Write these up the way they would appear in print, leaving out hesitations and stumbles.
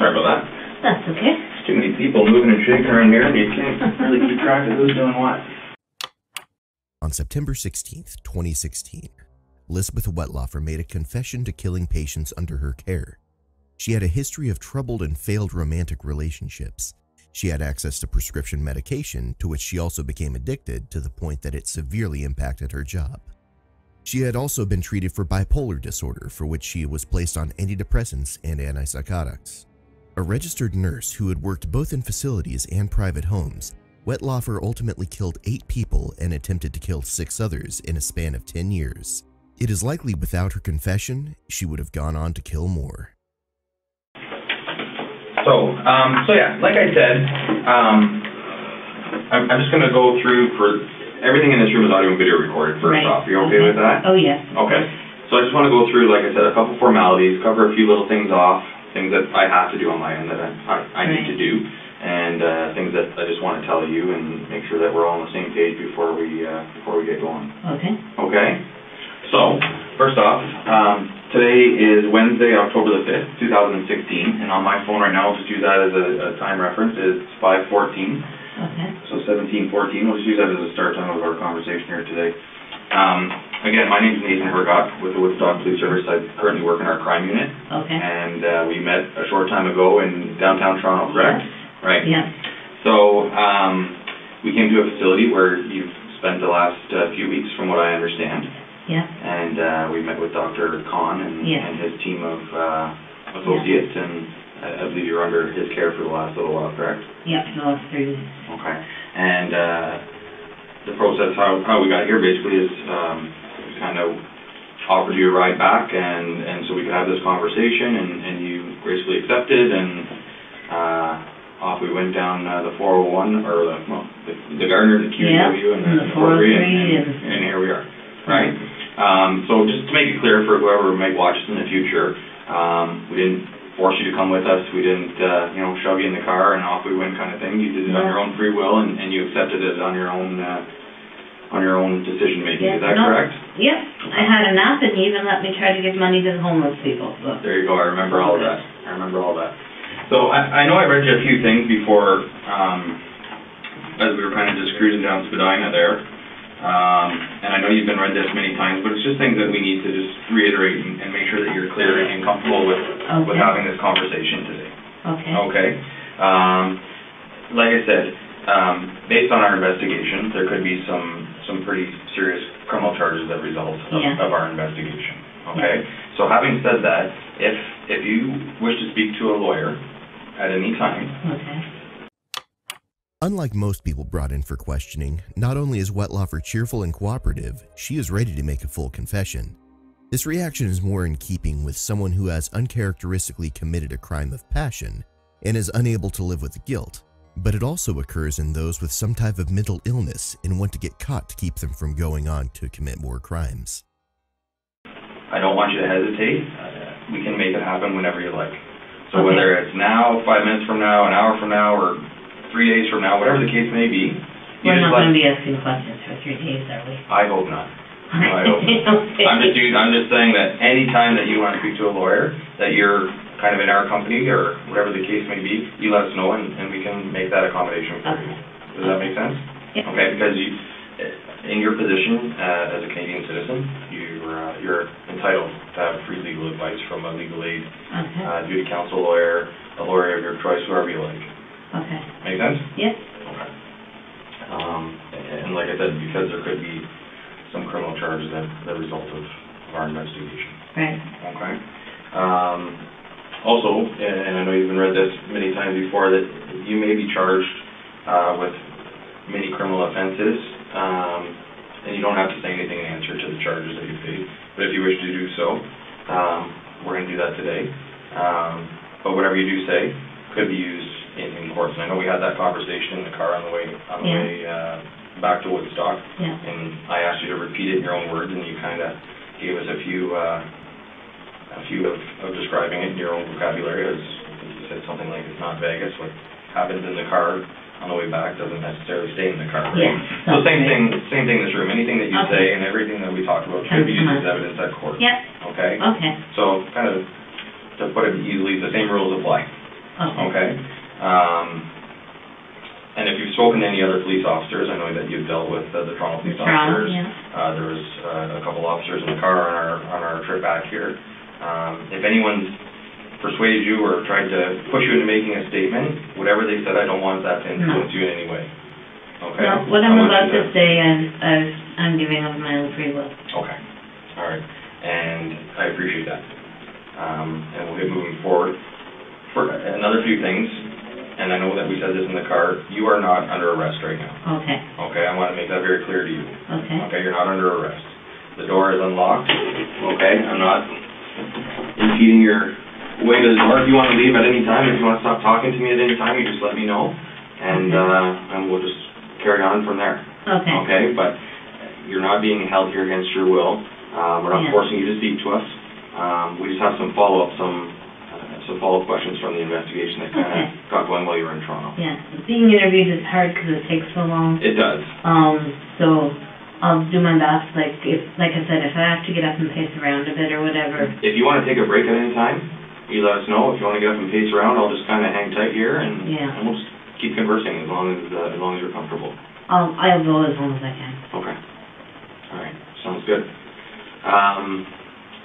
Sorry about that. That's okay. There's too many people moving and shaking around here, and you can't really keep track of who's doing what. On September 16th, 2016, Elizabeth Wetlaufer made a confession to killing patients under her care. She had a history of troubled and failed romantic relationships. She had access to prescription medication, to which she also became addicted to the point that it severely impacted her job. She had also been treated for bipolar disorder, for which she was placed on antidepressants and antipsychotics. A registered nurse who had worked both in facilities and private homes, Wetlaufer ultimately killed 8 people and attempted to kill 6 others in a span of 10 years. It is likely without her confession, she would have gone on to kill more. So yeah, like I said, I'm just going to go through for everything in this room is audio and video recorded first off. You okay with that? Oh, yes. Okay. So I just want to go through, like I said, a couple formalities, cover a few little things off, things that I have to do on my end that I need to do, and things that I just want to tell you and make sure that we're all on the same page before we get going. Okay. Okay. So first off, today is Wednesday, October the 5th, 2016, and on my phone right now, I'll just use that as a time reference. It's 5:14. Okay. So 17:14. We'll just use that as a start time of our conversation here today. Again, my name is Nathan Hergott with the Woodstock Police Service. I currently work in our crime unit. Okay. And we met a short time ago in downtown Toronto, correct? Yes. Right. Yeah. So we came to a facility where you've spent the last few weeks, from what I understand. Yeah. And we met with Dr. Khan and his team of associates, and I believe you were under his care for the last little while, correct? Yep, no, 3 weeks. Okay. And the process, how we got here basically is kind of offered you a ride back, and so we could have this conversation, and you gracefully accepted, and off we went down the 401, or the Gardner, the QW, and the 403, and here we are, right? So just to make it clear for whoever might watch this in the future, we didn't force you to come with us. We didn't, shove you in the car and off we went kind of thing. You did it on your own free will, and you accepted it on your own decision making. Is that correct? Yep. I had a nap, and you even let me try to give money to the homeless people. So. There you go. I remember all of that. So I know I read you a few things before, as we were kind of just cruising down Spadina there. And I know you've been read this many times, but it's just things that we need to just reiterate and make sure that you're clear and comfortable with having this conversation today. Okay. Okay. Like I said, based on our investigation, there could be some pretty serious criminal charges that result of our investigation. Okay. Yeah. So having said that, if you wish to speak to a lawyer at any time. Okay. Unlike most people brought in for questioning, not only is Wetlaufer cheerful and cooperative, she is ready to make a full confession. This reaction is more in keeping with someone who has uncharacteristically committed a crime of passion and is unable to live with the guilt, but it also occurs in those with some type of mental illness and want to get caught to keep them from going on to commit more crimes. I don't want you to hesitate. We can make it happen whenever you like. So whether it's now, 5 minutes from now, an hour from now, or 3 days from now, whatever the case may be. We're not going to be asking questions for 3 days, are we? I hope not. No, I hope not. Okay. I'm just saying that any time that you want to speak to a lawyer, that you're kind of in our company or whatever the case may be, you let us know and we can make that accommodation for you. Does that make sense? Yeah. Okay, because in your position as a Canadian citizen, you're entitled to have free legal advice from a legal aid, duty counsel lawyer, a lawyer of your choice, whoever you like. Okay. Make sense? Yes. Okay. And like I said, because there could be some criminal charges that result of our investigation. Right. Okay. Also, and I know you've read this many times before, that you may be charged with many criminal offenses, and you don't have to say anything in answer to the charges that you face. But if you wish to do so, we're going to do that today. But whatever you do say could be used in courts. And I know we had that conversation in the car on the way back to Woodstock, and I asked you to repeat it in your own words, and you kind of gave us a few of describing it in your own vocabulary. As you said something like, it's not Vegas. What happens in the car on the way back doesn't necessarily stay in the car, right? Yeah. So same thing in this room. Anything that you say and everything that we talked about could be used as evidence at court. Yep. Okay? Okay. So kind of, to put it easily, the same rules apply. Okay? And if you've spoken to any other police officers, I know that you've dealt with the Toronto police officers. Yeah. There was a couple officers in the car on our trip back here. If anyone's persuaded you or tried to push you into making a statement, whatever they said, I don't want that to influence you in any way. Okay? No, what I'm about to say, I'm giving of my own free will. Okay. All right. And I appreciate that. And we'll get moving forward. For another few things, and I know that we said this in the car, you are not under arrest right now. Okay. Okay, I want to make that very clear to you. Okay. Okay, you're not under arrest. The door is unlocked. Okay, I'm not impeding your way to the door. If you want to leave at any time, if you want to stop talking to me at any time, you just let me know, and we'll just carry on from there. Okay. Okay, but you're not being held here against your will. We're not forcing you to speak to us. We just have some follow-up questions from the investigation that kind of got going while you were in Toronto. Yeah, being interviewed is hard because it takes so long. It does. So I'll do my best. Like I said, if I have to get up and pace around a bit or whatever. If you want to take a break at any time, you let us know. If you want to get up and pace around, I'll just kind of hang tight here and we'll just keep conversing as long as you're comfortable. I'll go as long as I can. Okay. All right. Sounds good.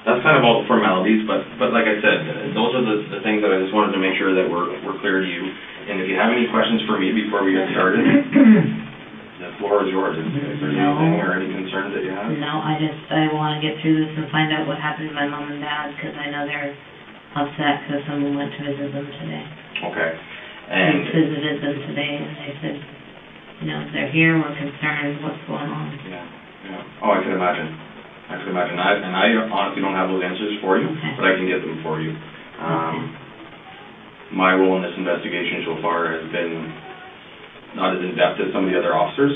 That's kind of all the formalities, but like I said, those are the things that I just wanted to make sure that we're clear to you. And if you have any questions for me before we get started, the floor is yours. Is there anything or any concerns that you have? No, I want to get through this and find out what happened to my mom and dad, because I know they're upset because someone went to visit them today. Okay. And visited them today, and they said, they're here, we're concerned, what's going on? Yeah. Oh, I can imagine. I honestly don't have those answers for you, but I can get them for you. My role in this investigation so far has been not as in-depth as some of the other officers,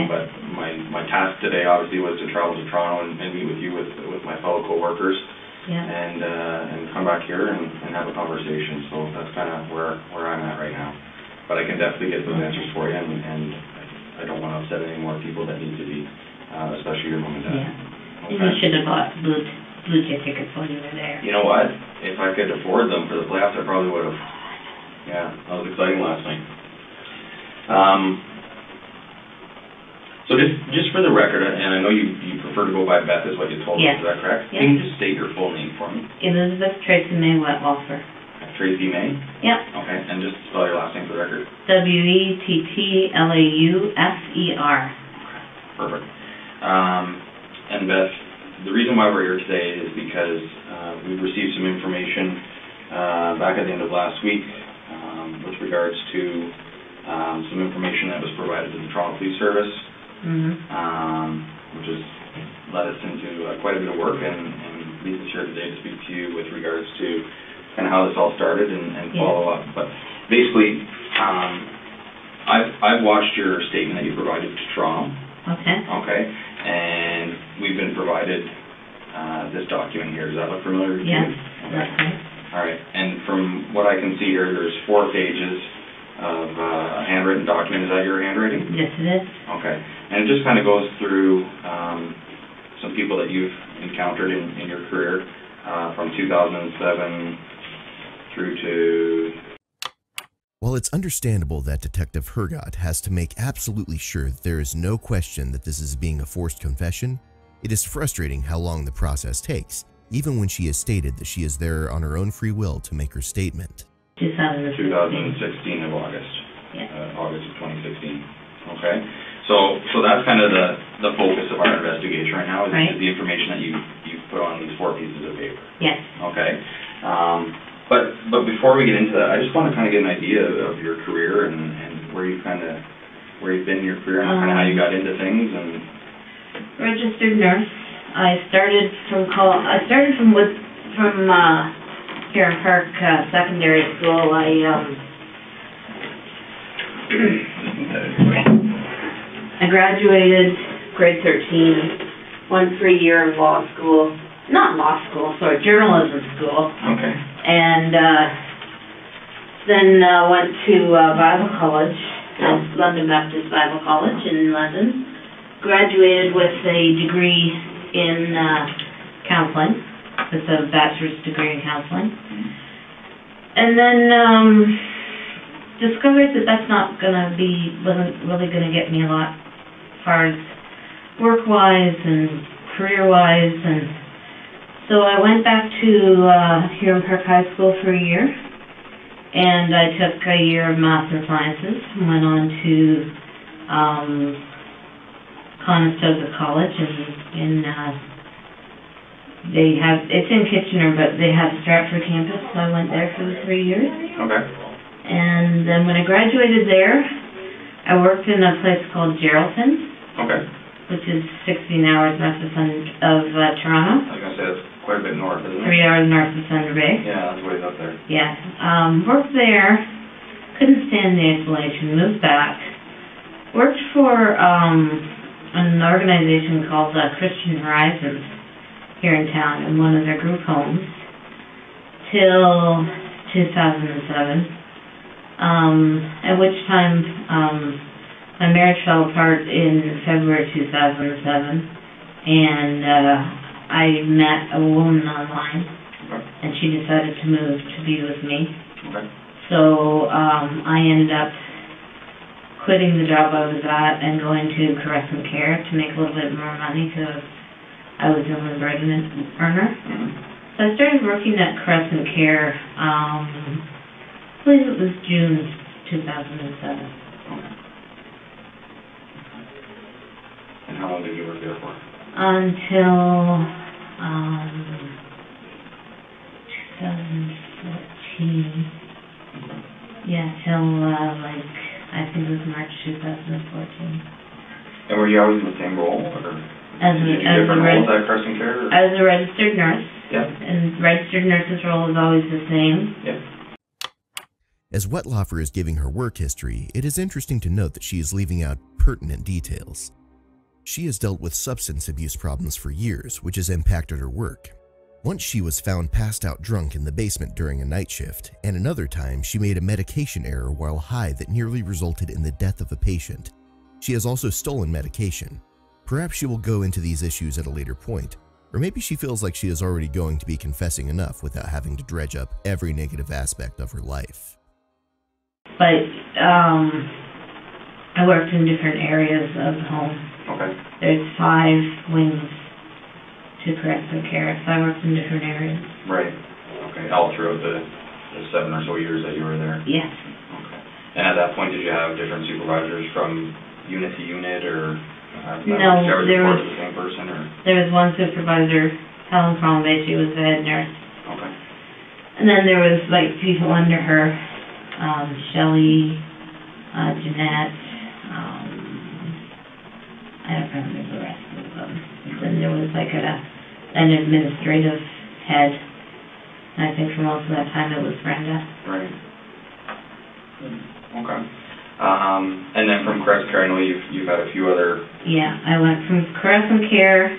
but my task today obviously was to travel to Toronto and meet with you with my fellow co-workers and come back here and have a conversation. So that's kind of where I'm at right now. But I can definitely get those answers for you, and I don't want to upset any more people that need to be, especially your mom and dad. Yeah. Okay. You should have bought blue chip tickets while you were there. You know what? If I could afford them for the playoffs, I probably would have. Yeah, that was exciting last night. So just for the record, and I know you prefer to go by Beth is what you told us, is that correct? Yes. Can you just state your full name for me? Elizabeth Tracy May Wettlaufer. Tracy May? Yep. Okay, and just spell your last name for the record. Wettlaufser. Okay, perfect. And Beth, the reason why we're here today is because we've received some information back at the end of last week with regards to some information that was provided to the Toronto Police Service, which has led us into quite a bit of work, and Lisa's here today to speak to you with regards to kind of how this all started and follow up. But basically, I've watched your statement that you provided to Toronto. Okay. And we've been provided this document here. Does that look familiar to you? Yes. Okay. All right. And from what I can see here, there's 4 pages of a handwritten document. Is that your handwriting? Yes, it is. Okay. And it just kind of goes through some people that you've encountered in your career from 2007 through to... While it's understandable that Detective Hergott has to make absolutely sure that there is no question that this is being a forced confession, it is frustrating how long the process takes, even when she has stated that she is there on her own free will to make her statement. 2016 of August. Yeah. August of 2016. Okay. So that's kind of the focus of our investigation right now is the information that you've put on these 4 pieces of paper. Yes. Okay. But before we get into that, I just want to kind of get an idea of your career and where you've been in your career and kind of how you got into things. And registered nurse. I started from Heron Park Secondary School. I graduated grade 13. Went for a year of journalism school. Okay. And then went to Bible College, London Baptist Bible College in London. Graduated with a degree in counseling, with a bachelor's degree in counseling. And then, discovered that that's not wasn't really gonna get me a lot as far as work-wise and career-wise, and so I went back to Huron Park High School for a year, and I took a year of Math and Sciences, and went on to Conestoga College, it's in Kitchener, but they have Stratford campus, so I went there for the 3 years. Okay. And then when I graduated there, I worked in a place called Geraldton, Okay. which is 16 hours north of Toronto. I was gonna say, that's quite a bit north, isn't it? 3 hours north of Thunder Bay. Yeah, that's ways up there. Yeah. Worked there, couldn't stand the isolation, moved back. Worked for an organization called Christian Horizons here in town in one of their group homes till 2007. At which time my marriage fell apart in February 2007, and I met a woman online, Okay. and she decided to move to be with me. Okay. So I ended up quitting the job I was at and going to Crescent Care to make a little bit more money because I was the only bread earner. Mm-hmm. So I started working at Crescent Care, I believe it was June 2007. Okay. And how long did you work there for? Until 2014. Yeah, till I think it was March 2014. And were you always in the same role, or As did you do different roles at Crescent Care? Or? I was a registered nurse, Yeah. and registered nurse's role is always the same. Yeah. As Wetlaufer is giving her work history, it is interesting to note that she is leaving out pertinent details. She has dealt with substance abuse problems for years, which has impacted her work. Once she was found passed out drunk in the basement during a night shift, and another time she made a medication error while high that nearly resulted in the death of a patient. She has also stolen medication. Perhaps she will go into these issues at a later point, or maybe she feels like she is already going to be confessing enough without having to dredge up every negative aspect of her life. But I worked in different areas of the home. Okay. There's 5 wings to Crescent Care, so I worked in different areas. Right. Okay. All throughout the 7 or so years that you were there? Yes. Okay. And at that point, did you have different supervisors from unit to unit, or No, every there report was- to the same person, or? There was one supervisor, Helen Crombie, she was the head nurse. Okay. And then there was people under her, Shelley, Jeanette, I don't remember the rest of them. Then there was an administrative head. And I think for most of that time it was Brenda. Right. Okay. And then from Crescent Care, I know you've had a few other. Yeah, I went from Crescent Care,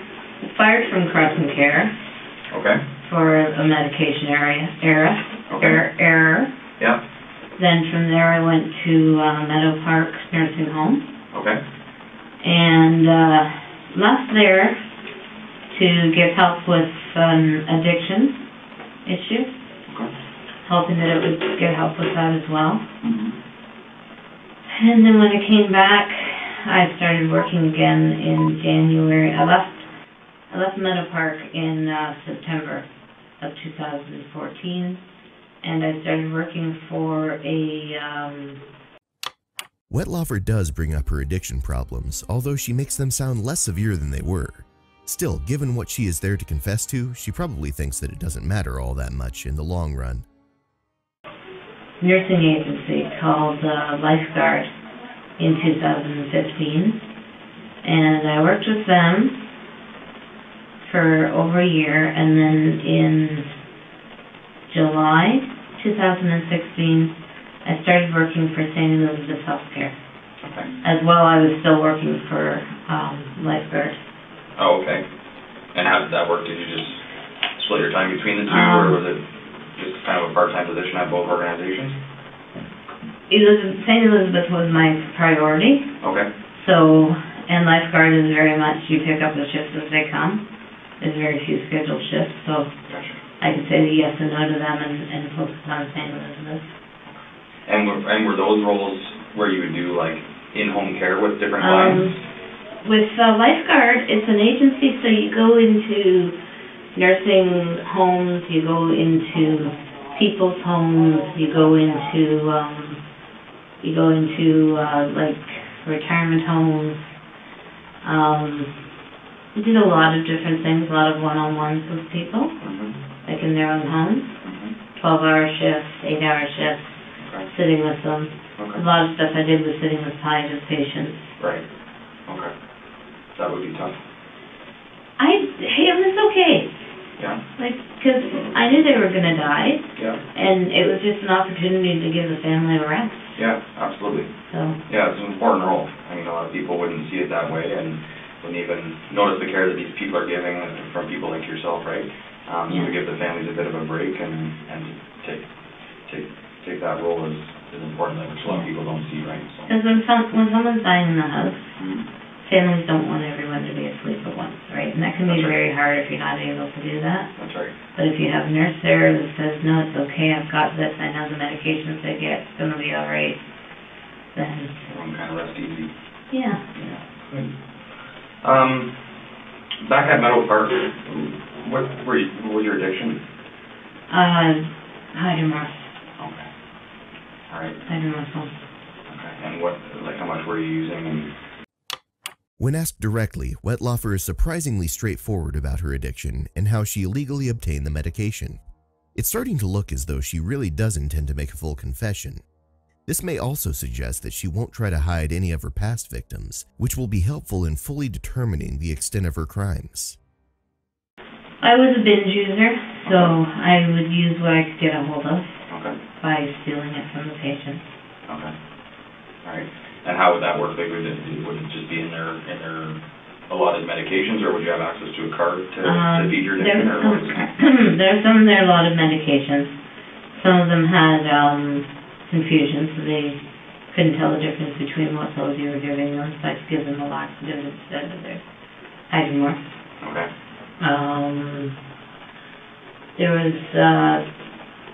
fired from Crescent Care. Okay. For a medication error. Yeah. Then from there I went to Meadow Park Nursing Home. Okay. And left there to get help with an addiction issue. Okay. Hoping that it would get help with that as well. Mm-hmm. And then when I came back, I started working again in January. I left Meadow Park in September of 2014, and I started working for a... Wetlaufer does bring up her addiction problems, although she makes them sound less severe than they were. Still, given what she is there to confess to, she probably thinks that it doesn't matter all that much in the long run. Nursing agency called Lifeguard in 2015, and I worked with them for over a year, and then in July 2016 I started working for St. Elizabeth's Healthcare. Okay. As well, I was still working for Lifeguard. Oh, okay. And how did that work? Did you just split your time between the two, or was it just kind of a part-time position at both organizations? St. Elizabeth was my priority. Okay. So, and Lifeguard is very much, you pick up the shifts as they come. There's very few scheduled shifts, so Gotcha. I could say yes and no to them and focus on St. Elizabeth. And were those roles where you would do like in-home care with different clients? With Lifeguard, it's an agency, so you go into nursing homes, you go into people's homes, you go into like retirement homes. We did a lot of different things, a lot of one-on-ones with people, like in their own homes, 12-hour shifts, 8-hour shifts, sitting with them. A lot of stuff I did was sitting with palliative patients. Right. Okay. That would be tough. It was okay. Yeah. Like, because I knew they were going to die. Yeah. And it was just an opportunity to give the family a rest. Yeah, absolutely. So. Yeah, it's an important role. I mean, a lot of people wouldn't see it that way and wouldn't even notice the care that these people are giving from people like yourself, right? So to give the families a bit of a break and take that role is important, which a lot of people don't see, right? Because when someone's dying in the house, families don't want everyone to be asleep at once, right? And that can be very hard if you're not able to do that. That's right. But if you have a nurse there that says, no, it's okay, I've got this, I know the medications they get, it's going to be all right, then... Everyone kind of rest easy. Yeah. Good. Back at Meadow Park, what was your addiction? Hydromorph. Okay. All right. Hydromorphone. Okay. And how much were you using? When asked directly, Wetlaufer is surprisingly straightforward about her addiction and how she illegally obtained the medication. It's starting to look as though she really does intend to make a full confession. This may also suggest that she won't try to hide any of her past victims, which will be helpful in fully determining the extent of her crimes. I was a binge user, so I would use what I could get a hold of by stealing it from the patient. Okay. All right. And how would that work? Would it just be in their allotted medications, or would you have access to a card to feed your addiction? There's some in their allotted medications. Some of them had confusion, so they couldn't tell the difference between what pills you were giving them, so I'd give them a laxative instead of their hydromorph. Okay. There was a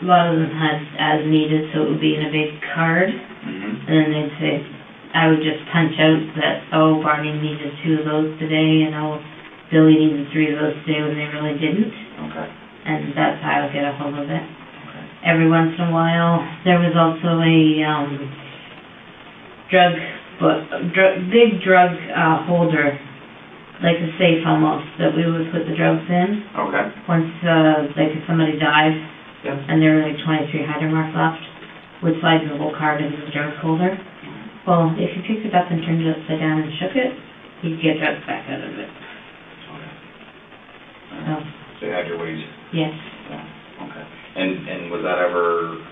lot of them had as needed, so it would be in a big card, and then they'd say, I would just punch out that, oh, Barney needed 2 of those today, and oh, Billy needed 3 of those today when they really didn't. Okay. And that's how I would get a hold of it. Okay. Every once in a while, there was also a big drug holder, like a safe almost, that we would put the drugs in. Okay. Once, if somebody died, and there were like 23 hydromorph left, would slide the whole card into the drug holder. Well, if you picked it up and turned it upside down and shook it, you'd get drugs back out of it. Okay. So you had your ways. Yes. Yeah. Okay. And was that ever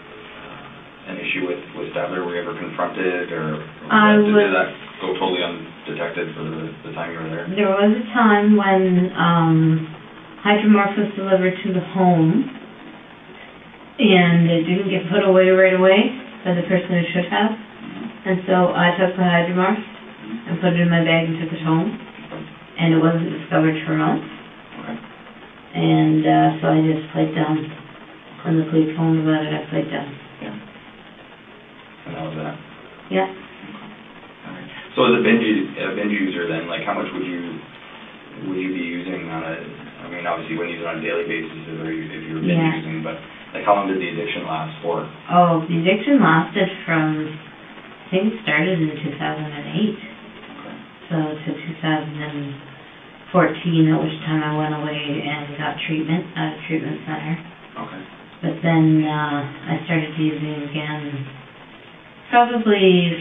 an issue with Stadler? Were you ever confronted, or did that go totally undetected for the time you were there? There was a time when hydromorph was delivered to the home, and it didn't get put away right away by the person who should have. And so I took the hydromorph and put it in my bag and took it home, and it wasn't discovered for months. Okay. And so I just played dumb. When the police phoned about it, I played dumb. Yeah. And that was that? Yeah. All right. So as a binge user then, how much would you be using on obviously you wouldn't use it on a daily basis if you were binge using, but how long did the addiction last for? Oh, the addiction lasted from, I think it started in 2008. Okay. So to 2014, at which time I went away and got treatment at a treatment center. Okay. But then I started using again, probably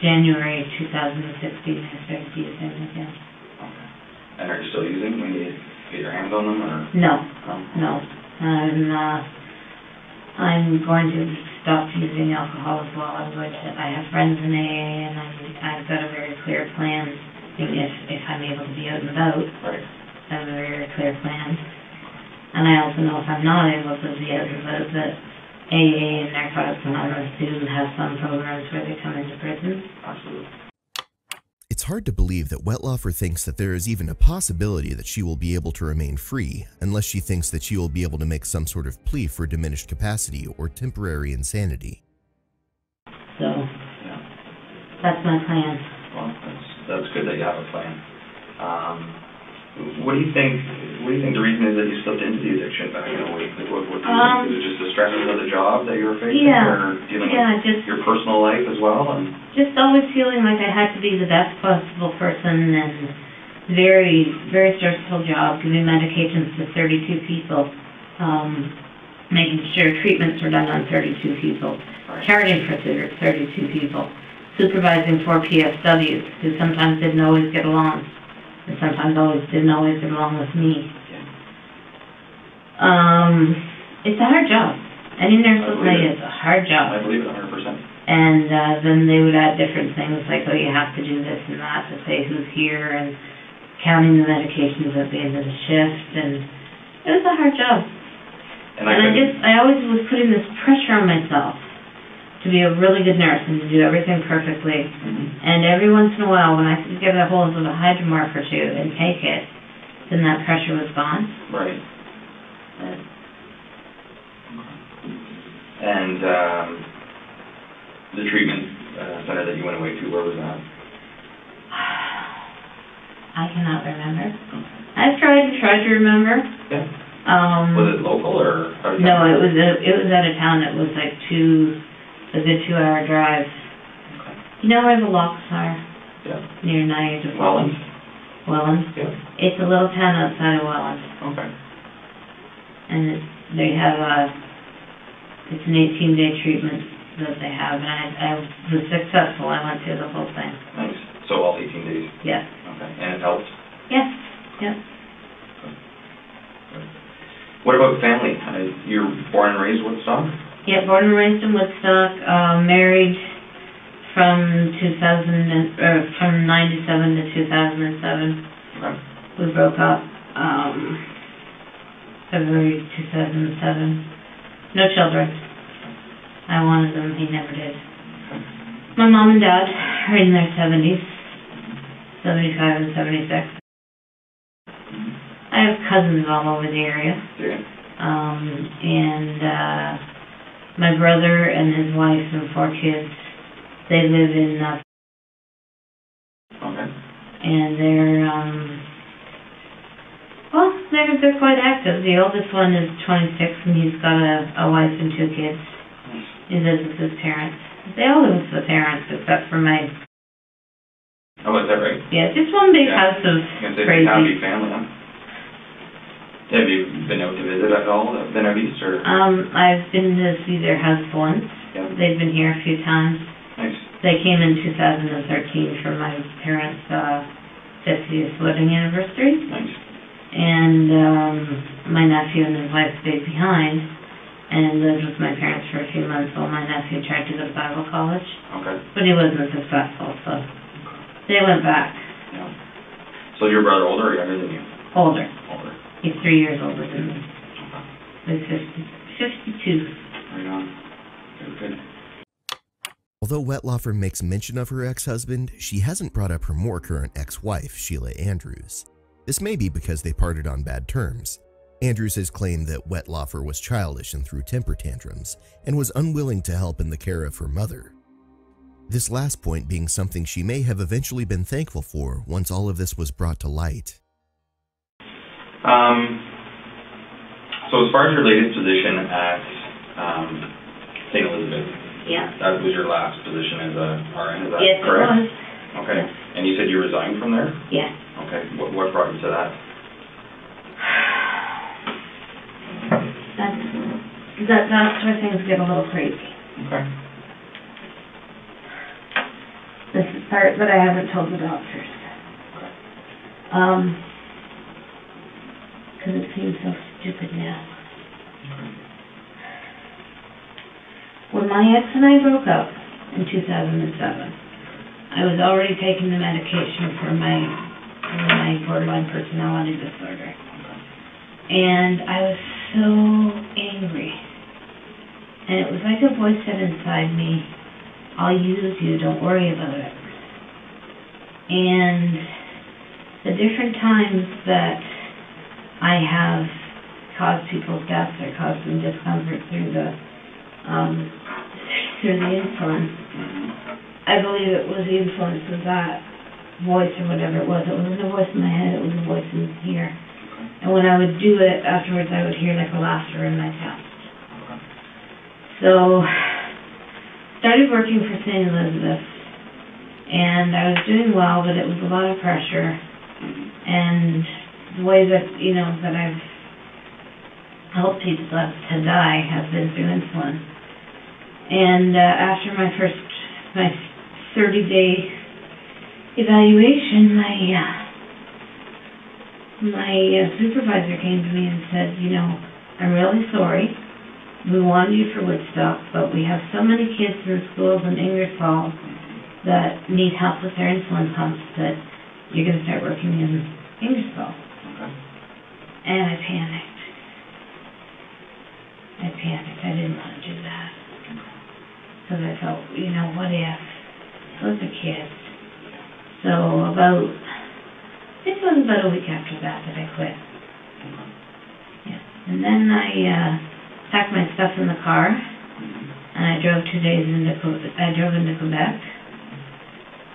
January 2016, I started using again. Okay. And are you still using when you get your hands on them, or? No. I'm going to stop using alcohol as well. I have friends in AA, and I've got a very clear plan. If I'm able to be out and about, right. I have a very clear plan. And I also know if I'm not able to be out and about, that AA and Narcotics Anonymous do have some programs where they come into prison. Absolutely. It's hard to believe that Wetlaufer thinks that there is even a possibility that she will be able to remain free unless she thinks that she will be able to make some sort of plea for diminished capacity or temporary insanity. So, that's my plan. Well, that's good that you have a plan. What do you think the reason is that you slipped into the addiction back in 08? Like, what do you think? Is it just the stresses of the job that you were facing? Or dealing with your personal life as well? And just always feeling like I had to be the best possible person, and very, very stressful job, giving medications to 32 people, making sure treatments were done on 32 people, charting for 32 people, supervising 4 PSWs who sometimes didn't always get along. And sometimes didn't always get along with me. It's a hard job. Any nurse will say it's a hard job. I believe it 100%. And then they would add different things like, oh, you have to do this and that to say who's here, and counting the medications at the end of the shift, and it was a hard job. And I always was putting this pressure on myself to be a really good nurse and to do everything perfectly. And every once in a while, when I could get a hold of a Hydromark or two and take it, then that pressure was gone. Right. And the treatment center that you went away to, where was that? I cannot remember. I've tried to remember. Yeah. Was it local or? No, it was out of town. It was like a good 2-hour drive. Okay. You know where the locks are? Yeah. Near Niagara Welland? Welland? Yeah. It's a little town outside of Welland. Okay. And they have it's an 18-day treatment that they have, and I was successful. I went through the whole thing. Nice. So all 18 days? Yes. Okay. And it helped? Yes. Yes. What about family? You're born and raised Woodstock? Yeah, born and raised in Woodstock, married from 97 to 2007. Okay. We broke up February 2007. No children. I wanted them, he never did. Okay. My mom and dad are in their 70s, 75 and 76. I have cousins all over the area. Yeah. And my brother and his wife and 4 kids, they live in Okay. and they're quite active. The oldest one is 26 and he's got a wife and 2 kids. He lives with his parents. They all live with the parents except for my... Oh, is that right? Yeah, just one big house of crazy. Happy family, huh? Have you been out to visit at all? Been out east, or? I've been to see their house once. Yeah. They've been here a few times. Nice. They came in 2013 for my parents' 50th wedding anniversary. Nice. And my nephew and his wife stayed behind and lived with my parents for a few months while my nephew tried to go to Bible college. Okay. But he wasn't successful, so they went back. Yeah. So your brother older or younger than you? Older. Older. He's 3 years older than me. Okay. He's 52. Right on. Good. Although Wetlaufer makes mention of her ex-husband, she hasn't brought up her more current ex-wife, Sheila Andrews. This may be because they parted on bad terms. Andrews has claimed that Wetlaufer was childish and threw temper tantrums, and was unwilling to help in the care of her mother. This last point being something she may have eventually been thankful for once all of this was brought to light. So as far as your latest position at St. Elizabeth, Yeah. that was your last position as a RN, is that Yes, correct? it was. Okay. Yes. And you said you resigned from there? Yeah. Okay. What brought you to that? That's where things get a little crazy. Okay. This is part that I haven't told the doctors. Because it seems so stupid now. When my ex and I broke up in 2007, I was already taking the medication for my borderline personality disorder. And I was so angry. And it was like a voice said inside me, I'll use you, don't worry about it. And the different times that I have caused people's deaths or caused them discomfort through the insulin, I believe it was the influence of that voice or whatever it was. It wasn't a voice in my head, it was a voice in here. And when I would do it, afterwards I would hear like a laughter in my chest. So, started working for St. Elizabeth, and I was doing well, but it was a lot of pressure. And the way that, that I've helped people to die has been through insulin. And after my 30-day evaluation, my supervisor came to me and said, I'm really sorry. We wanted you for Woodstock, but we have so many kids in schools in Ingersoll that need help with their insulin pumps that you're going to start working in Ingersoll. Okay. And I panicked. I didn't want to do that. Because I thought, what if? Those are kids. So I think it was about a week after that I quit. Yeah. And then I packed my stuff in the car, and I drove 2 days into Quebec,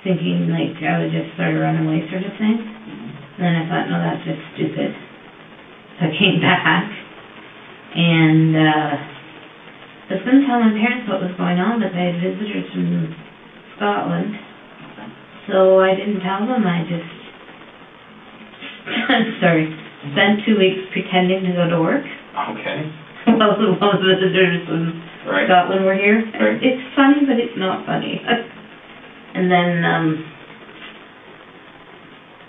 thinking like I would just sort of run away sort of thing. And then I thought, no, that's just stupid. So I came back, and I was going to tell my parents what was going on, but they had visitors from Scotland, so I didn't tell them. I just, spent 2 weeks pretending to go to work. Okay. While the visitors from Scotland were here. Right. It's funny, but it's not funny. And then,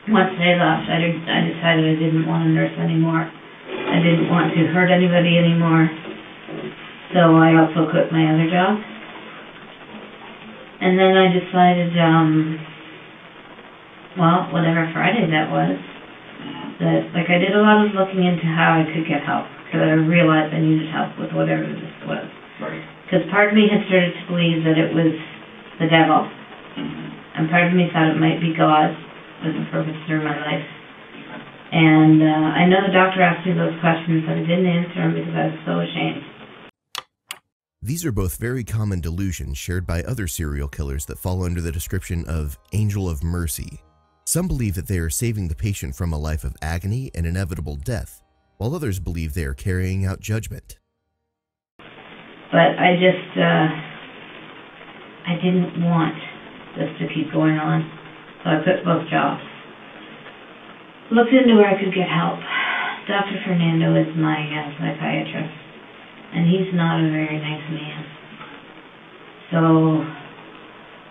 once they left, I decided I didn't want to nurse anymore. I didn't want to hurt anybody anymore. So I also quit my other job. And then I decided, whatever Friday that was, that, I did a lot of looking into how I could get help. Because I realized I needed help with whatever this was. Right. Because part of me had started to believe that it was the devil, and part of me thought it might be God with a purpose through my life. And I know the doctor asked me those questions, but I didn't answer them because I was so ashamed. These are both very common delusions shared by other serial killers that fall under the description of angel of mercy. Some believe that they are saving the patient from a life of agony and inevitable death, while others believe they are carrying out judgment. But I just, I didn't want this to keep going on, so I quit both jobs. Looked into where I could get help. Dr. Fernando is my psychiatrist, and he's not a very nice man. So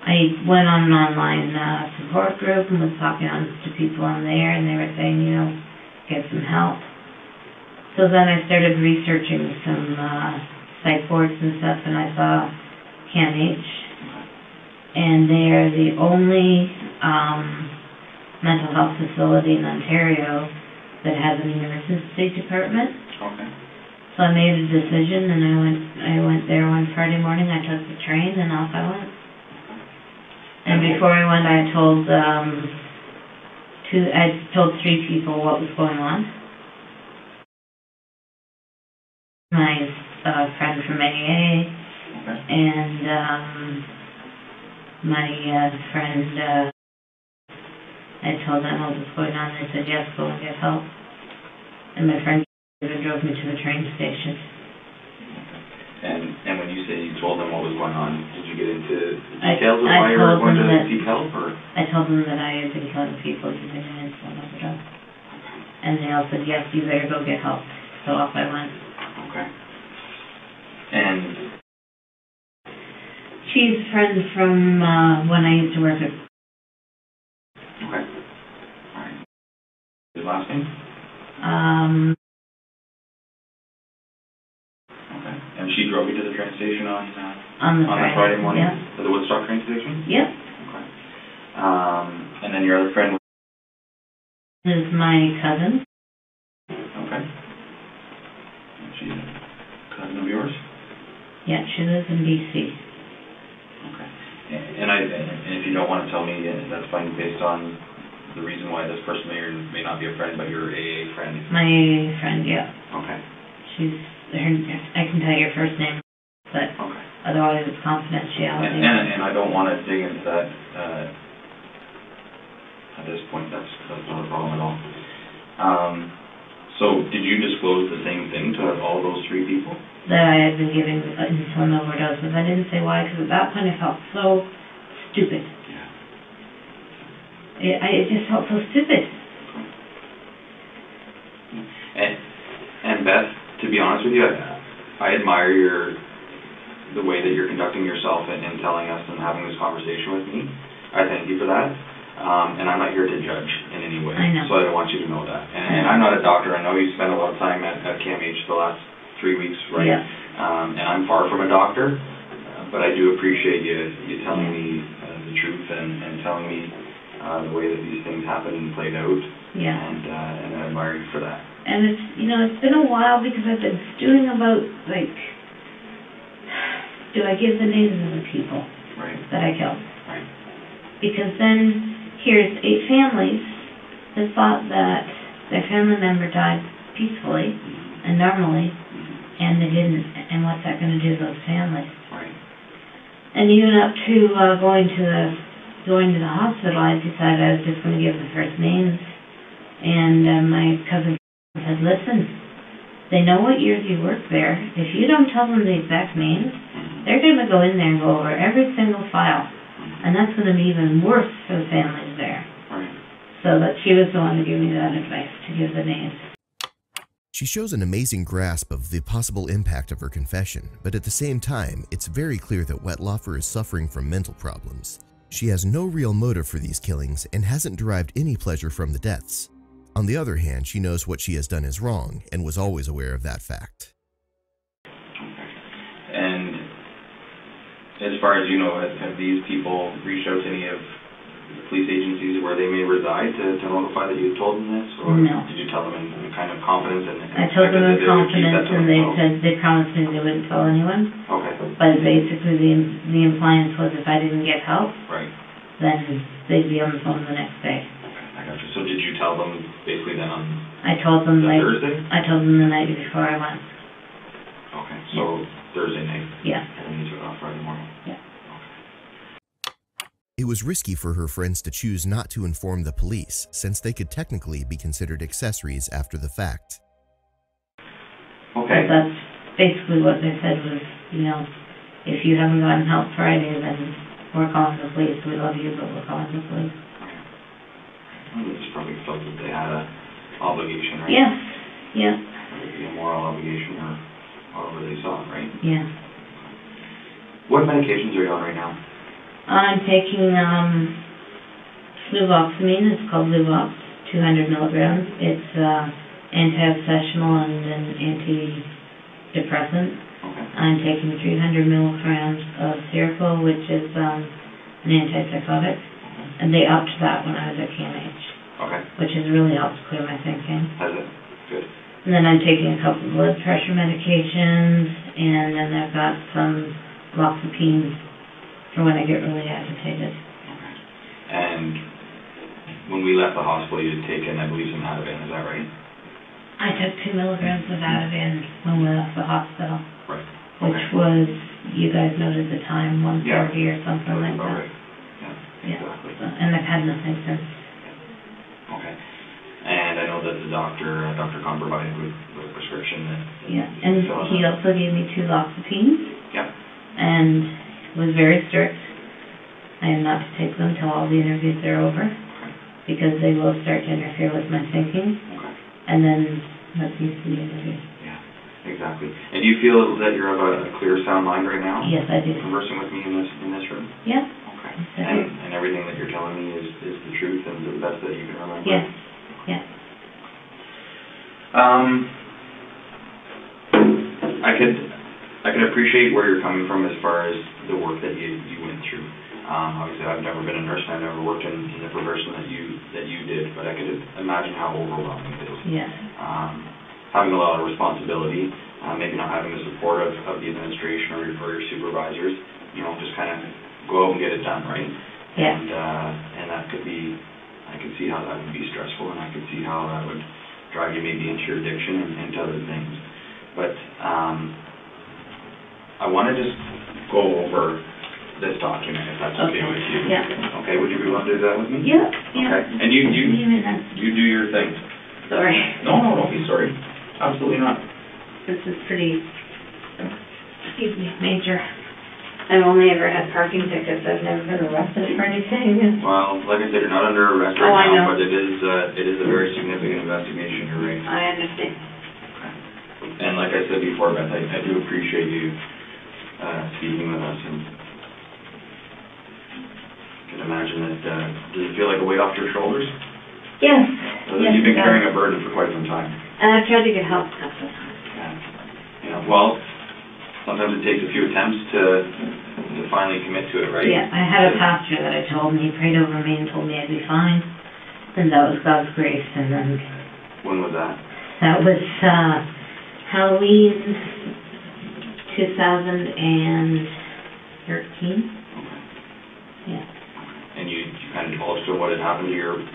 I went on an online support group and was talking to people on there, and they were saying, get some help. So then I started researching some psych boards and stuff, and I saw CAMH, and they are the only mental health facility in Ontario that has an emergency department. Okay. So I made a decision, and I went there one Friday morning. I took the train, and off I went. And before I went, I told 3 people what was going on. My friend from AA, and my friend, I told them what was going on. They said, yes, go and get help. And my friend drove me to the train station. And when you say you told them what was going on, did you get into details of why you were going to seek help? Or? I told them that I had been killing people using an insulin overdose. And they all said, yes, you better go get help. So off I went. Okay. And she's a friend from when I used to work at. Okay. All right. Your last name? Okay. And she drove you to the train station on the Friday morning? Yeah. To the Woodstock train station? Yep. Okay. And then your other friend? Is my cousin. Okay. And she's a cousin of yours? Yeah, she lives in BC. Okay. And if you don't want to tell me, that's fine, based on the reason why this person may or may not be a friend, but you're a friend. My friend, yeah. Okay. I can tell your first name, but Okay. otherwise it's confidentiality. And I don't want to dig into that at this point. That's not a problem at all. So did you disclose the same thing to all those three people? That I had been giving insulin overdoses. I didn't say why, because at that point I felt so stupid. Yeah. It just felt so stupid. And Beth, to be honest with you, I admire the way that you're conducting yourself and telling us and having this conversation with me. I thank you for that. And I'm not here to judge in any way. I know. So I don't want you to know that. And I'm not a doctor. I know you spent a lot of time at CAMH the last 3 weeks, right? Yeah. And I'm far from a doctor, but I do appreciate you telling me the truth and telling me the way that these things happened and played out. Yeah. And I admire you for that. And it's been a while because I've been stewing about, do I give the names of the people Right. that I killed? Right. Because then here's 8 families that thought that their family member died peacefully and normally, and they didn't. And what's that going to do to those families? Right. And even up to going to the hospital, I decided I was just going to give the first names. And my cousin said, listen, they know what years you worked there. If you don't tell them the exact names, they're going to go in there and go over every single file. And that's going to be even worse for the families there. Right. So that she was the one to give me that advice, to give the names. She shows an amazing grasp of the possible impact of her confession, but at the same time, it's very clear that Wetlaufer is suffering from mental problems. She has no real motive for these killings and hasn't derived any pleasure from the deaths. On the other hand, she knows what she has done is wrong and was always aware of that fact. And as far as you know, have these people reached out to any of the police agencies where they may reside to notify that you told them this? Or No. did you tell them in kind of confidence? I told them in confidence, and they said they promised me they wouldn't tell anyone. Okay. But basically, the impliance was if I didn't get help, Right. then they'd be on the phone the next day. Okay, I got you. So did you tell them basically then on I told them Thursday? I told them the night before I went. Okay, so Thursday night? Yeah. And then you took off Friday morning? Yeah. It was risky for her friends to choose not to inform the police, since they could technically be considered accessories after the fact. Okay. But that's basically what they said was, if you haven't gotten help Friday, then we're calling the police. We love you, but we're calling the police. Well, they just probably felt that they had an obligation, right? Yes. Yeah. Maybe a moral obligation or however they saw it, right? Yeah. What medications are you on right now? I'm taking fluvoxamine. It's called Luvox, 200 milligrams. It's anti-obsessional and an antidepressant. Okay. I'm taking 300 milligrams of Seroquel, which is an antipsychotic, and they upped that when I was at CAMH, Okay. which has really helped clear my thinking. Has it? Good. And then I'm taking a couple of blood pressure medications, and then I've got some loxapine for when I get really agitated. Okay. And when we left the hospital, you had taken, I believe, some Ativan, is that right? I took 2 milligrams of Ativan when we left the hospital, Right. which was, you guys noted the time, 1:30 or something like About that. right. Yeah, Yeah. exactly. And I've had nothing since. Okay. And I know that the Dr. Kahn provided with a prescription that... Yeah, and he also gave me 2 loxapines. Yeah. And was very strict. I am not to take them till all the interviews are over, because they will start to interfere with my thinking. Okay. And then let's use the interview. Yeah, exactly. And do you feel that you have a clear, sound mind right now? Yes, I do. Conversing with me in this room? Yeah. Okay. Yes, I do. And everything that you're telling me is the truth and the best that you can remember? Yes. Yeah. I could appreciate where you're coming from as far as the work that you went through. Obviously, I've never been a nurse and I've never worked in the profession that you did, but I could imagine how overwhelming it is. Yeah. Having a lot of responsibility, maybe not having the support of the administration or your supervisors, just kind of go out and get it done, right? Yeah. And that could be, I could see how that would be stressful, and I could see how that would drive you maybe into your addiction and into other things. But I want to just go over this document, if that's okay with you. Yeah. Okay, would you be willing to do that with me? Yeah, yeah. Okay, and you do your thing. Sorry. No, don't be sorry. Absolutely not. This is pretty, excuse me, major. I've only ever had parking tickets. I've never been arrested for anything. Well, like I said, you're not under arrest I right know. now, but it is a very significant investigation, you're right. I understand. And like I said before, Beth, I do appreciate you speaking with us, and I can imagine that, does it feel like a weight off your shoulders? Yes. You've been carrying a burden for quite some time. And I've tried to get help a couple of times. Yeah. Well, sometimes it takes a few attempts to finally commit to it, right? Yeah, I had a pastor that I told me, he prayed over me and told me I'd be fine. And that was God's grace. And then When was that? that was Halloween 2013. Okay. Yeah. And you kind of divulged to what had happened to you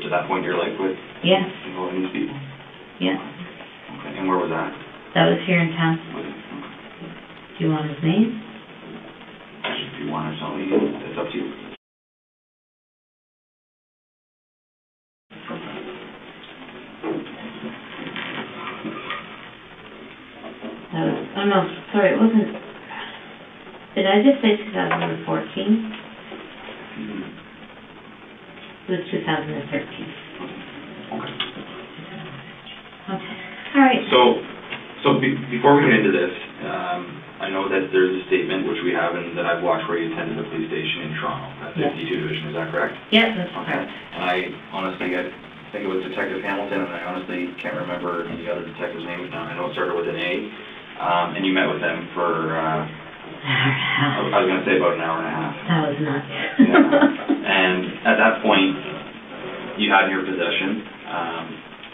to that point in your life with Yeah. involving these people? Yeah. Okay. And where was that? That was here in town. Was it? Do you want his name? If you want to tell me, it's up to you. Oh no, sorry, it wasn't. Did I just say 2014? It was 2013. Okay. Okay. All right. So before we get into this, I know that there's a statement which we have and that I've watched where you attended the police station in Toronto, at 52 Division, is that correct? Yes, that's Okay. correct. And I honestly, I think it was Detective Hamilton, and I honestly can't remember the other detective's name now. I know it started with an A. And you met with them for, I was going to say about an hour and a half. That was nuts. Yeah. And at that point, you had in your possession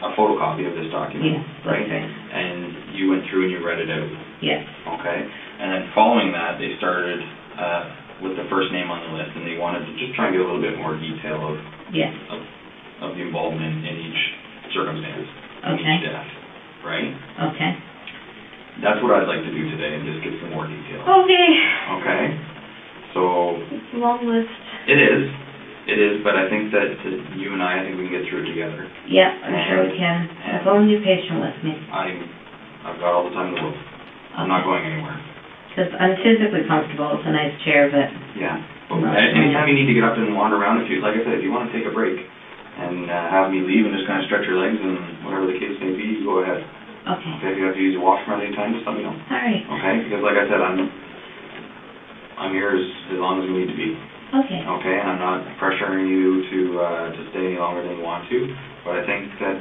a photocopy of this document, Yes, right? that's right. And you went through and you read it out, Yes. okay? And then following that, they started with the first name on the list, and they wanted to just try and get a little bit more detail of Yes. of the involvement in each circumstance, in Okay. each death, right? Okay. That's what I'd like to do today, and just get some more detail. Okay. Okay? So, It's a long list. it is, but I think that you and I think we can get through it together. Yeah, I'm sure we can. As long as you're patient with me. I've got all the time in the world. I'm not going anywhere. Because I'm physically comfortable. It's a nice chair, but... Yeah. But anytime you need to get up and wander around, like I said, if you want to take a break and have me leave and just kind of stretch your legs and whatever the case may be, you go ahead. Okay. Okay, if you have to use your washroom at any time, just let me know. All right. Okay? Because like I said, I'm here as long as we need to be. Okay. Okay, and I'm not pressuring you to stay any longer than you want to, but I think that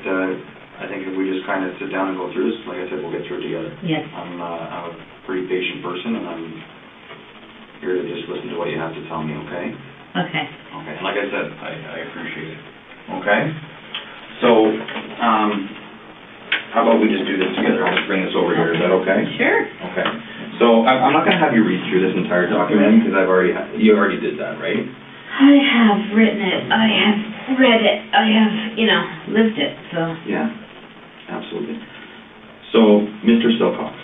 if we just kind of sit down and go through this, like I said, we'll get through it together. Yes. I'm a pretty patient person, and I'm here to just listen to what you have to tell me. Okay. Okay. Okay, and like I said, I appreciate it. Okay. So, how about we just do this together? I'll just bring this over here. Is that okay? Sure. Okay. So I'm not going to have you read through this entire document because you already did that, right? I have written it. I have read it. I have, lived it, so... Yeah, absolutely. So, Mr. Silcox.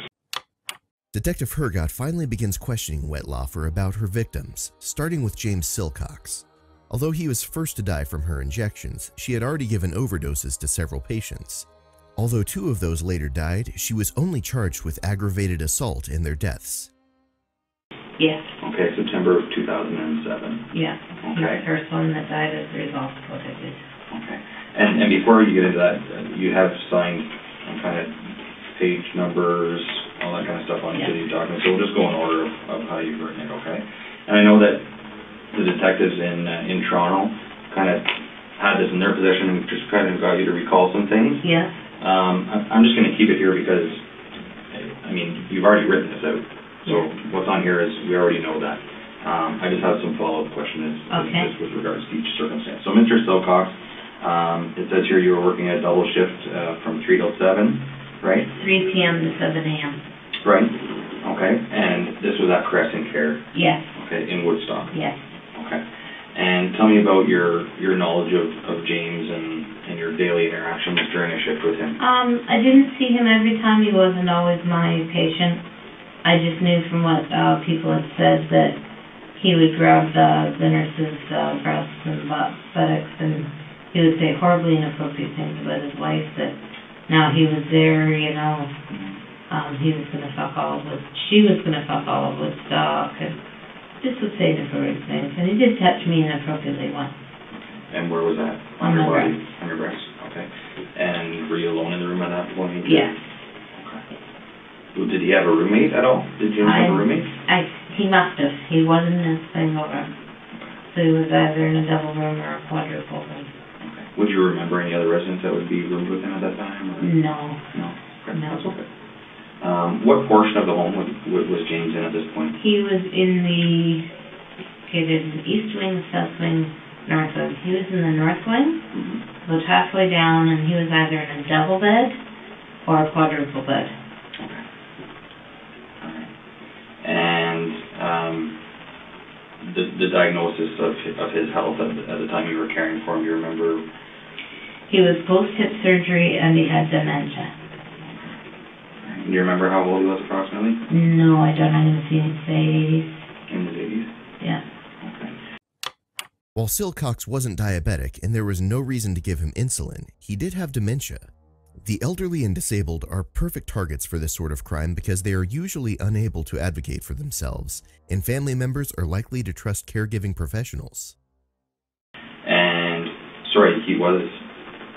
Detective Hergott finally begins questioning Wetlaufer about her victims, starting with James Silcox. Although he was first to die from her injections, she had already given overdoses to several patients. Although 2 of those later died, she was only charged with aggravated assault in their deaths. Yes. Okay, September of 2007. Yeah. Okay. He's the first one that died as a result of what I did. Okay. And before you get into that, you have signed kind of page numbers, all that kind of stuff on each of these documents, so we'll just go in order of how you've written it, okay? And I know that the detectives in Toronto kind of had this in their possession and just kind of got you to recall some things. Yeah. I'm just going to keep it here because, you've already written this out. So what's on here is we already know that. I just have some follow-up questions just with regards to each circumstance. So, Mr. Silcox, it says here you were working a double shift from 3 till 7, right? 3 p.m. to 7 a.m. Right. Okay. And this was at Crescent Care. Yes. Okay, in Woodstock. Yes. Okay. And tell me about your knowledge of James and your daily interactions during a shift with him. I didn't see him every time. He wasn't always my patient. I just knew from what people had said that he would grab the nurse's breasts and buttocks, and he would say horribly inappropriate things about his wife, that now he was there, he was going to fuck all of she was going to fuck all of Woodstock, and just would say inappropriate things. And he did touch me inappropriately once. And where was that? On my body? breast. On your breast. Okay. And were you alone in the room at that point? Yes. Okay. Did he have a roommate at all? Did James have a roommate? He must have. He wasn't in a single room. So he was either in a double room or a quadruple room. Okay. Would you remember any other residents that would be roomed with him at that time? Or? No. No? Okay. No. That's okay. What portion of the home was James in at this point? He was in there's an east wing, south wing, north wing. He was in the north wing, about halfway down, and he was either in a double bed or a quadruple bed. Okay. All right. And the diagnosis of his health at the time you were caring for him, do you remember? He was post-hip surgery and he had dementia. Do you remember how old he was approximately? No, I don't. I'm going to say 80s. In his 80s? Yeah. Okay. While Silcox wasn't diabetic and there was no reason to give him insulin, he did have dementia. The elderly and disabled are perfect targets for this sort of crime because they are usually unable to advocate for themselves, and family members are likely to trust caregiving professionals. And, sorry, he was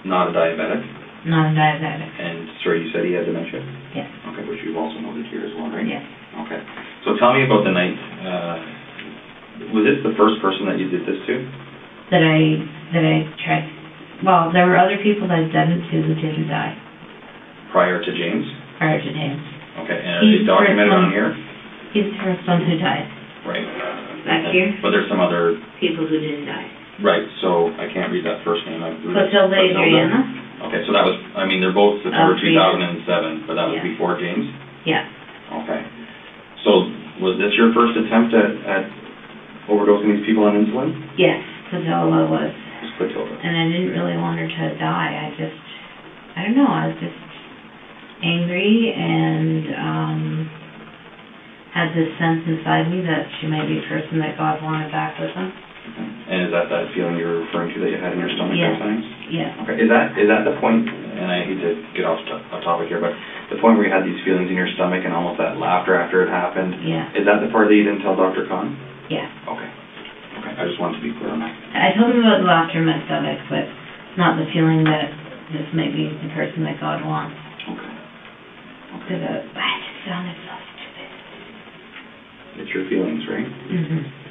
not a diabetic? Not a diabetic. And, sorry, you said he had dementia? Yes. Okay, which you've also noted here as well, right? Yes. Okay. So tell me about the night. Was this the first person that you did this to? That I tried. Well, there were other people that I'd done it to who didn't die. Prior to James? Prior to James. Okay, and are they documented on here? He's the first one who died. Right. Back here? But there's some other... People who didn't die. Right, so I can't read that first name. Clotilde Adriana. Okay, so that was, I mean, they're both September 2007, but that was before James? Yeah. Okay. So was this your first attempt at overdosing these people on insulin? Yes, Clotilde was. Clotilde. And I didn't really want her to die. I don't know, I was just angry and had this sense inside me that she might be a person that God wanted back with him. Okay. And is that feeling you're referring to that you had in your stomach at times? Yes. Okay. Is that the point, and I hate to get off topic here, but the point where you had these feelings in your stomach and almost that laughter after it happened, is that the part that you didn't tell Dr. Khan? Yeah. Okay. Okay, I just wanted to be clear on that. I told him about the laughter in my stomach, but not the feeling that this might be the person that God wants. Okay. Because I just sounded so stupid. It's your feelings, right? Mm-hmm.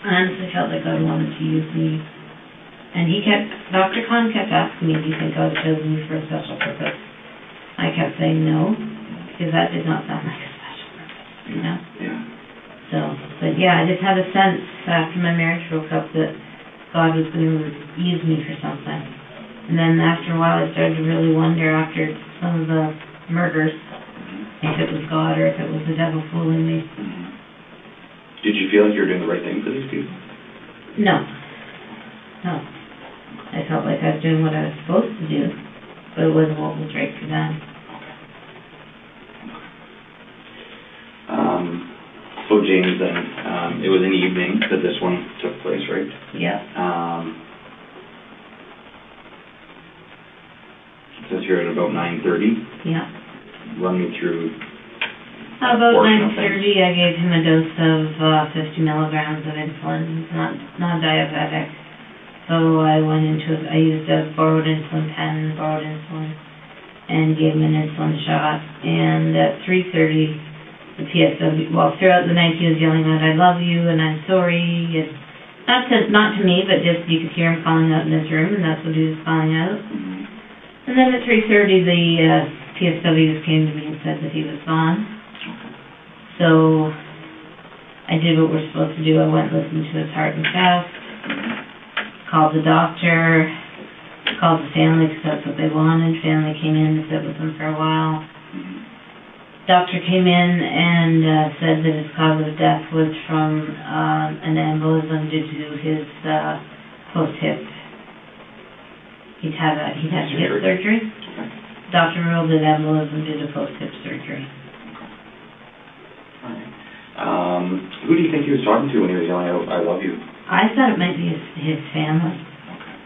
I honestly felt like God wanted to use me. And Dr. Khan kept asking me, do you think God chose me for a special purpose? I kept saying no, because that did not sound like a special purpose, you know? Yeah. So, but yeah, I just had a sense after my marriage broke up that God was going to use me for something. And then after a while I started to really wonder after some of the murders if it was God or if it was the devil fooling me. Did you feel like you were doing the right thing for these people? No. No. I felt like I was doing what I was supposed to do, but it wasn't what was right for them. So James then, it was in the evening that this one took place, right? Yeah. It says here at about 9:30. Yeah. Run me through. About 9:30, I gave him a dose of 50 milligrams of insulin. He's not diabetic. So I used a borrowed insulin pen, borrowed insulin, and gave him an insulin shot. And at 3:30, the PSW, throughout the night he was yelling out, I love you, and I'm sorry. And not to me, but just you could hear him calling out in his room, and that's what he was calling out. And then at 3:30, the PSWs came to me and said that he was gone. So I did what we're supposed to do. I went and listened to his heart and chest, called the doctor, called the family because that's what they wanted. Family came in and sit with him for a while. doctor came in and said that his cause of death was from an embolism due to his post-hip. He'd had a hip surgery. Okay. Doctor ruled it embolism due to post-hip surgery. All right. Who do you think he was talking to when he was yelling out, "I love you"? I thought it might be his family. Okay.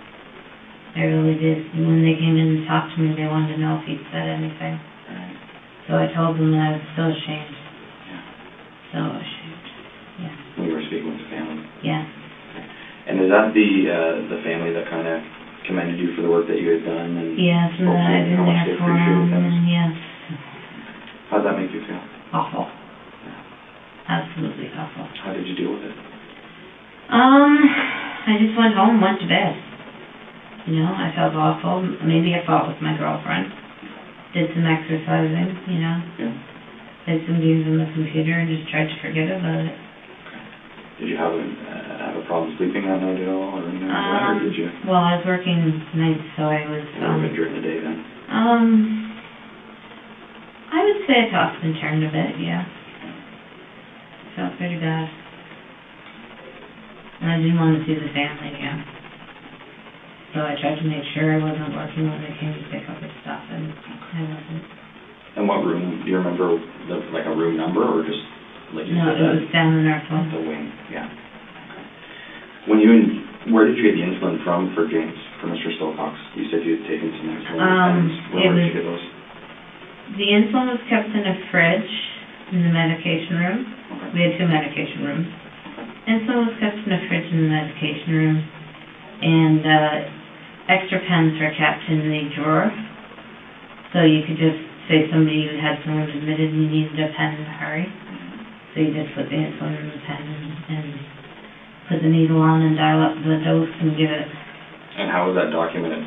I really did. When they came in and talked to me, they wanted to know if he'd said anything. Right. So I told them that I was so ashamed. Yeah. So ashamed. Yeah. When you were speaking with the family. Yeah. And is that the family that kind of commended you for the work that you had done? And Yes, and spoke to I've you been how much there they for appreciated him, things? and yes. How did that make you feel? Awful. Absolutely awful. How did you deal with it? I just went home, went to bed. You know, I felt awful. Maybe I fought with my girlfriend. Did some exercising, you know. Yeah. Played some games on the computer and just tried to forget about it. Did you have a problem sleeping that night at all, or anything like that, or did you? Well, I was working nights, so I was, It would have been during the day then. I would say I tossed and turned a bit, yeah. Felt pretty bad. And I didn't want to see the family again. So I tried to make sure I wasn't working when they came to pick up his stuff, and I wasn't. And what room, do you remember, like a room number, or just, like you No, said, it was down in our phone. the wing, yeah. Okay. Where did you get the insulin from for James, for Mr. Stillcox? You said you had taken some insulin, and where did you get those? The insulin was kept in a fridge in the medication room. Okay. We had 2 medication rooms. Insulin was kept in a fridge in the medication room, and extra pens were kept in the drawer. So you could just say somebody had someone admitted and you needed a pen in a hurry. So you just put the insulin in the pen and put the needle on and dial up the dose and give it. And how was that documented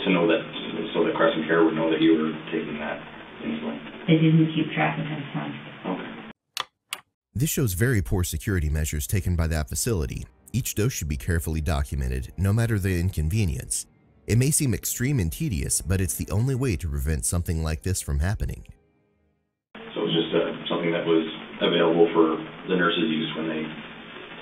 to know that, so that Crescent Care would know that you were taking that insulin? They didn't keep track of insulin. Okay. This shows very poor security measures taken by that facility. Each dose should be carefully documented, no matter the inconvenience. It may seem extreme and tedious, but it's the only way to prevent something like this from happening. So it was just something that was available for the nurses' use when they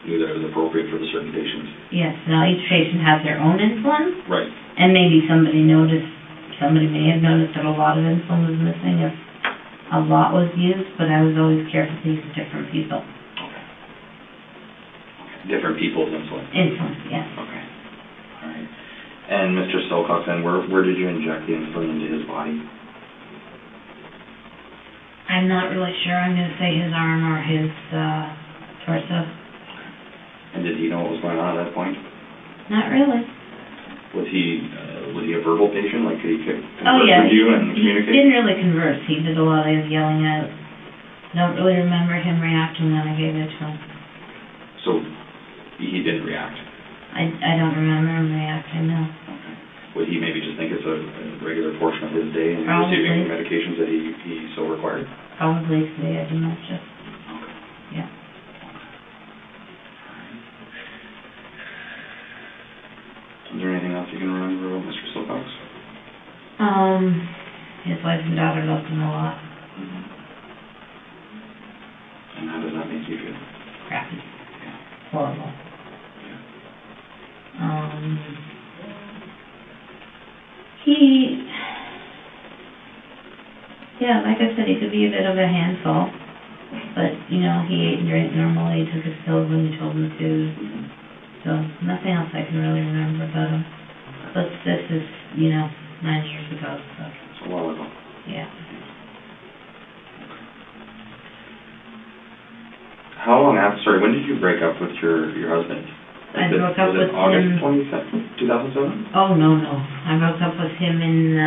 knew that it was appropriate for the certain patients. Yes, now each patient has their own insulin, Right. and maybe somebody may have noticed that a lot of insulin was missing if a lot was used, but I was always careful to use different people. Okay. Different people's insulin. Insulin, yes. Okay. All right. And Mr. Stillcox, then where did you inject the insulin into his body? I'm not really sure. I'm going to say his arm or his torso. And did he know what was going on at that point? Not really. Was he a verbal patient? Like, could he Oh, converse yeah. with you and He communicate? didn't really converse. He did a lot of yelling out. Don't really remember him reacting when I gave it to him. So he didn't react? I don't remember him reacting, no. Okay. Would he maybe just think it's a regular portion of his day and Probably. receiving the medications that he so required? Probably because he had dementia. Okay. Yeah. Is there anything else you can remember about Mr. Stillcox? His wife and daughter loved him a lot. Mm-hmm. And how does that make you feel? Crappy. Yeah. Horrible. Like I said, he could be a bit of a handful, but, you know, he ate and drank normally, took his pills when you told him to, so nothing else I can really remember about him. But this is, 9 years ago, so, It's a while ago. yeah. How long after, when did you break up with your husband? I broke up with August him. 2007? Oh, no. I broke up with him in,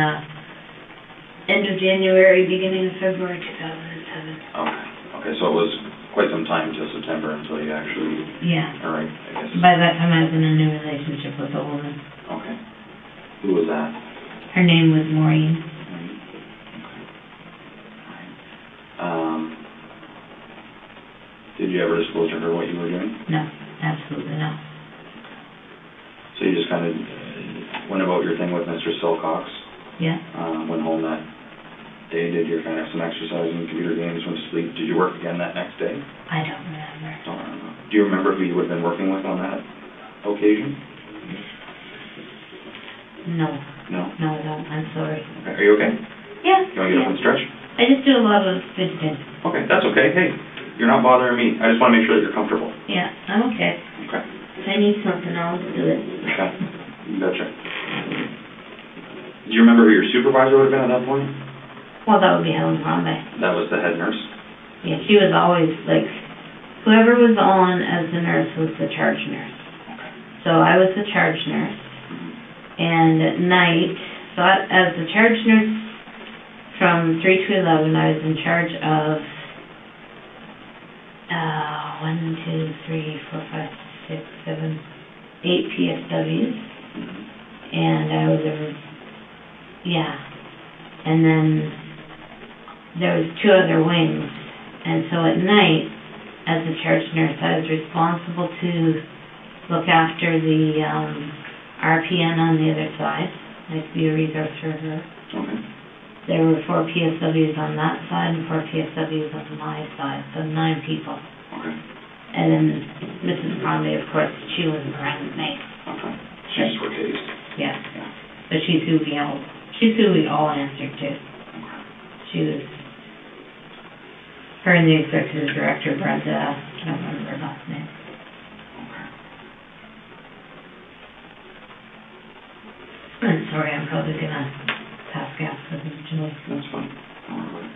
end of January, beginning of February 2007. Okay, so it was quite some time till September until you actually... Yeah. All right, I guess. By that time, I was in a new relationship with a woman. Okay. Who was that? Her name was Maureen. Did you ever disclose to her what you were doing? No, absolutely not. So you just kind of went about your thing with Mr. Stillcox? Yeah. Went home that day, did your kind of some exercising, computer games, went to sleep. Did you work again that next day? I don't remember. Don't remember. Do you remember who you would have been working with on that occasion? No. No? No, I don't. I'm sorry. Okay. Are you okay? Yeah. You want to get up and stretch? I just do a lot of fidgeting. Okay, that's okay. Hey, you're not bothering me. I just want to make sure that you're comfortable. Yeah, I'm okay. Okay. If I need something, I'll do it. Okay. You betcha. Do you remember who your supervisor would have been at that point? Well, that would be Helen Crombie. That was the head nurse? Yeah, she was always, like, whoever was on as the nurse was the charge nurse. Okay. So I was the charge nurse. And at night, so as the charge nurse from 3 to 11, I was in charge of 1, 2, 3, 4, 5, 6, 7, 8 PSWs. And I was and then there was 2 other wings. And so at night, as the charge nurse, I was responsible to look after the RPN on the other side. I'd be a resource for her. Okay. There were 4 PSWs on that side and 4 PSWs on my side, so 9 people. Okay. And then Mrs. Crombie, of course, she wasn't around with me. Okay. She's rotated. Yeah. Yeah. But she's who we all answered to. Okay. She was, her and the executive director, Brenda, I don't remember her last name. Okay. I'm sorry, I'm probably gonna pass gas with Julie. That's fine. Don't worry about it.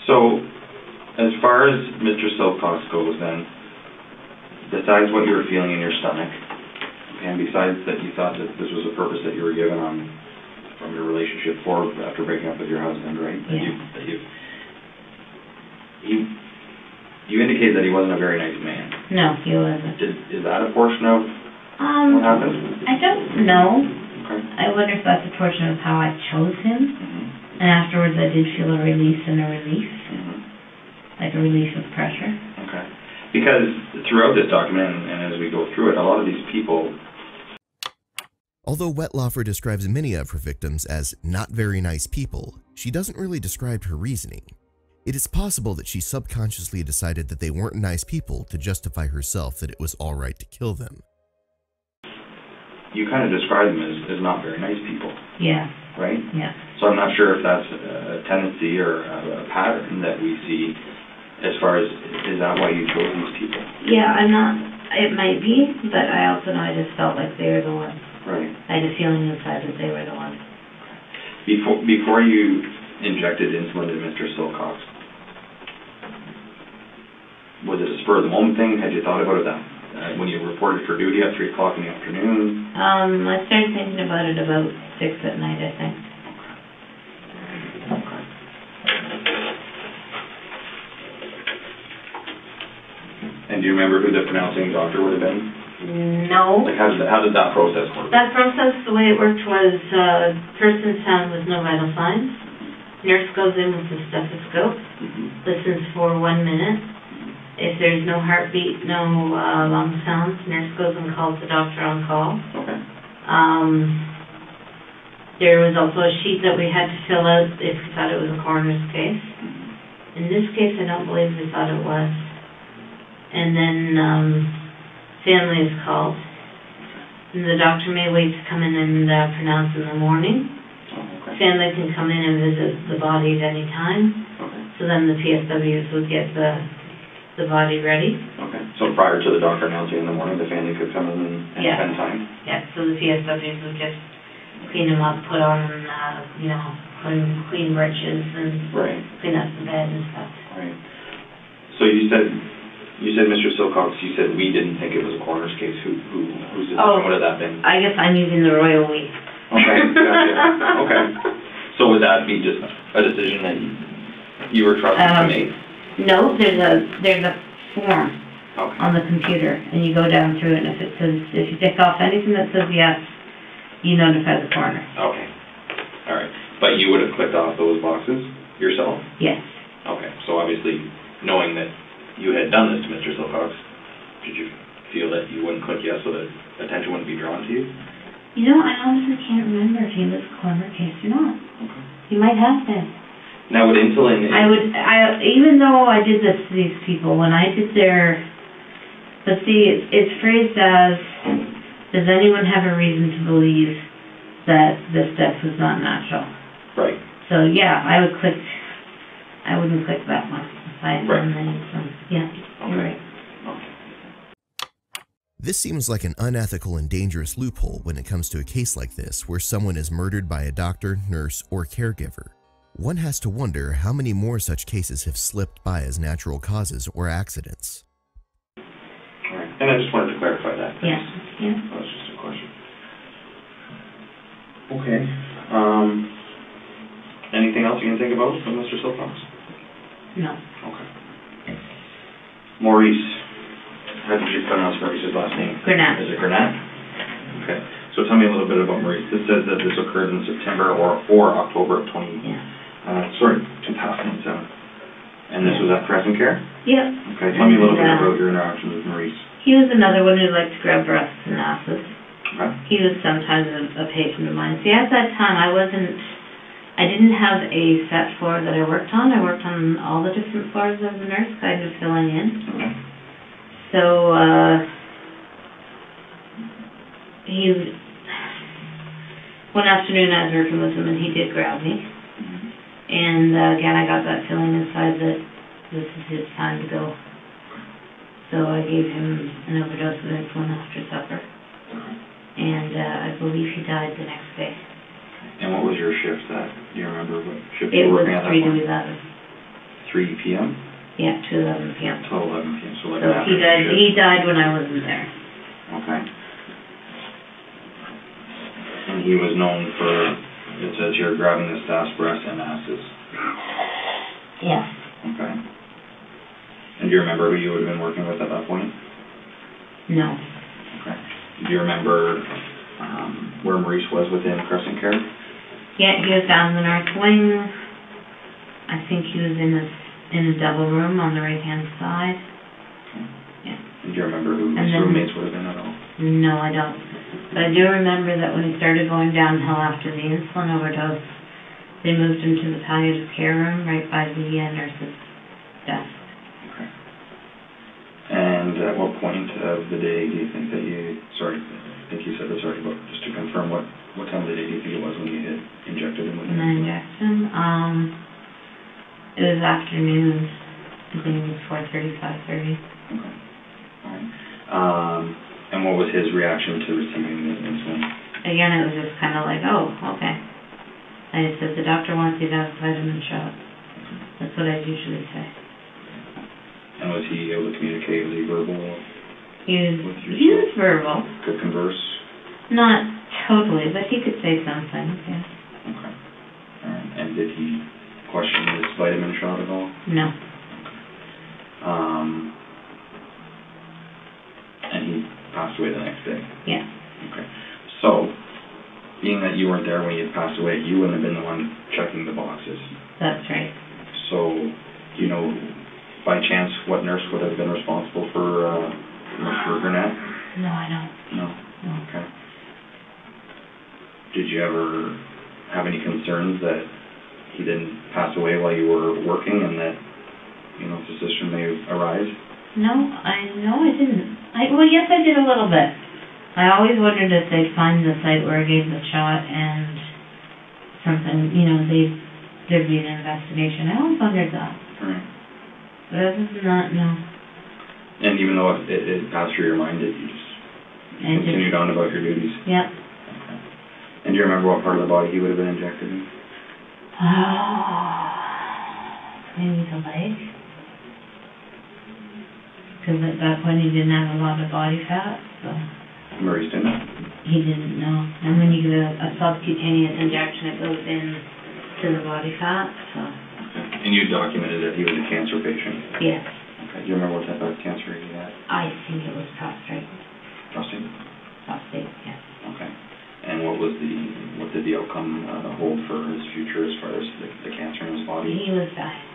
So, as far as Mr. Silcox goes then, besides what you were feeling in your stomach, and besides that you thought that this was a purpose that you were given on from your relationship forward after breaking up with your husband, right? Yeah. You indicated that he wasn't a very nice man. No, he wasn't. Is that a portion of what happened? I don't know. Okay. I wonder if that's a portion of how I chose him. Mm-hmm. And afterwards I did feel a release and a relief. Mm-hmm. Like a relief of pressure. Okay. Because throughout this document, and as we go through it, a lot of these people... Although Wetlaufer describes many of her victims as not very nice people, she doesn't really describe her reasoning. It is possible that she subconsciously decided that they weren't nice people to justify herself that it was alright to kill them. You kind of describe them as not very nice people. Yeah. Right? Yeah. So I'm not sure if that's a tendency or a pattern that we see as far as, is that why you chose these people? Yeah, it might be, but I also know I just felt like they were the ones. Right. I had a feeling inside that they were the ones. Before you injected insulin to Mr. Silcox, was it a spur of the moment thing? Had you thought about it when you reported for duty at 3 o'clock in the afternoon? I started thinking about it about 6 at night, I think. Okay. And do you remember who the pronouncing doctor would have been? No. Like how did that process work? That process, the way it worked was person's found with no vital signs. Nurse goes in with the stethoscope, listens for 1 minute. If there's no heartbeat, no lung sounds, nurse goes and calls the doctor on call. Okay. There was also a sheet that we had to fill out if we thought it was a coroner's case. In this case, I don't believe we thought it was. And then family is called. And the doctor may wait to come in and pronounce in the morning. Okay. Family can come in and visit the body at any time. Okay. So then the PSWs would get the body ready. Okay. So prior to the doctor announcing in the morning, the family could come in and spend time? Yeah, so the PSWs would just clean them up, put on, clean breeches and Right. clean up the bed and stuff. Right. So you said Mr. Silcox, you said we didn't think it was a coroner's case. Who's this? Oh. What would that been? I guess I'm using the royal we. Okay, gotcha. Okay. So would that be just a decision that you were trusted to make? No, there's a form Okay. on the computer, and you go down through it, and if you tick off anything that says yes, you notify the coroner. Okay. All right. But you would have clicked off those boxes yourself? Yes. Okay. So obviously, knowing that you had done this to Mr. Silcox, did you feel that you wouldn't click yes so that attention wouldn't be drawn to you? You know, I honestly can't remember if he was a coroner case or not. Okay. He might have been. Now, with insulin... Even though I did this to these people, when I did but see, it's phrased as, does anyone have a reason to believe that this death was not natural? Right. So, yeah, I wouldn't click that one. Aside from the insulin. Yeah, you're right. This seems like an unethical and dangerous loophole when it comes to a case like this where someone is murdered by a doctor, nurse, or caregiver. One has to wonder how many more such cases have slipped by as natural causes or accidents. All right. And I just wanted to clarify that. Yeah. That was just a question. Okay. Anything else you can think about from Mr. Silcox? No. Okay. Maurice. How did you pronounce Maurice's last name? Granat. Is it Granat? Okay. So tell me a little bit about Maurice. This says that this occurred in September or October of 2007. And this was at Crescent Care? Yep. Okay. Tell me a little bit about your interaction with Maurice. He was another one who liked to grab breasts and asses. Okay. He was sometimes a patient of mine. See, at that time, I didn't have a set floor that I worked on. I worked on all the different floors as a nurse, kind of filling in. Okay. So, one afternoon I was working with him and he did grab me. Mm-hmm. And again, I got that feeling inside that this is his time to go. So I gave him an overdose of insulin after supper. And I believe he died the next day. And what was your shift that, do you remember what shift It you were was working at 3 that to point? 11. 3 p.m.? Yeah, to 11 p.m. To 11 p.m. So like So an afternoon shift. he died when I wasn't there. Okay. And he was known for, it says here, grabbing the staff's breasts and asses. Yeah. Okay. And do you remember who you would have been working with at that point? No. Okay. Do you remember where Maurice was within Crescent Care? Yeah, he was down in the north wing. I think he was in a double room on the right-hand side. Okay. Yeah. And do you remember who his roommates would have been at all? No, I don't. But I do remember that when he started going downhill after the insulin overdose, they moved him to the palliative care room right by the nurse's desk. Okay. And at what point of the day do you think that I think you said this already, but just to confirm, what time of the day do you think it was when you had injected him with When I injected him, it was afternoon. I think it was 4:30, 5:30. Okay. All right. And what was his reaction to receiving the insulin? Again, it was just kind of like, oh, okay. I just said, the doctor wants you to have a vitamin shot. That's what I usually say. And was he able to communicate? Was he verbal? He was verbal. Could converse? Not totally, but he could say something, yeah. Okay. All right. And did he question this vitamin shot at all? No. And he passed away the next day? Yeah. Okay. So, being that you weren't there when he had passed away, you wouldn't have been the one checking the boxes. That's right. So, do you know, by chance, what nurse would have been responsible for Granat? No, I don't. No? No. Okay. Did you ever have any concerns that he didn't pass away while you were working and that, suspicion may arise? No, I didn't. Well, yes, I did a little bit. I always wondered if they'd find the site where I gave the shot and something, there'd be an investigation. I always wondered that. Right. But other than that, no. And even though it passed through your mind, did you just continued on about your duties? Yeah. Okay. And do you remember what part of the body he would have been injected in? Maybe the leg. Because at that point he didn't have a lot of body fat, so... Maurice didn't? He didn't know. And when you get a subcutaneous injection, it goes in to the body fat, so... Okay. And you documented that he was a cancer patient? Yes. Okay. Do you remember what type of cancer he had? I think it was prostate. Prostate? Prostate, yes. Okay. And what did the outcome hold for his future as far as the cancer in his body? He was dying.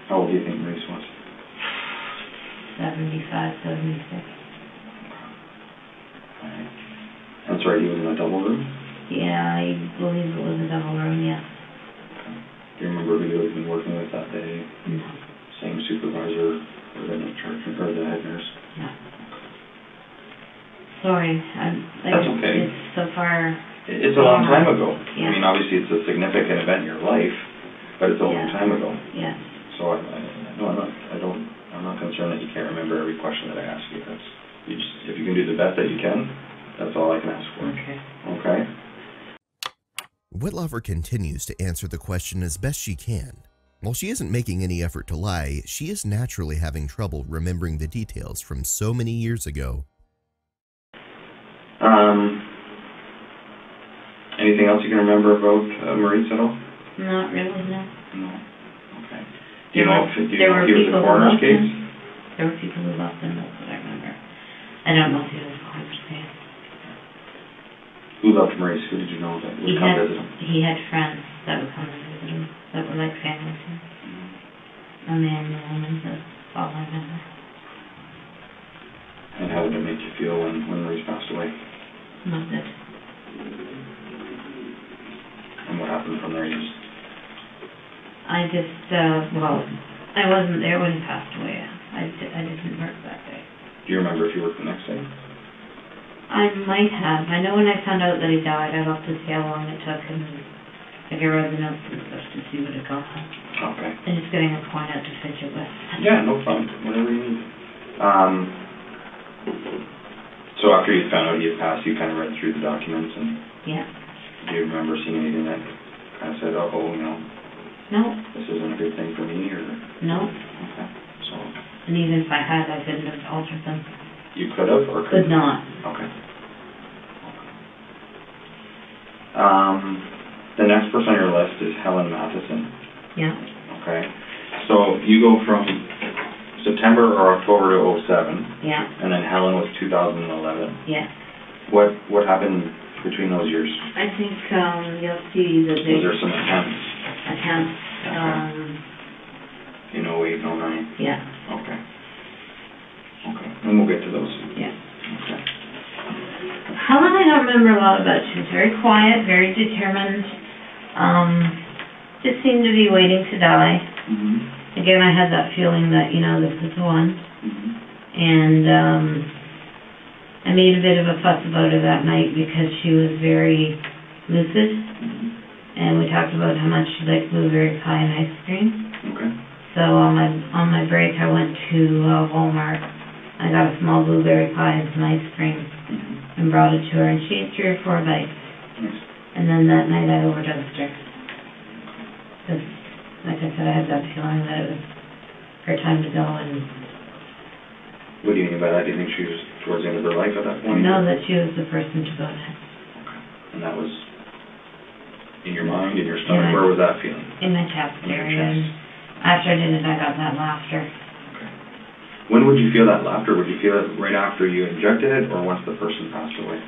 How old do you think Maurice was? 75, 76. Right. I'm sorry, he was in a double room? Yeah, I believe it was a double room, yes. Okay. Do you remember who you had been working with that day? No, Same supervisor or the charge or the head nurse? no. Sorry, That's okay. It's so far. It's a long time ago. Yeah. I mean, obviously it's a significant event in your life, but it's a long time ago. Yeah. So I'm not concerned that you can't remember every question that I ask you. If you can do the best that you can, that's all I can ask for. Okay. Okay? Wetlaufer continues to answer the question as best she can. While she isn't making any effort to lie, she is naturally having trouble remembering the details from so many years ago. Anything else you can remember about Maurice at all? Not really, no. No. Okay. Do you know if he was a people coroner's who case? There were people who left him, that's what I remember. I don't know if he was a coroner's case. Who loved Maurice? Who did you know that would come visit him? He had friends that would come and visit him, that were like family to him. A man and a woman, that's all I remember. And how did it make you feel when Maurice passed away? Not good. And what happened from there? I wasn't there when he passed away. I didn't work that day. Do you remember if you worked the next day? I might have. I know when I found out that he died, I looked to see how long it took, and I read the notes and stuff to see what it got. Okay. And just getting a point out to fetch it with. Yeah, no problem. Whatever you need. So after you found out he had passed, you kind of read through the documents, and yeah. do you remember seeing anything that kind of said, No. This isn't a good thing for me, or? No. Okay. So. And even if I had, I couldn't have altered them. You could have, or could not. Okay. The next person on your list is Helen Matheson. Yeah. Okay. So you go from September or October to 2007. Yeah. And then Helen was 2011. Yeah. What happened between those years? I think you'll see that Was there some attempts? In 08, 09? Yeah. Okay. Okay. And we'll get to those. Yeah. Okay. Helen, I don't remember a lot about. She was very quiet, very determined. Just seemed to be waiting to die. Mm-hmm. Again, I had that feeling that, this is the one. Mm-hmm. And I made a bit of a fuss about her that night because she was very lucid. Mm-hmm. And we talked about how much she liked blueberry pie and ice cream. Okay. So on my break, I went to Walmart. I got a small blueberry pie and some ice cream and brought it to her, and she ate 3 or 4 bites. Nice. And then that night I overdosed her. Because, like I said, I had that feeling that it was her time to go, and... What do you mean by that? Do you think she was towards the end of her life at that I point? know that she was the person to go next. Okay. And that was in your mind, in your stomach? Yeah. Where was that feeling? In my chest In your area. chest. And after I did it, I got that laughter. Okay. When would you feel that laughter? Would you feel it right after you injected it, or once the person passed away?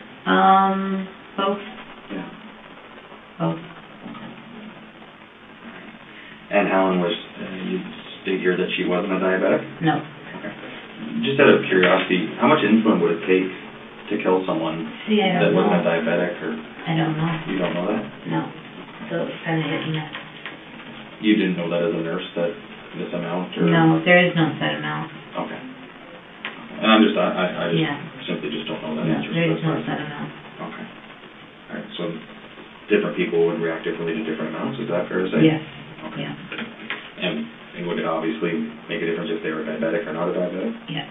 Both. Yeah. Both. Okay. And Helen was, you state here that she wasn't a diabetic? No. Okay. Just out of curiosity, how much insulin would it take to kill someone See, I that don't wasn't a know. diabetic, or I don't know. you don't know that? No. So it's kind of hit and miss. You didn't know that as a nurse, that this amount, or? No, there is no set amount. Okay. And I just Yeah. simply just don't know that No, answer. there is so no that's fine. set amount. Okay. All right, so different people would react differently to different amounts, is that fair to say? Yes. Okay. Yeah. And it would obviously make a difference if they were diabetic or not a diabetic? Yeah.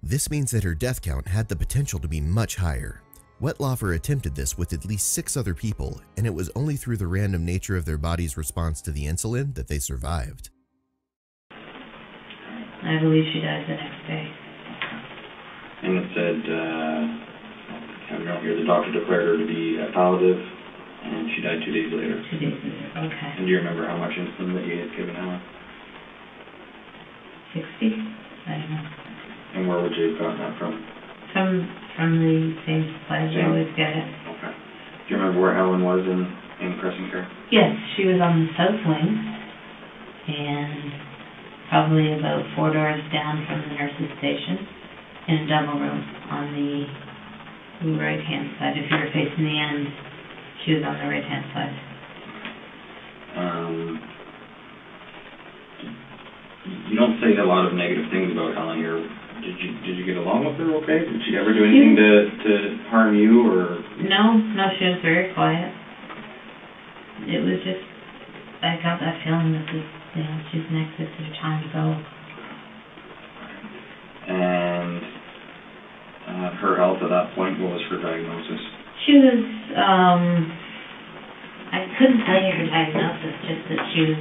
This means that her death count had the potential to be much higher. Wetlaufer attempted this with at least 6 other people, and it was only through the random nature of their body's response to the insulin that they survived. I believe she died the next day. And it said, I don't know here, the doctor declared her to be palliative, and she died 2 days later. 2 days later. Okay. And do you remember how much insulin that you had given Helen? 60? I don't know. And where would you have gotten that from? From the same supplies I always get it. Okay. Do you remember where Helen was in Crescent Care? Yes, she was on the south wing, and probably about 4 doors down from the nurse's station, in a double room on the right-hand side. If you were facing the end, she was on the right-hand side. You don't say a lot of negative things about Helen here. Did you get along with her okay? Did she ever do anything to harm you, or? No, she was very quiet. It was just, I got that feeling that she's next to her time to go. And her health at that point, what was her diagnosis? She was, I couldn't tell you her diagnosis, just that she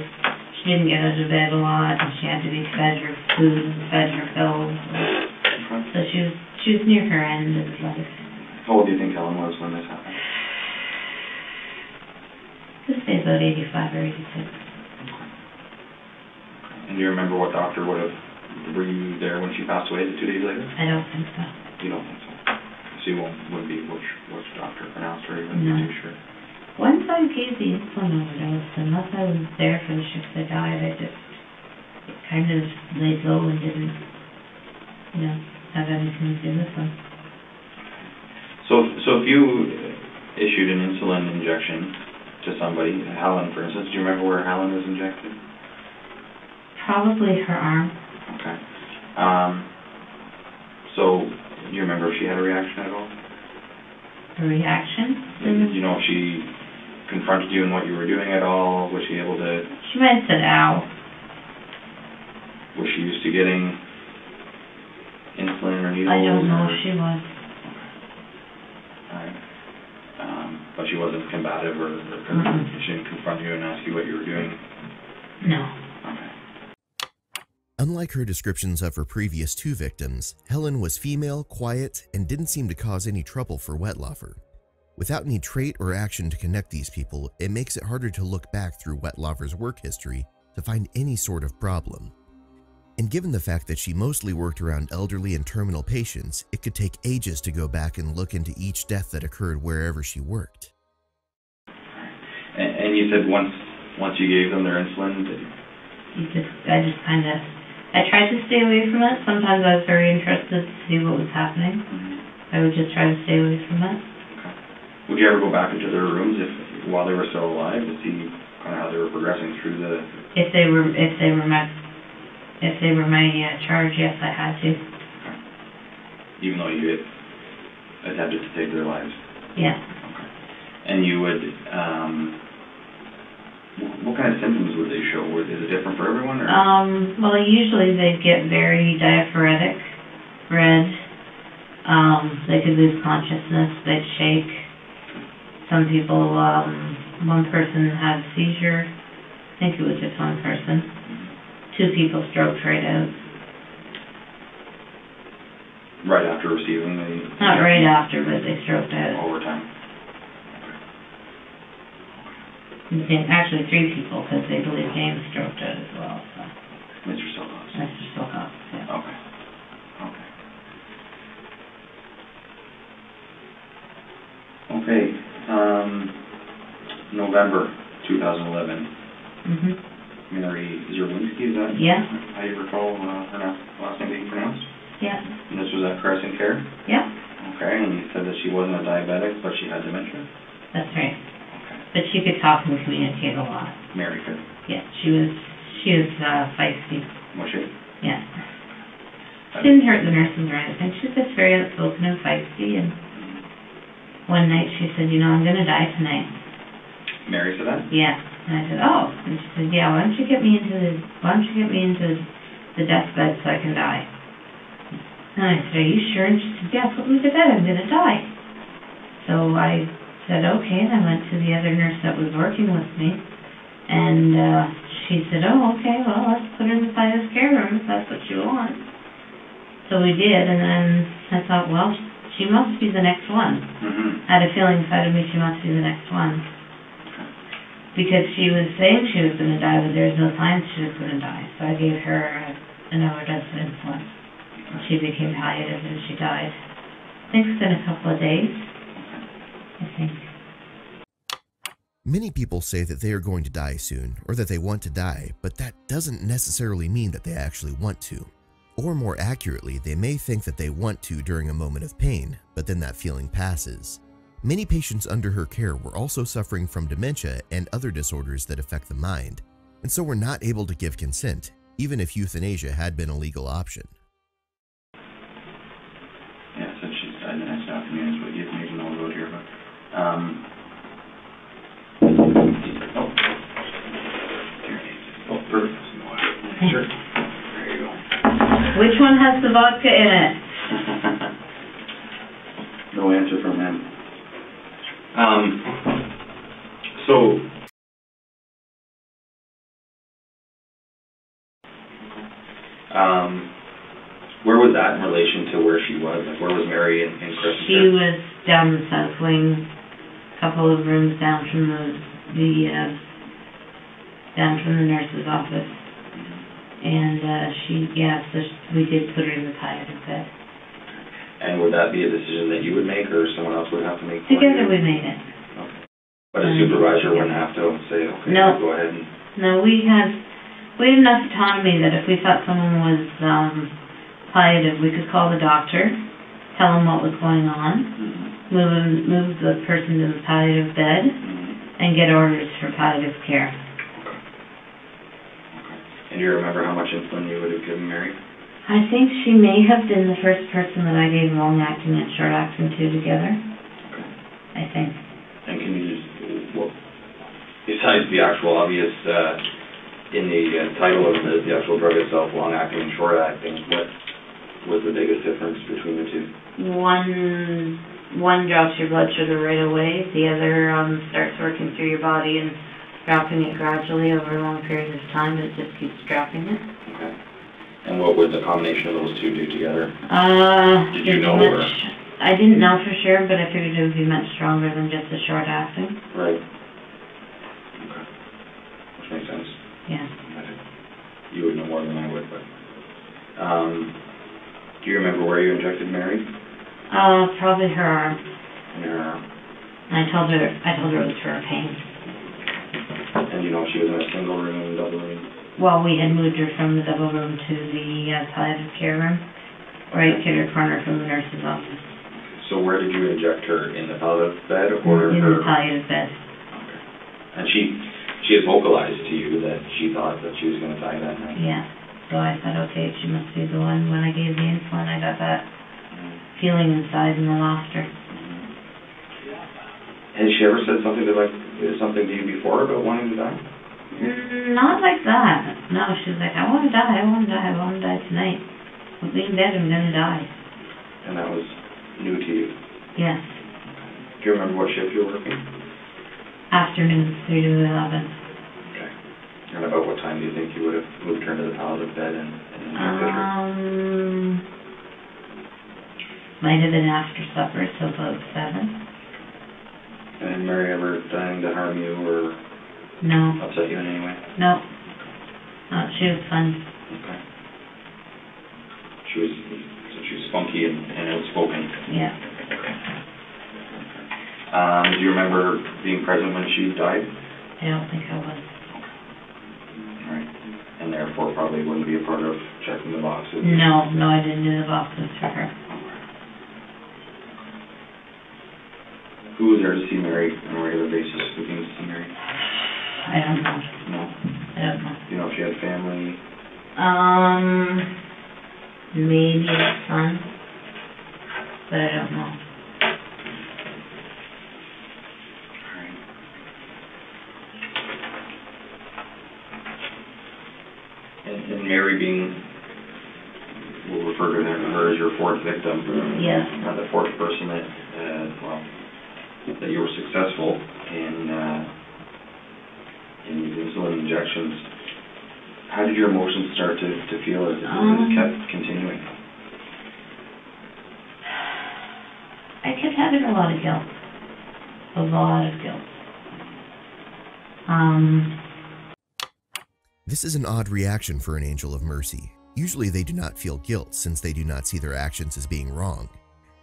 didn't get out of bed a lot, and she had to be fed her food and fed her pills. So she was near her end of life. How old do you think Helen was when this happened? I'd say about 85 or 86. And do you remember what doctor were you there when she passed away? Is it 2 days later? I don't think so. You don't think so? So you wouldn't be which doctor pronounced her, even No. be too sure? Once I gave the insulin overdose, unless I was there for the shift I died, it kind of laid low and didn't, have anything to do with them. So if you issued an insulin injection to somebody, Helen, for instance, do you remember where Helen was injected? Probably her arm. Okay. So do you remember if she had a reaction at all? A reaction? Did you know if she confronted you in what you were doing at all? Was she able to? She might have said, ow. Was she used to getting insulin or needles? I don't know if she was. All right. But she wasn't combative or she didn't confront you and ask you what you were doing? No. Okay. Unlike her descriptions of her previous two victims, Helen was female, quiet, and didn't seem to cause any trouble for Wetlaufer. Without any trait or action to connect these people, it makes it harder to look back through Wetlaufer's work history to find any sort of problem. And given the fact that she mostly worked around elderly and terminal patients, it could take ages to go back and look into each death that occurred wherever she worked. And you said once you gave them their insulin, I tried to stay away from it. Sometimes I was very interested to see what was happening. I would just try to stay away from it. Okay. Would you ever go back into their rooms while they were still alive to see kind of how they were progressing through the? If they were my charge, yes, I had to. Okay. Even though you had attempted to take their lives. Yeah. Okay. And you would. What kind of symptoms would they show? Is it different for everyone? Or? Well, usually they'd get very diaphoretic, red. They could lose consciousness. They'd shake. Some people, one person had a seizure. I think it was just one person. 2 people stroked right out. Right after receiving the. Not right after, but they stroked out. Over time. Actually 3 people, because they believe James stroked out as well. So. Mr. Silcox. Mr. Silcox, yeah. Okay. Okay. November 2011. Mary Zerwinski, is that? Yeah. How do you recall her last name being pronounced? Yeah. And this was at Crescent Care? Yeah. Okay, and you said that she wasn't a diabetic, but she had dementia? That's right. Okay. But she could talk and communicate a lot. Mary could? Yeah, she was feisty. Was she? Yeah. She didn't hurt the nurses or anything. She was just very outspoken and feisty, and one night she said, I'm going to die tonight. Mary said that? Yeah. And I said, oh. And she said, yeah, why don't you get me into the deathbed so I can die? And I said, are you sure? And she said, yeah, put me to bed, I'm going to die. So I said, okay, and I went to the other nurse that was working with me, and she said, oh, okay, well, let's put her in the sinus care room if that's what you want. So we did, and then I thought, well, she must be the next one. Mm-hmm. I had a feeling inside of me she must be the next one. Because she was saying she was going to die, but there was no signs she was going to die. So I gave her an overdose of insulin. She became palliative and she died. I think it's been a couple of days. I think. Many people say that they are going to die soon, or that they want to die, but that doesn't necessarily mean that they actually want to. Or more accurately, they may think that they want to during a moment of pain, but then that feeling passes. Many patients under her care were also suffering from dementia and other disorders that affect the mind, and so were not able to give consent, even if euthanasia had been a legal option. Yeah, so she's died the next afternoon is what you need to know about here, but, perfect. Sure. There you go. Which one has the vodka in it? No answer from him. So, where was that in relation to where she was? Like, where was Mary and Chris? She was down the south wing, a couple of rooms down from the nurse's office. And so we did put her in the palliative bed. And would that be a decision that you would make, or someone else would have to make? Together we made it. Okay. But a supervisor wouldn't have to say, okay, no. Go ahead and... No, we had enough autonomy that if we thought someone was palliative, we could call the doctor, tell him what was going on, move the person to the palliative bed, and get orders for palliative care. And do you remember how much insulin you would have given Mary? I think she may have been the first person that I gave long-acting and short-acting to together. Okay. I think. And can you just, besides the actual obvious, in the title of the actual drug itself, long-acting and short-acting, what was the biggest difference between the two? One drops your blood sugar right away. The other starts working through your body and dropping it gradually over a long period of time, but it just keeps dropping it. Okay. And what would the combination of those two do together? Did you know? I didn't know for sure, but I figured it would be much stronger than just a short acting. Right. Okay. Which makes sense. Yeah. You would know more than I would, but... do you remember where you injected Mary? Probably her arm. In her arm. I told her it was for her pain. And you know she was in a single room, double room? Well, we had moved her from the double room to the palliative care room, right kitty corner from the nurse's office. So where did you inject her? In the palliative bed or in her? The palliative bed. Okay. And she had vocalized to you that she thought that she was going to die that night? Yeah. So I said, okay, she must be the one. When I gave the insulin, I got that feeling inside and I lost her. Has she ever said something to you before about wanting to die? Not like that. No, she was like, I want to die tonight. I'm being dead, I'm going to die. And that was new to you? Yes. Do you remember what shift you were working? Afternoon, 3 to 11. Okay. And about what time do you think you would have moved her to the palliative bed and injected her? Might have been after supper, so about 7. And Mary ever done to harm you or no. Upset you in any way? No. She was fun. Okay. She was spunky and outspoken. Yeah. Do you remember being present when she died? I don't think I was. All right. And therefore probably wouldn't be a part of checking the boxes? No, I didn't do the boxes for her. Who was there to see Mary on a regular basis? Who came to see Mary? I don't know. No? I don't know. Do you know if she had family? Maybe a son, but I don't know. Alright. And Mary being, we'll refer to her as your fourth victim. Yes. The fourth person that you were successful in these insulin injections. How did your emotions start to feel as it kept continuing? I kept having a lot of guilt. A lot of guilt. This is an odd reaction for an angel of mercy. Usually they do not feel guilt since they do not see their actions as being wrong.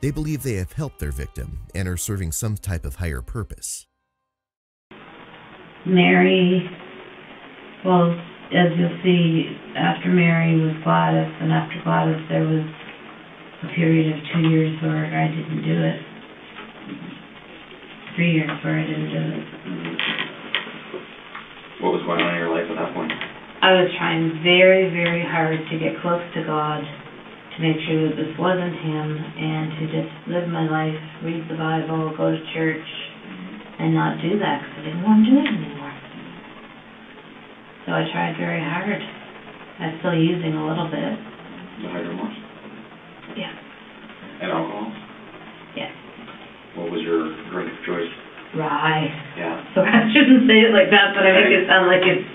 They believe they have helped their victim and are serving some type of higher purpose. Mary, well, as you'll see, after Mary was Gladys, and after Gladys there was a period of 2 years where I didn't do it. 3 years where I didn't do it. What was going on in your life at that point? I was trying very, very hard to get close to God, to make sure that this wasn't Him, and to just live my life, read the Bible, go to church, and not do that because I didn't want to do it anymore. So I tried very hard. I'm still using a little bit. The high remorse? Yeah. And alcohol? Yeah. What was your drink of choice? Rye. Yeah. So I shouldn't say it like that, but I make it sound like it's,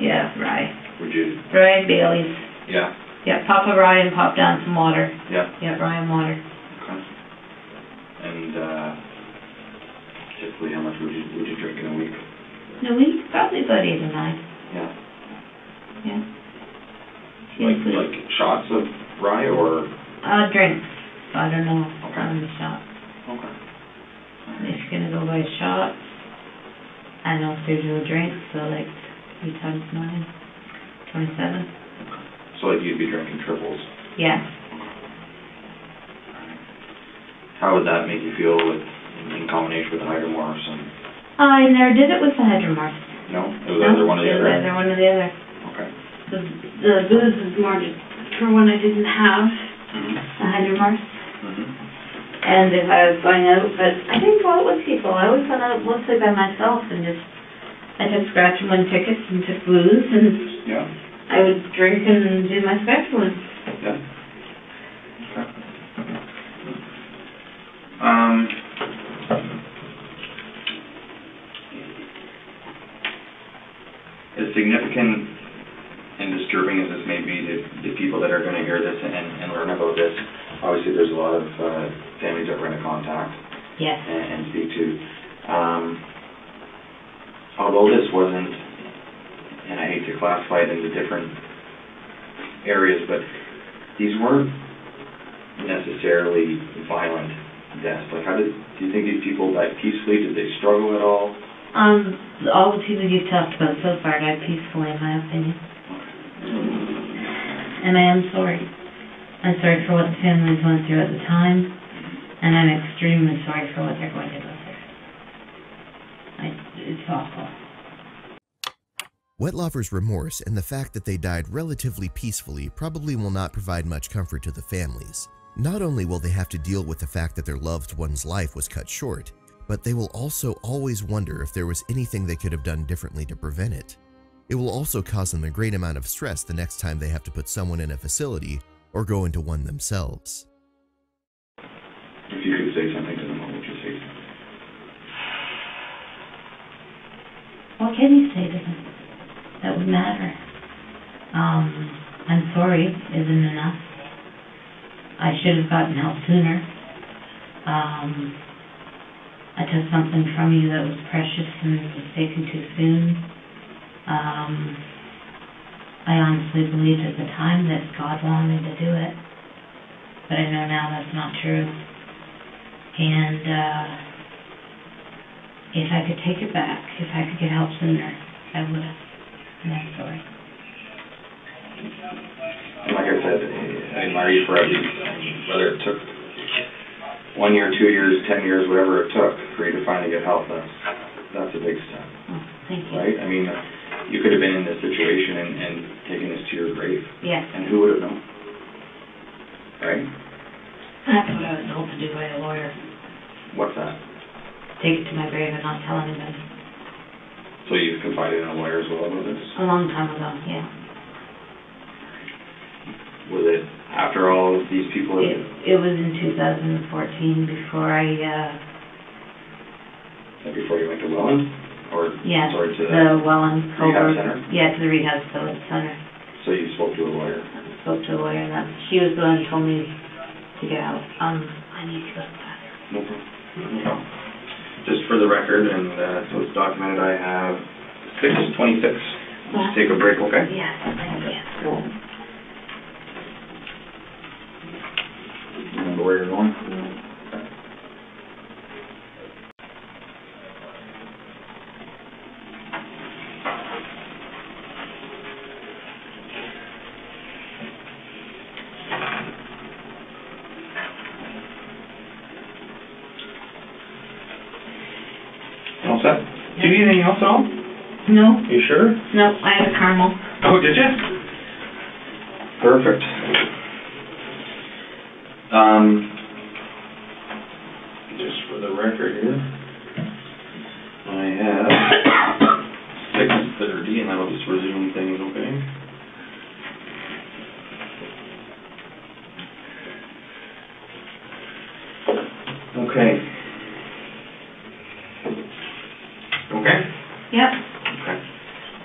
yeah, rye. Would you? Rye and Bailey's. Yeah. Yeah, pop a rye and pop down some water. Yeah. Yeah, rye and water. Okay. And typically, how much would you drink in a week? In a week, probably about 8 or 9. Yeah. Yeah. Like shots of rye or? Drinks. I don't know. Okay. On the shot. Okay. If you're gonna go by shots, I know if they do a drink, so like 3 times 9, 27. So like you'd be drinking triples. Yeah. How would that make you feel in combination with the hydromorphs and? I never did it with the hydromorphs. No, it was either one or the other. It was either one or the other. Okay. The booze is more just for when I didn't have the hydromorphs. And if I was going out, but I didn't go out with people. I always went out mostly by myself and I took scratch and win tickets and took booze and Yeah. I would drink and do my scratch and win. Yeah. Okay. As significant and disturbing as this may be to the people that are going to hear this and learn about this, obviously there's a lot of families that we're going to contact Yes. and speak to. Although this wasn't, and I hate to classify it into different areas, but these weren't necessarily violent deaths. Like, do you think these people died peacefully? Did they struggle at all? All the people you've talked about so far died peacefully, in my opinion. And I am sorry. I'm sorry for what the families went through at the time, and I'm extremely sorry for what they're going to go through. It's awful. Wetlaufer's remorse and the fact that they died relatively peacefully probably will not provide much comfort to the families. Not only will they have to deal with the fact that their loved one's life was cut short, but they will also always wonder if there was anything they could have done differently to prevent it. It will also cause them a great amount of stress the next time they have to put someone in a facility or go into one themselves. If you could say something to them, what would you say? What can you say to them that would matter? I'm sorry isn't enough. I should have gotten help sooner. I took something from you that was precious and it was taken too soon. I honestly believed at the time that God wanted me to do it, but I know now that's not true. And if I could take it back, if I could get help sooner, I would have. And I'm sorry. And like I said, I admire you for whether it took 1 year, 2 years, 10 years, whatever it took for you to finally get help. That's a big step. Oh, thank you. Right? I mean, you could have been in this situation and taken this to your grave. Yeah. And who would have known? Right? That's what I was told to do by a lawyer. What's that? Take it to my grave and not tell anybody. So you've confided in a lawyer as well about this? A long time ago, yeah. Was it after all of these people? It was in 2014 before Before you went to Welland? Or yeah, sorry, to the Welland rehab center? Yeah, to the rehab center. So you spoke to a lawyer? I spoke to a lawyer, and she was the one who told me to get out. I need to go to the bathroom. No problem. No problem. Just for the record, and so it's documented, I have 6:26. Let's take a break, okay? Yes, thank you. Remember where you're going? Do you need anything else at all? No, You sure? no, I had a caramel. Oh, did you? Perfect. Just for the record here, I have 6:30, and that'll just resume things, okay? Okay. Okay? Yep, Okay.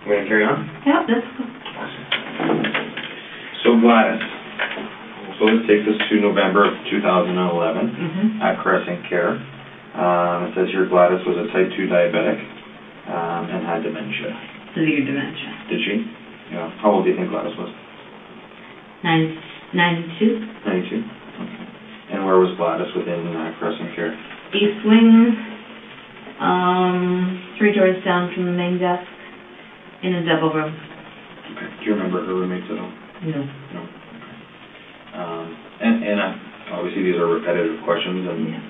We're gonna carry on? yep, that's cool. So Gladys, so this takes us to November of 2011 Mm-hmm. at Crescent Care. It says here Gladys was a type 2 diabetic and had dementia. Severe dementia. Did she? Yeah. How old do you think Gladys was? 92. 92? Okay. And where was Gladys within Crescent Care? East wing, 3 doors down from the main desk, in a double room. Okay. Do you remember her roommates at all? No. No. Okay. And obviously these are repetitive questions, and Yeah.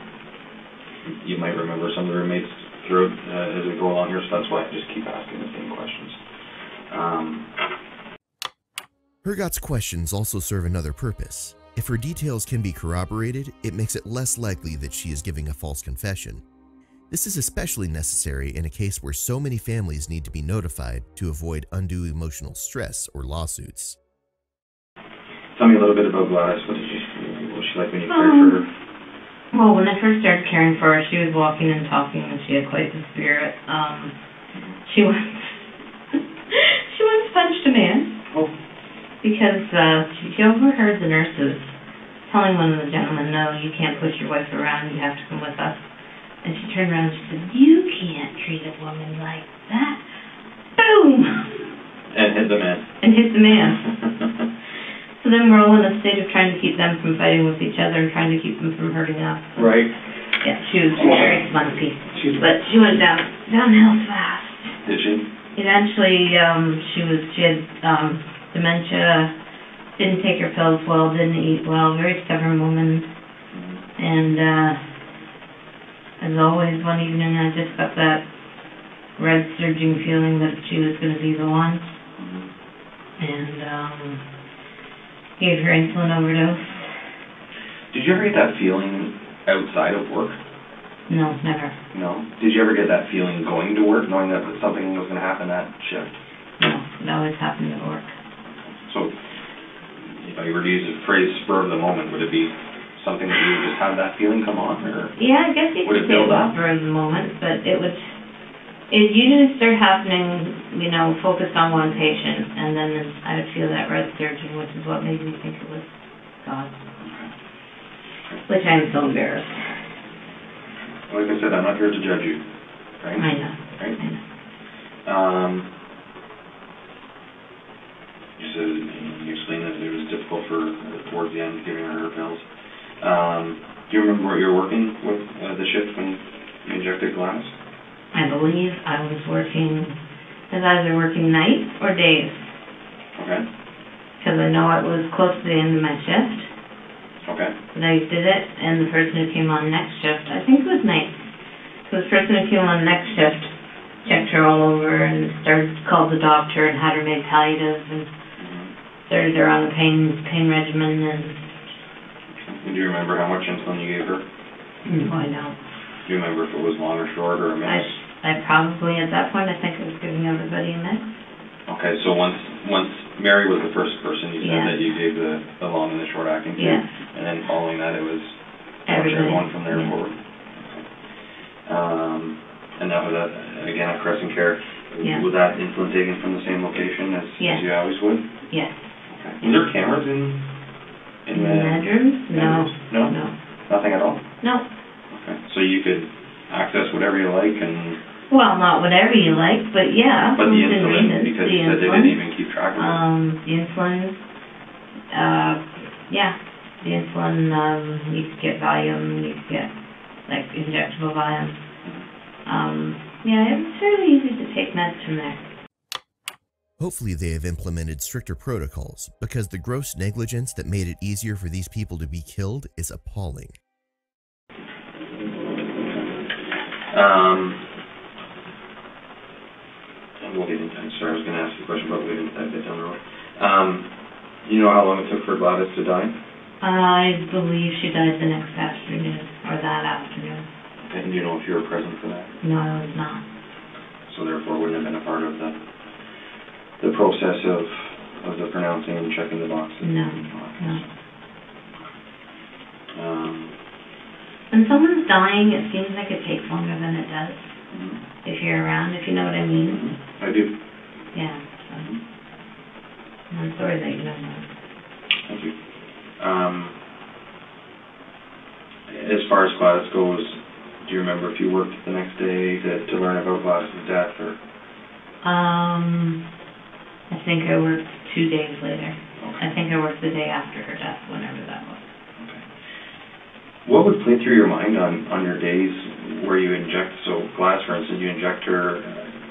you might remember some of the roommates throughout as we go along here, so that's why I just keep asking the same questions. Hergott's questions also serve another purpose. If her details can be corroborated, it makes it less likely that she is giving a false confession. This is especially necessary in a case where so many families need to be notified to avoid undue emotional stress or lawsuits. Tell me a little bit about Gladys. What was she like when you cared for her? Well, when I first started caring for her, she was walking and talking, and she had quite the spirit. She once, she once punched a man. Oh. Because she overheard the nurses telling one of the gentlemen, no, you can't push your wife around, you have to come with us. And she turned around and she said, you can't treat a woman like that. Boom! And hit the man. And hit the man. So then we're all in a state of trying to keep them from fighting with each other and trying to keep them from hurting us. Right. Yeah, she was very spunky. But she went downhill fast. Did she? Eventually, she had dementia, didn't take her pills well, didn't eat well, very stubborn woman. And as always, one evening I just got that red surging feeling that she was going to be the one. And gave her insulin overdose. Did you ever get that feeling outside of work? No, never. No. Did you ever get that feeling going to work, knowing that something was going to happen that shift? No, it always happened at work. So, if I were to use the phrase spur of the moment, would it be something that you would just have that feeling come on, or? Yeah, I guess you would could it say build up? spur of the moment, but it usually start happening, focused on one patient, and then I would feel that red surging, which is what made me think it was God. Which I'm so embarrassed. Like I said, I'm not here to judge you, right? I know. Right? I know. You explained that it was difficult for towards the end giving her pills. Do you remember where you were working with the shift when you injected Gladys? I believe I was working, I was either working nights or days. Okay. Because I know it was close to the end of my shift. Okay. But I did it, and the person who came on next shift, I think it was night. So the person who came on next shift checked her all over and called the doctor and had her made palliative and started her on a pain regimen. And do you remember how much insulin you gave her? No, I don't. Do you remember if it was long or short or a mix? I probably, at that point, I think I was giving everybody a mix. Okay, so once Mary was the first person you said Yeah. that you gave the long and the short acting to, Yeah. and then following that it was Everybody. everyone from there Yeah. forward. Okay. And that was again at Crescent Care. Yeah. Was that insulin taken from the same location as you always would? Yes. Okay. Was there cameras in In the bedrooms? No. No? No. Nothing at all? No. Okay. So you could access whatever you like and... Well, not whatever you like, but yeah. But the within insulin, reason. because The you said they insulin. didn't even keep track of it. The insulin, the insulin, you could get Valium, you could get, like, injectable Valium. It was fairly easy to take meds from there. Hopefully they have implemented stricter protocols, because the gross negligence that made it easier for these people to be killed is appalling. and we'll get into, I'm sorry, I was gonna ask you a question, but we'll get into that a bit down the road. You know how long it took for Gladys to die? I believe she died the next afternoon, or that afternoon. And you know if you were present for that? No, I was not. So therefore wouldn't have been a part of the process of the pronouncing and checking the boxes? No, no. When someone's dying, it seems like it takes longer than it does. If you're around, if you know what I mean. I do. Yeah. So. I'm sorry that you don't know. Thank you. As far as Gladys goes, do you remember if you worked the next day to learn about Gladys' death, or? I think I worked 2 days later. Okay. I think I worked the day after her death, whenever that was. Okay. What would play through your mind on your days where you inject, so Gladys, for instance, you inject her,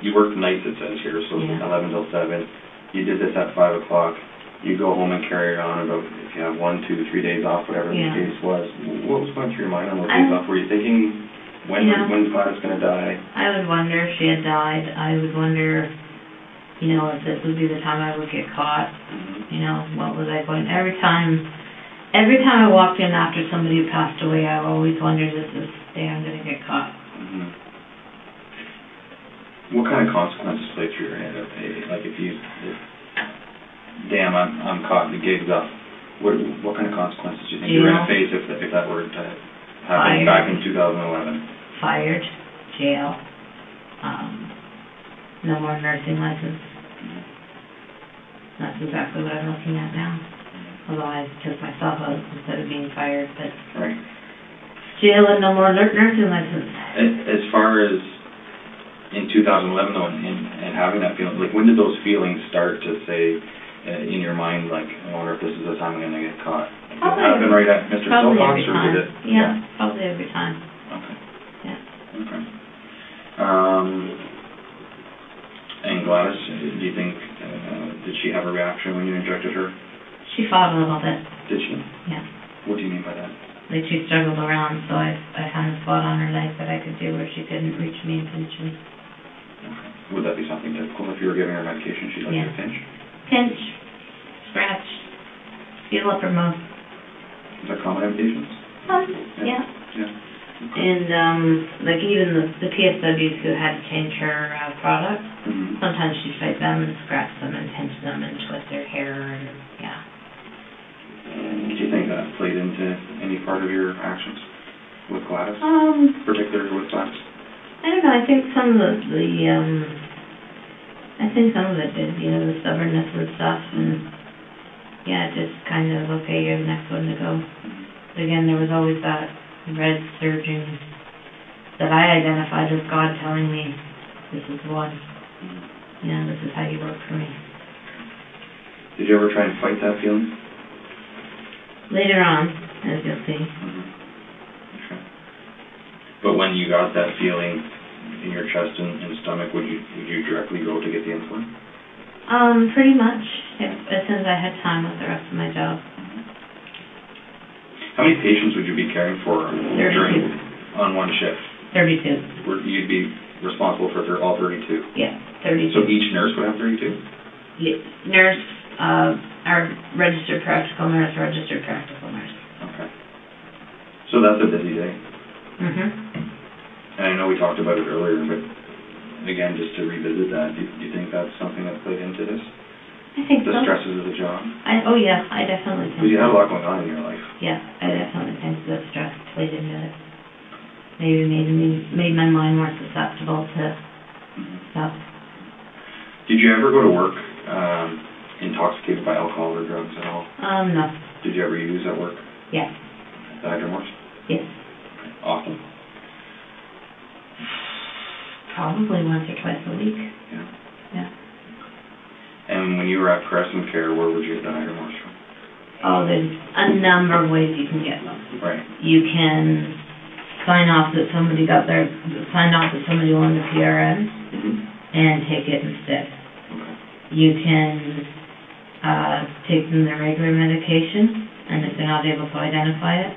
you work nights, it says here, so Yeah. 11 till 7. You did this at 5 o'clock. You go home and carry it on about, if you have 1, 2, 3 days off, whatever Yeah. the case was. What was going through your mind on those days off? Were you thinking, when's Gladys going to die? I would wonder if she had died. I would wonder, you know, if this would be the time I would get caught. You know, what was I going, every time I walked in after somebody who passed away, I always wondered, is this the day I'm going to get caught? What kind of consequences play through your head? Like if damn, I'm caught, the gig's up. What kind of consequences do you think you're going to face if that were to happen back in 2011? Fired, jail, no more nursing license. That's exactly what I'm looking at now. Although I took myself out instead of being fired, but right. Jail and no more nursing license. As far as in 2011 though, and having that feeling, like when did those feelings start to say in your mind, like, I wonder if this is the time I'm going to get caught? Did it happen right at Mr. Silcox, or did it? Yeah, probably every time. Okay. Yeah. Okay. And Gladys, do you think, did she have a reaction when you injected her? She fought a little bit. Did she? Yeah. What do you mean by that? Like she struggled around, so I kind of fought on her leg that I could do where she couldn't reach me and pinch me. Okay. Would that be something difficult if you were giving her medication? She'd like you to pinch? Pinch, scratch, feel uppermost. Is that common in patients? Yeah. Yeah. Okay. And like even the PSWs who had to change her product, sometimes she'd fight them and scratch them and pinch them and twist their hair and yeah. Do you think that played into any part of your actions with Gladys? Particularly with Gladys? I don't know. I think some of it did. You know, the stubbornness and stuff, and yeah, just kind of okay, you're the next one to go. But again, there was always that red surging that I identified as God telling me, "This is the one. You know, this is how you work for me." Did you ever try and fight that feeling? Later on, as you'll see. Okay. But when you got that feeling in your chest and stomach, would you directly go to get the insulin? Pretty much. As soon as I had time with the rest of my job. How many patients would you be caring for 32. On one shift? 32. You'd be responsible for all 32? Yeah, 32. So each nurse would have 32? Yeah, nurse, our registered practical nurse. Okay. So that's a busy day. And I know we talked about it earlier, but again, just to revisit that, do you think that's something that played into this? I think the stresses of the job? Oh yeah, I definitely think Because you had a lot going on in your life. Yeah, I definitely think the stress played into it. Maybe made my mind more susceptible to stuff. Did you ever go to work intoxicated by alcohol or drugs at all? No. Did you ever use at work? Yes. The Hydromorphs? Yes. Often? Probably once or twice a week. Yeah. Yeah. And when you were at Crescent Care, where would you get the Hydromorphs from? Oh, there's a number of ways you can get them. Right. You can sign off that somebody wanted a PRN and take it instead. Okay. You can take them their regular medication, and if they're not able to identify it,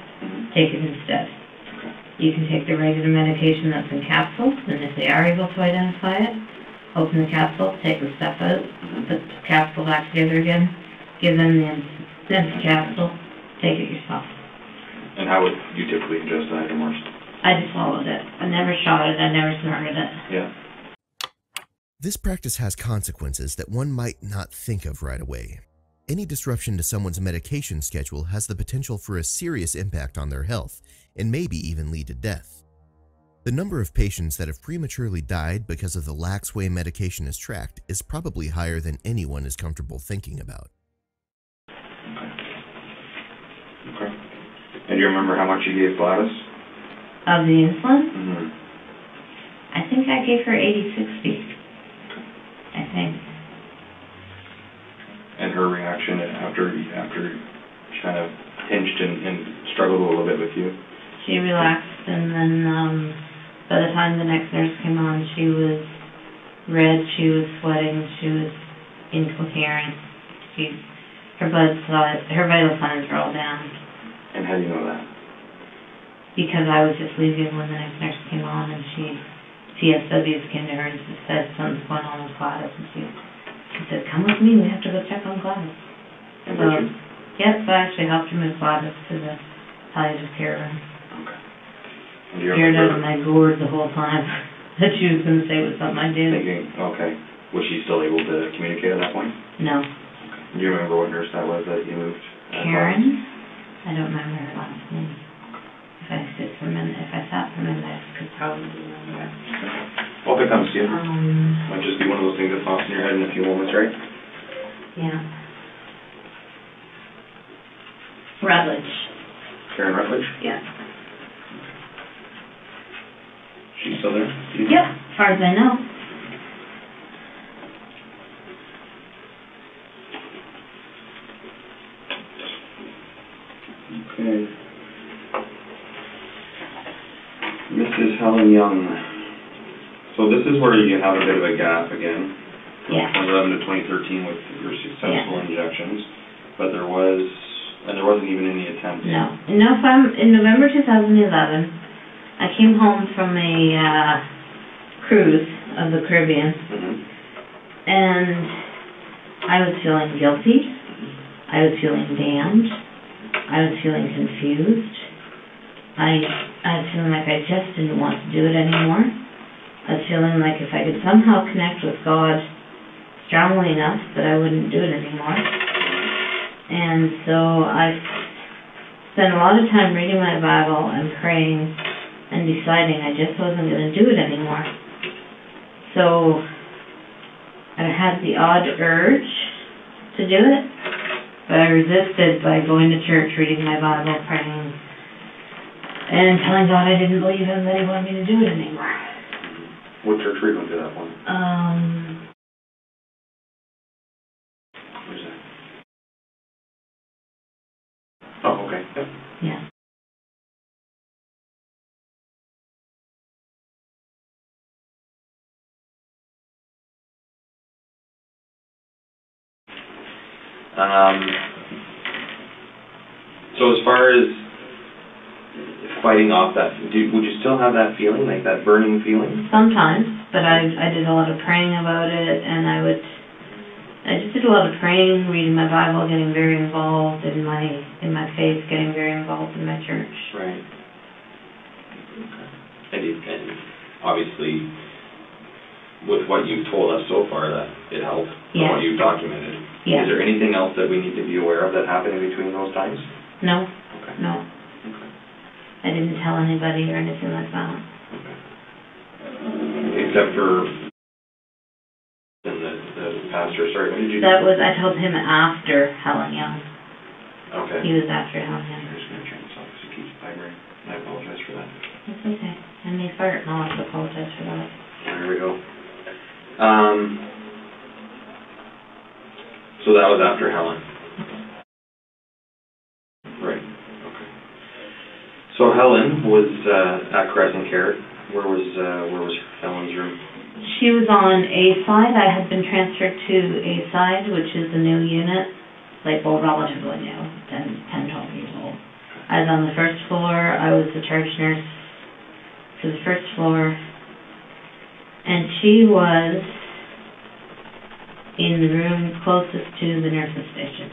take it instead. Okay. You can take the regular medication that's in capsules, and if they are able to identify it, open the capsule, take the stuff out, put the capsule back together again, give them the empty capsule, take it yourself. And how would you typically ingest the hydromorphs? I just swallowed it. I never shot it. I never snorted it. Yeah. This practice has consequences that one might not think of right away. Any disruption to someone's medication schedule has the potential for a serious impact on their health and maybe even lead to death. The number of patients that have prematurely died because of the lax way medication is tracked is probably higher than anyone is comfortable thinking about. Okay. And do you remember how much you gave Gladys? Of the insulin? Mm-hmm. I think I gave her 80/60. I think. And her reaction after she kind of pinched and struggled a little bit with you? She relaxed, and then by the time the next nurse came on, she was red, she was sweating, she was incoherent. Her vital signs were all down. And how do you know that? Because I was just leaving when the next nurse came on, and CSWs came to her and said something's going on with Gladys, and she said, "Come with me, we have to go check on Gladys." And so, yes, I actually helped her move Gladys to the palliative care room. Okay. And do you Scared out of remember my gourd the whole time that she was going to say was something I did. thinking, okay, was she still able to communicate at that point? No. Okay. Do you remember what nurse that was that you moved? Karen? I don't remember her last name. If I sat for a minute, I could probably remember it. Well, if it comes to you. Might just be one of those things that pops in your head in a few moments, right? Yeah. Rutledge. Karen Rutledge? Yeah. She's still there? Yep, as far as I know. Okay. Mrs. Helen Young. So this is where you have a bit of a gap again. Yeah. 2011 to 2013 with your successful injections, but there wasn't even any attempt. No. In November 2011, I came home from a cruise of the Caribbean, and I was feeling guilty. I was feeling damned. I was feeling confused. I was feeling like I just didn't want to do it anymore. I was feeling like if I could somehow connect with God strongly enough that I wouldn't do it anymore. And so I spent a lot of time reading my Bible and praying and deciding I just wasn't going to do it anymore. So I had the odd urge to do it, but I resisted by going to church, reading my Bible, praying, and telling God I didn't believe Him, that He wanted me to do it anymore. What church were you going to that one? Where's that? Oh, okay. Yep. Yeah. So as far as fighting off that, would you still have that feeling, like that burning feeling? Sometimes, but I did a lot of praying about it, and I just did a lot of praying, reading my Bible, getting very involved in my faith, getting very involved in my church. Right. Okay. And obviously, with what you've told us so far, that it helped. Yeah. What you've documented. Yeah. Is there anything else that we need to be aware of that happened in between those times? No. Okay. No. Okay. I didn't tell anybody or anything like that. Okay. Except for the pastor. Sorry, what did you do? I told him after Helen Young. Okay. He was after Helen Young. I'm just going to turn this off because it keeps vibrating. I apologize for that. It's okay. I may fart and I'll have to apologize for that. There we go. So that was after Helen. Right. Okay. So Helen was at Crescent Care. Where was Helen's room? She was on A side. I had been transferred to A side, which is a new unit, like, well, relatively new, 10, 12 years old. I was on the first floor. I was the charge nurse for the first floor, and she was in the room closest to the nurse's station.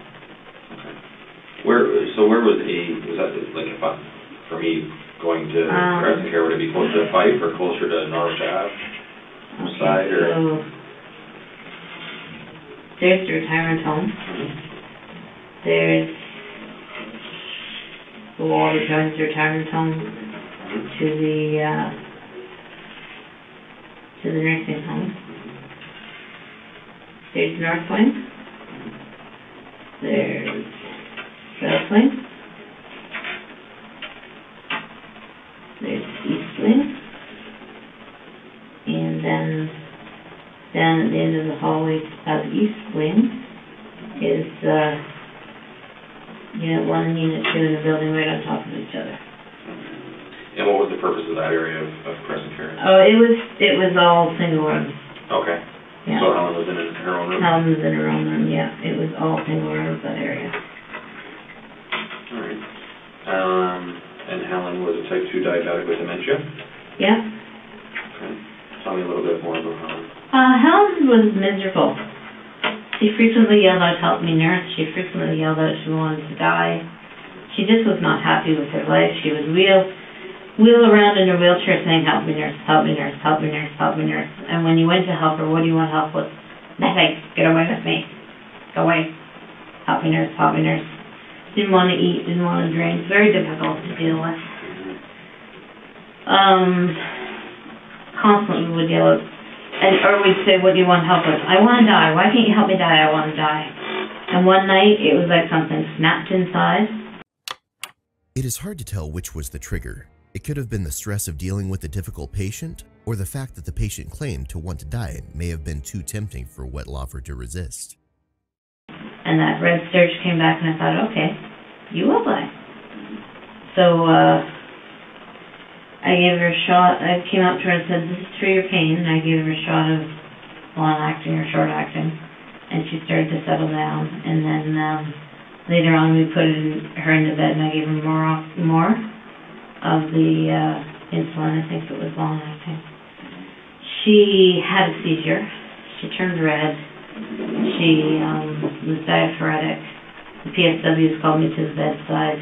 Where was that like for me going to Crescent Care, would it be closer to Fife or closer to North Ave side or? So there's the retirement home. There's the wall that joins the retirement home to the nursing home. There's North Wing. There's South Wing. There's East Wing. And then down at the end of the hallway of East Wing is Unit 1 and Unit 2 in the building right on top of each other. And what was the purpose of that area of Crescent Care? Oh, it was all single rooms. Okay. Yeah. So Helen was in her own room? Helen was in her own room, yeah. It was all single rooms, that area. All right. And Helen was a type 2 diabetic with dementia? Yeah. Okay. Tell me a little bit more about Helen. Helen was miserable. She frequently yelled out, "Help me, nurse." She frequently yelled out she wanted to die. She just was not happy with her life. She would wheel around in her wheelchair saying, "Help me, nurse, help me, nurse, help me, nurse, help me, nurse." And when you went to help her, what do you want help with? Nothing. Get away with me. Go away. Help me, nurse, help me, nurse. Didn't want to eat, didn't want to drink. Very difficult to deal with. Constantly would yell out, or we'd say, "What do you want help with?" "I want to die. Why can't you help me die? I want to die." And one night, it was like something snapped inside. It is hard to tell which was the trigger. It could have been the stress of dealing with a difficult patient, or the fact that the patient claimed to want to die may have been too tempting for Wetlaufer to resist. And that red surge came back, and I thought, okay, you will die. So I gave her a shot. I came up to her and said, "This is for your pain." And I gave her a shot of long-acting or short-acting, and she started to settle down. And then later on, we put her in the bed, and I gave her more of the insulin. I think it was long-acting. She had a seizure. She turned red. She was diaphoretic. The PSWs called me to the bedside.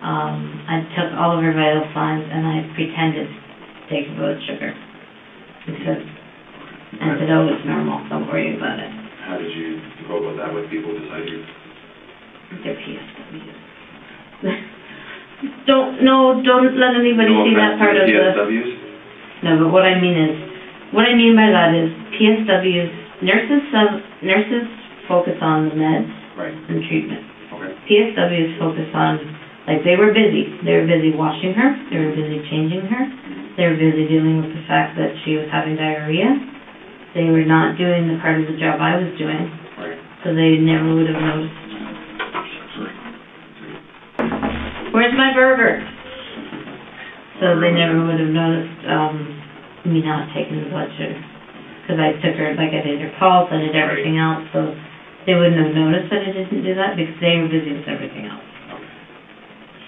I took all of her vital signs, and I pretended to take her blood sugar. Because I said, "Oh, it's normal. Don't worry about it." How did you go about that with people beside you? They're PSWs. Don't let anybody see that part of PSWs? No, but what I mean by that is PSWs, nurses focus on the meds and treatment. Okay. PSWs focus on, like, they were busy. They were busy washing her. They were busy changing her. They were busy dealing with the fact that she was having diarrhea. They were not doing the part of the job I was doing. Right. So they never would have noticed. "Where's my burger?" So they never would have noticed me not taking the blood sugar. Because I took her, like I did her pulse, I did everything else, so they wouldn't have noticed that I didn't do that because they were busy with everything else. Okay.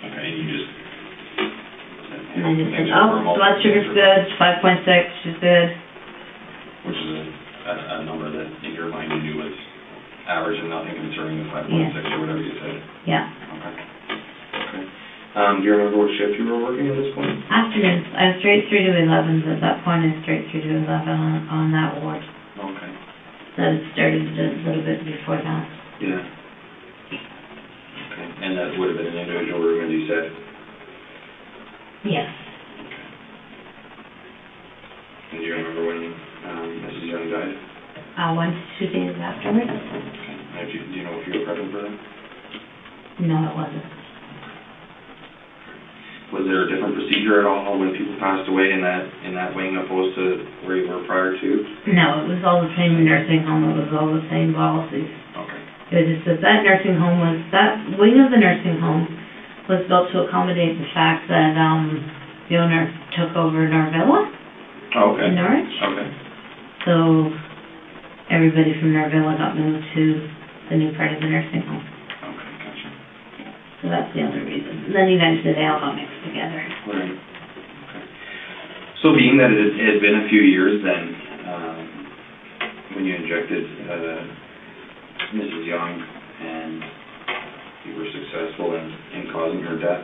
Okay, and you just... And I just said, "Oh, blood sugar's good, 5.6, she's good." Which is a number that in your mind you knew was average and nothing concerning the 5.6 or whatever you said. Yeah. Okay. Do you remember what shift you were working at this point? Afternoons. I was straight through to 11s. At that point, I was straight through to 11 on that ward. Okay. That had started a little bit before that. Yeah. Okay. And that would have been an individual room, as you said? Yes. Okay. And do you remember when Mrs. Young died? 1 to 2 days afterwards. Okay. Do you know if you were present for that? No, it wasn't. Was there a different procedure at all when people passed away in that wing opposed to where you were prior to? No, it was all the same nursing home. It was all the same policies. Okay. It was just that nursing home that wing of the nursing home was built to accommodate the fact that the owner took over Norvilla in Norwich. Okay. So everybody from Norvilla got moved to the new part of the nursing home. Okay, gotcha. So that's the other reason. And then eventually they all got mixed together. Right. Okay. So being that it had been a few years then, when you injected Mrs. Young and you were successful in causing her death,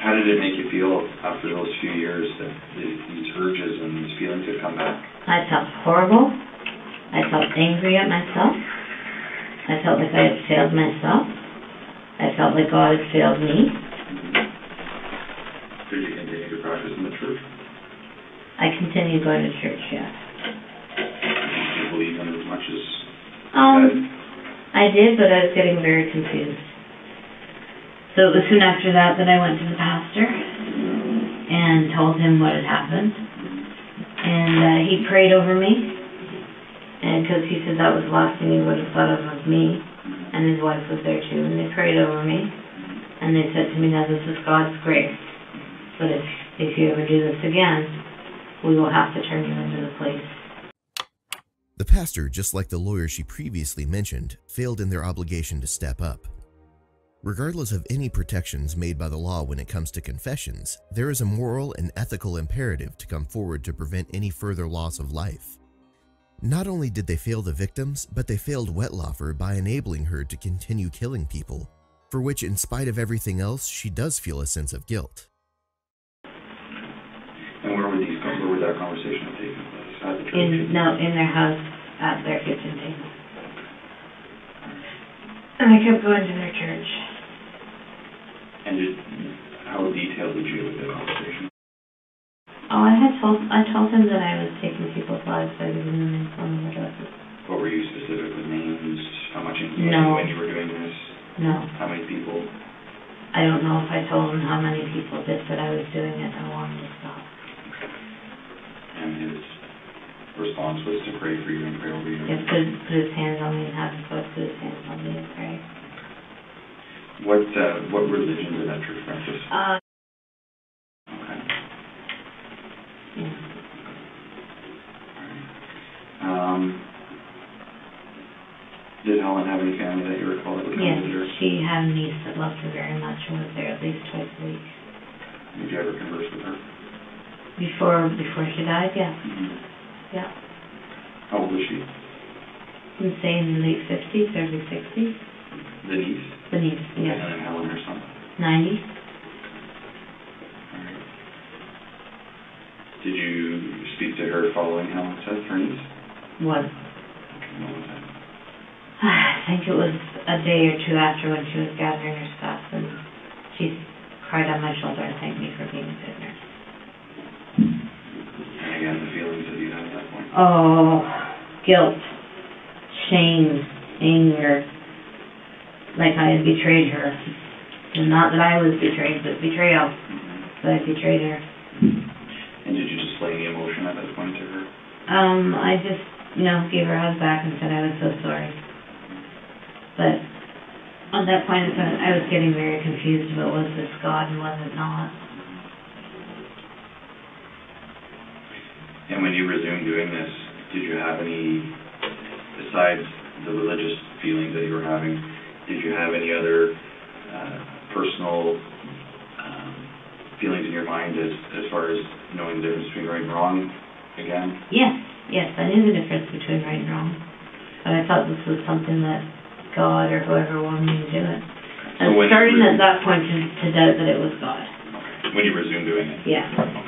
how did it make you feel after those few years that these urges and these feelings had come back? I felt horrible. I felt angry at myself. I felt like I had failed myself. I felt like God had failed me. Did you continue to practice in the church? I continued going to church, yes. Did you believe in it as much as I did, but I was getting very confused. So it was soon after that I went to the pastor and told him what had happened. And he prayed over me, and because he said that was the last thing he would have thought of me, and his wife was there too, and they prayed over me, and they said to me, now this is God's grace, but if you ever do this again, we will have to turn you into the police. The pastor, just like the lawyer she previously mentioned, failed in their obligation to step up. Regardless of any protections made by the law when it comes to confessions, there is a moral and ethical imperative to come forward to prevent any further loss of life. Not only did they fail the victims, but they failed Wetlaufer by enabling her to continue killing people, for which, in spite of everything else, she does feel a sense of guilt. And where would that conversation have taken place? At the church? In their house, at their kitchen table. And I kept going to their church. And how detailed did you with the conversation? Oh, I told him that I was taking people's lives by giving them informal addresses. What were you specific with names? How much information No. when you were doing this? No. How many people? I don't know if I told him how many people did, but I was doing it. I wanted to stop. And his response was to pray for you and pray over you? He put his hands on me and have his wife put his hands on me and pray. What religion did that church practice? Okay. Yeah. Did Helen have any family that you recall that would come Yes, visit her? she had a niece that loved her very much and was there at least twice a week. Did you ever converse with her? Before she died, yeah. Mm-hmm. Yeah. How old was she? I'm saying in the late 50s, early 60s. The niece? The niece, yes. And then Helen or something? 90. Alright. Did you speak to her following Helen's death, her niece? What? Okay, what was that? I think it was a day or two after when she was gathering her stuff, and she cried on my shoulder and thanked me for being a good nurse. And again, the feelings that you had at that point? Oh, guilt, shame, anger, like I had betrayed her. And not that I was betrayed, but betrayal. That I betrayed her. And did you display any emotion at that point to her? I just, gave her a hug back and said I was so sorry. But at that point, I was getting very confused about was this God and was it not. And when you resumed doing this, did you have any, besides the religious feelings that you were having, did you have any other personal feelings in your mind as far as knowing the difference between right and wrong again? Yes, I knew the difference between right and wrong. But I thought this was something that God or whoever wanted me to do it. I was starting at that point to doubt that it was God. Okay. When you resumed doing it? Yeah. Okay.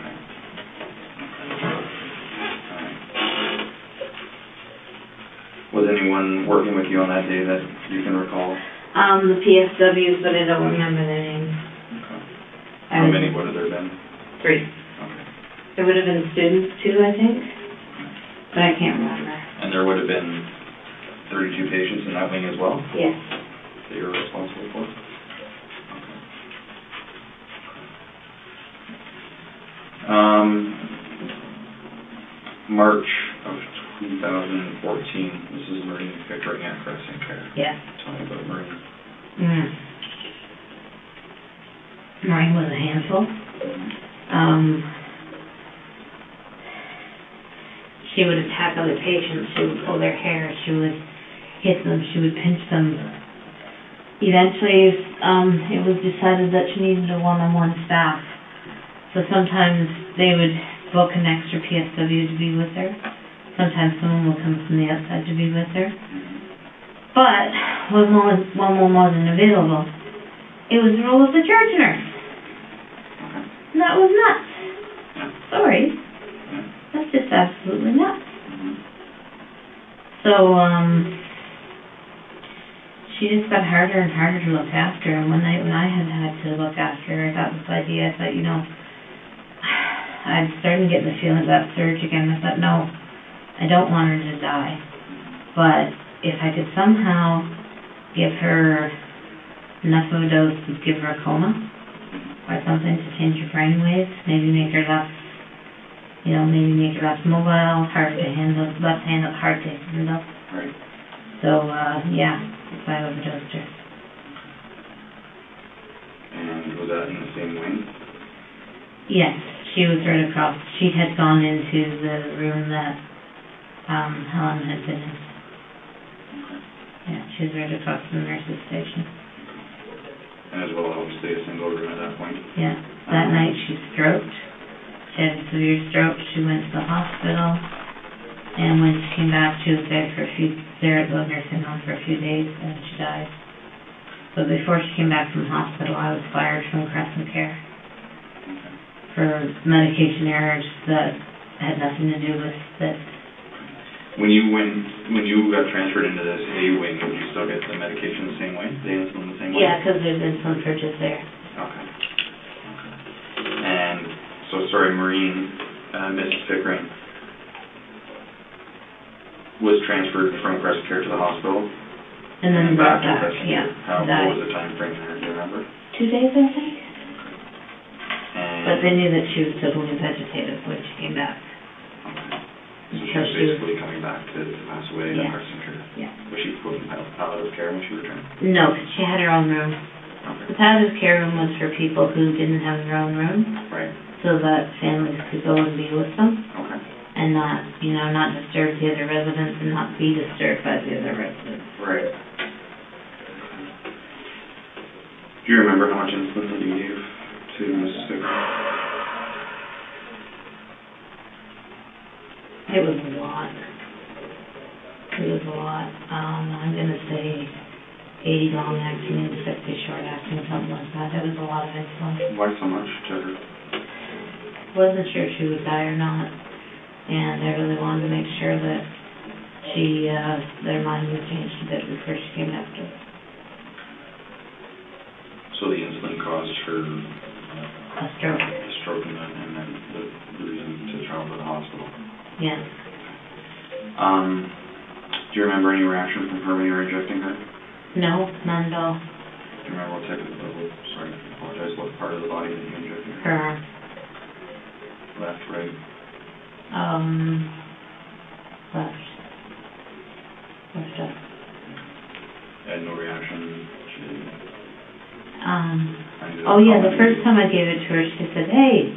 Was anyone working with you on that day that you can recall? The PSWs, but I don't remember their names. Okay. How many would have there been? 3. Okay. There would have been students too, I think, but I can't remember. And there would have been 32 patients in that wing as well? Yes. That you were responsible for? Okay. March of 2014, this is Maureen Pickering at Crescent Care. Yes. Tell me about Maureen. Maureen was a handful. She would attack other patients. She would pull their hair. She would hit them. She would pinch them. Eventually, it was decided that she needed a one-on-one staff. So sometimes they would book an extra PSW to be with her, to sometimes someone will come from the outside to be with her. But when one wasn't available, it was the role of the church nurse. And that was nuts. Sorry. That's just absolutely nuts. So, she just got harder and harder to look after. And one night when I had to look after her, I got this idea. I thought, you know, I'm starting to get the feeling of that surge again. I thought, no, I don't want her to die. But if I could somehow give her enough of a dose to give her a coma or something to change her brain waves, maybe make her less, you know, maybe make her less mobile, hard to handle, hard to handle. Right. So, yeah, so I overdosed her. And was that in the same wing? Yes, she was right across. She had gone into the room that Helen had been in. Yeah, she was right across from the nurse's station. And as well, obviously, a single room at that point. Yeah, that night she stroked. She had a severe stroke. She went to the hospital, and when she came back, she was there at the nursing home for a few days, and she died. So before she came back from the hospital, I was fired from Crescent Care for medication errors that had nothing to do with this. When you got transferred into this A wing, did you still get the medication the same way? The insulin the same way? Yeah, because there's insulin purchase there. Okay. And so, sorry, Maureen, Mrs. Pickering, was transferred from Crescent Care to the hospital? And then brought to back, Crescent yeah. Care. What was the time frame there, do you remember? 2 days, I think. And But they knew that she was totally vegetative when she came back. so she was basically coming back to pass away in Yeah. Crescent Care? Yeah. Was she put in palliative care when she returned? No, because she had her own room. Okay. The palliative care room was for people who didn't have their own room, Right. so that families could go and be with them, Okay. and not, you know, not disturb the other residents and not be disturbed by the other residents. Right. Do you remember how much insulin that you gave to Mrs. Pickering? It was a lot. It was a lot. I'm gonna say 80 long acting and 60 short acting, something like that. It was a lot of insulin. Why so much to her? Wasn't sure if she would die or not, and I really wanted to make sure that their mind was changed a bit before she came back to us. So the insulin caused her A stroke. a stroke and then the reason to travel to the hospital. Yes. Do you remember any reaction from her when you were injecting her? No, none at all. Do you remember what type of, sorry, I apologize, what part of the body that you injected her? Her arm. Left, right? Left. Left up. And no reaction? Oh yeah, the first time I gave it to her, she said, "Hey,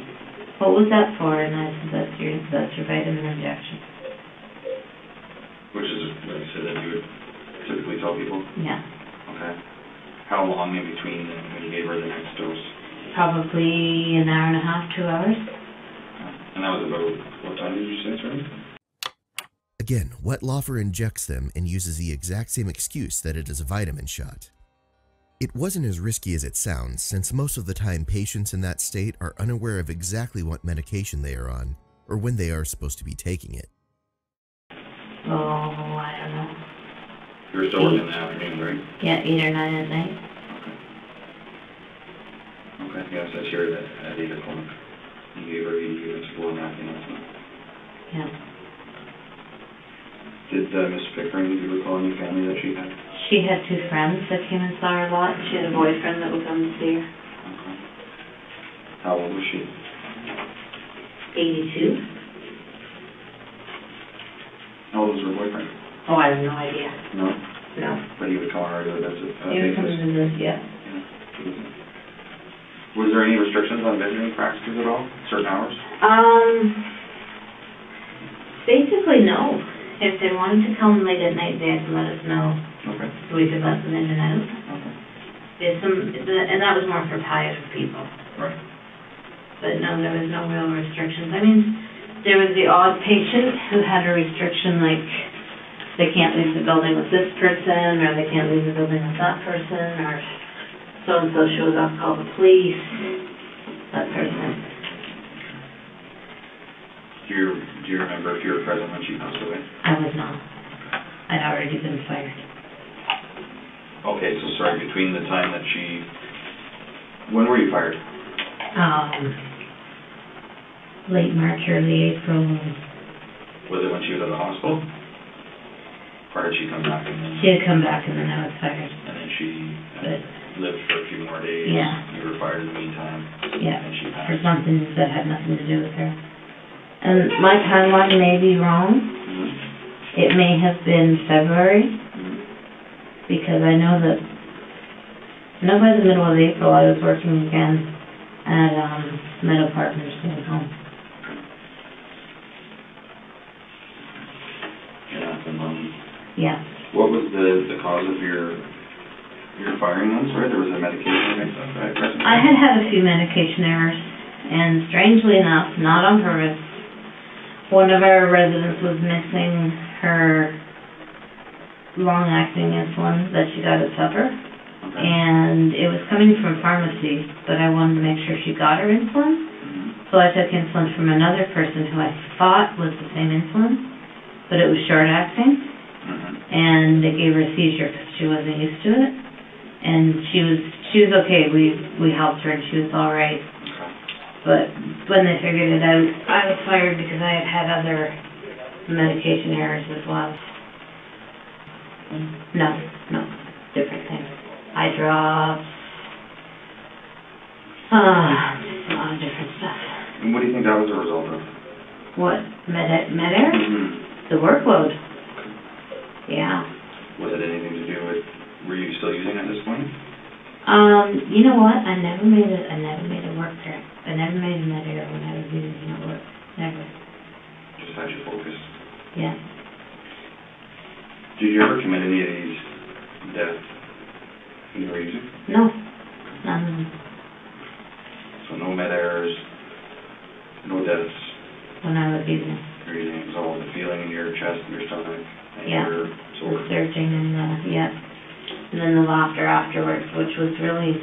what was that for?" And I said, that's your vitamin injection. Which is, like I said, that you would typically tell people? Yeah. Okay. How long in between when you gave her the next dose? Probably an hour and a half, 2 hours. And that was about, what time did you say, sorry? Again, Wetlaufer injects them and uses the exact same excuse that it is a vitamin shot. It wasn't as risky as it sounds, since most of the time patients in that state are unaware of exactly what medication they are on, or when they are supposed to be taking it. Oh, I don't know. You were still working in the afternoon, right? Yeah, 8 or 9 at night. Okay, yes, I shared that at 8 o'clock. You gave her 80 units for napkin insulin. Yeah. Did Miss Pickering, do you recall any family that she had? She had 2 friends that came and saw her a lot. She had a boyfriend that would come to see her. Okay. How old was she? 82. How old was her boyfriend? Oh, I have no idea. No? No. But he would come on a regular basis? He would come to visit, yeah. Was there any restrictions on visiting practices at all? Certain hours? Basically, no. If they wanted to come late at night, they had to let us know. Okay. So we could let them in and out. Okay. And that was more for palliative people. Right. But no, there was no real restrictions. I mean, there was the odd patient who had a restriction, like they can't leave the building with this person, or they can't leave the building with that person, or so-and-so shows up, call the police, that sort of thing. Do you remember if you were present when she passed away? I was not. I'd already been fired. Okay, so sorry, between the time that when were you fired? Late March, early April. Was it when she was at the hospital? Or did she come back and then? She had come back and then I was fired. And then she But, lived for a few more days? Yeah. You were fired in the meantime? yeah, And she passed? for something that had nothing to do with her. And my timeline may be wrong. Mhm. It may have been February, Mhm. because I know by the middle of April I was working again at Meadow Park Nursing Home. Yeah. What was the cause of your firing then? Sorry, there was a medication mix-up, right? I had a few medication errors, and strangely enough, not on purpose, one of our residents was missing her long-acting insulin that she got at supper, Okay. and it was coming from pharmacy, but I wanted to make sure she got her insulin, so I took insulin from another person who I thought was the same insulin, but it was short-acting. And they gave her a seizure because she wasn't used to it, and she was okay. We helped her and she was all right. Okay. But when they figured it out, I was fired because I had other medication errors as well. No, different things. Eye drops, just a lot of different stuff. And what do you think that was a result of? What, med errors? Mm-hmm. The workload. Yeah. Was it anything to do with, were you still using it at this point? You know what? I never made a work trip. I never made a med error when I was using it at work. Never. Just had you focused. Yeah. Did you ever commit any of these deaths when you were using? No. None of them. So no med errors, no deaths. When I was using. You're using it was all the feeling in your chest and your stomach. And Yeah. your The sore. surging and yeah. And then the laughter afterwards, which was really,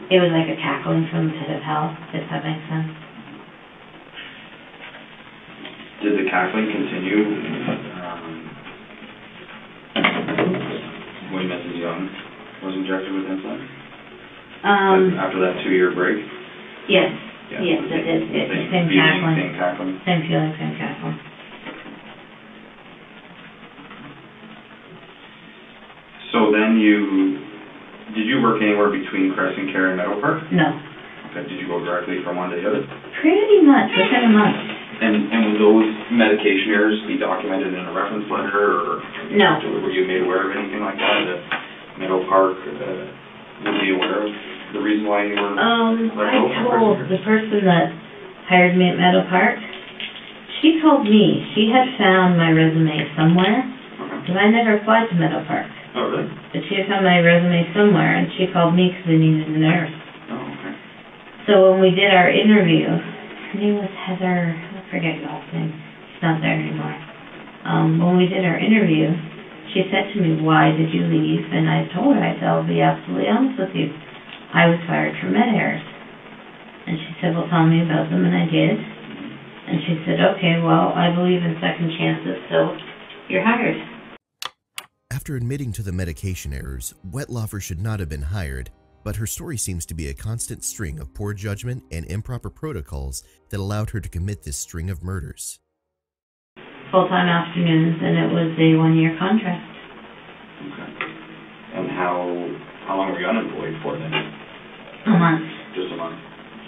it was like a cackling from the pit of hell, if that makes sense. Did the cackling continue when Mrs. Young was injected with insulin? After that 2-year break? Yes. Yeah. Yes, it did. Same feeling, cackling. Same cackling? Same feeling, same cackling. So then did you work anywhere between Crescent Care and Meadow Park? No. Okay, did you go directly from one to the other? Pretty much, within a month. And would those medication errors be documented in a reference letter, or? No. Were you made aware of anything like that Meadow Park would be aware of the reason why you were? I told the person that hired me at Meadow Park, she told me she had found my resume somewhere, because I never applied to Meadow Park. Oh, really? But she had found my resume somewhere, and she called me because they needed a nurse. Oh, okay. So when we did our interview, her name was Heather, I forget your last name, she's not there anymore. When we did our interview, she said to me, "Why did you leave?" And I told her, I said, "I'll be absolutely honest with you. I was fired for med errors." And she said, "Well, tell me about them," and I did. And she said, "Okay, well, I believe in second chances, so you're hired." After admitting to the medication errors, Wetlaufer should not have been hired, but her story seems to be a constant string of poor judgment and improper protocols that allowed her to commit this string of murders. Full-time afternoons, and it was a 1-year contract. Okay. And how long were you unemployed for then? A month. Just a month?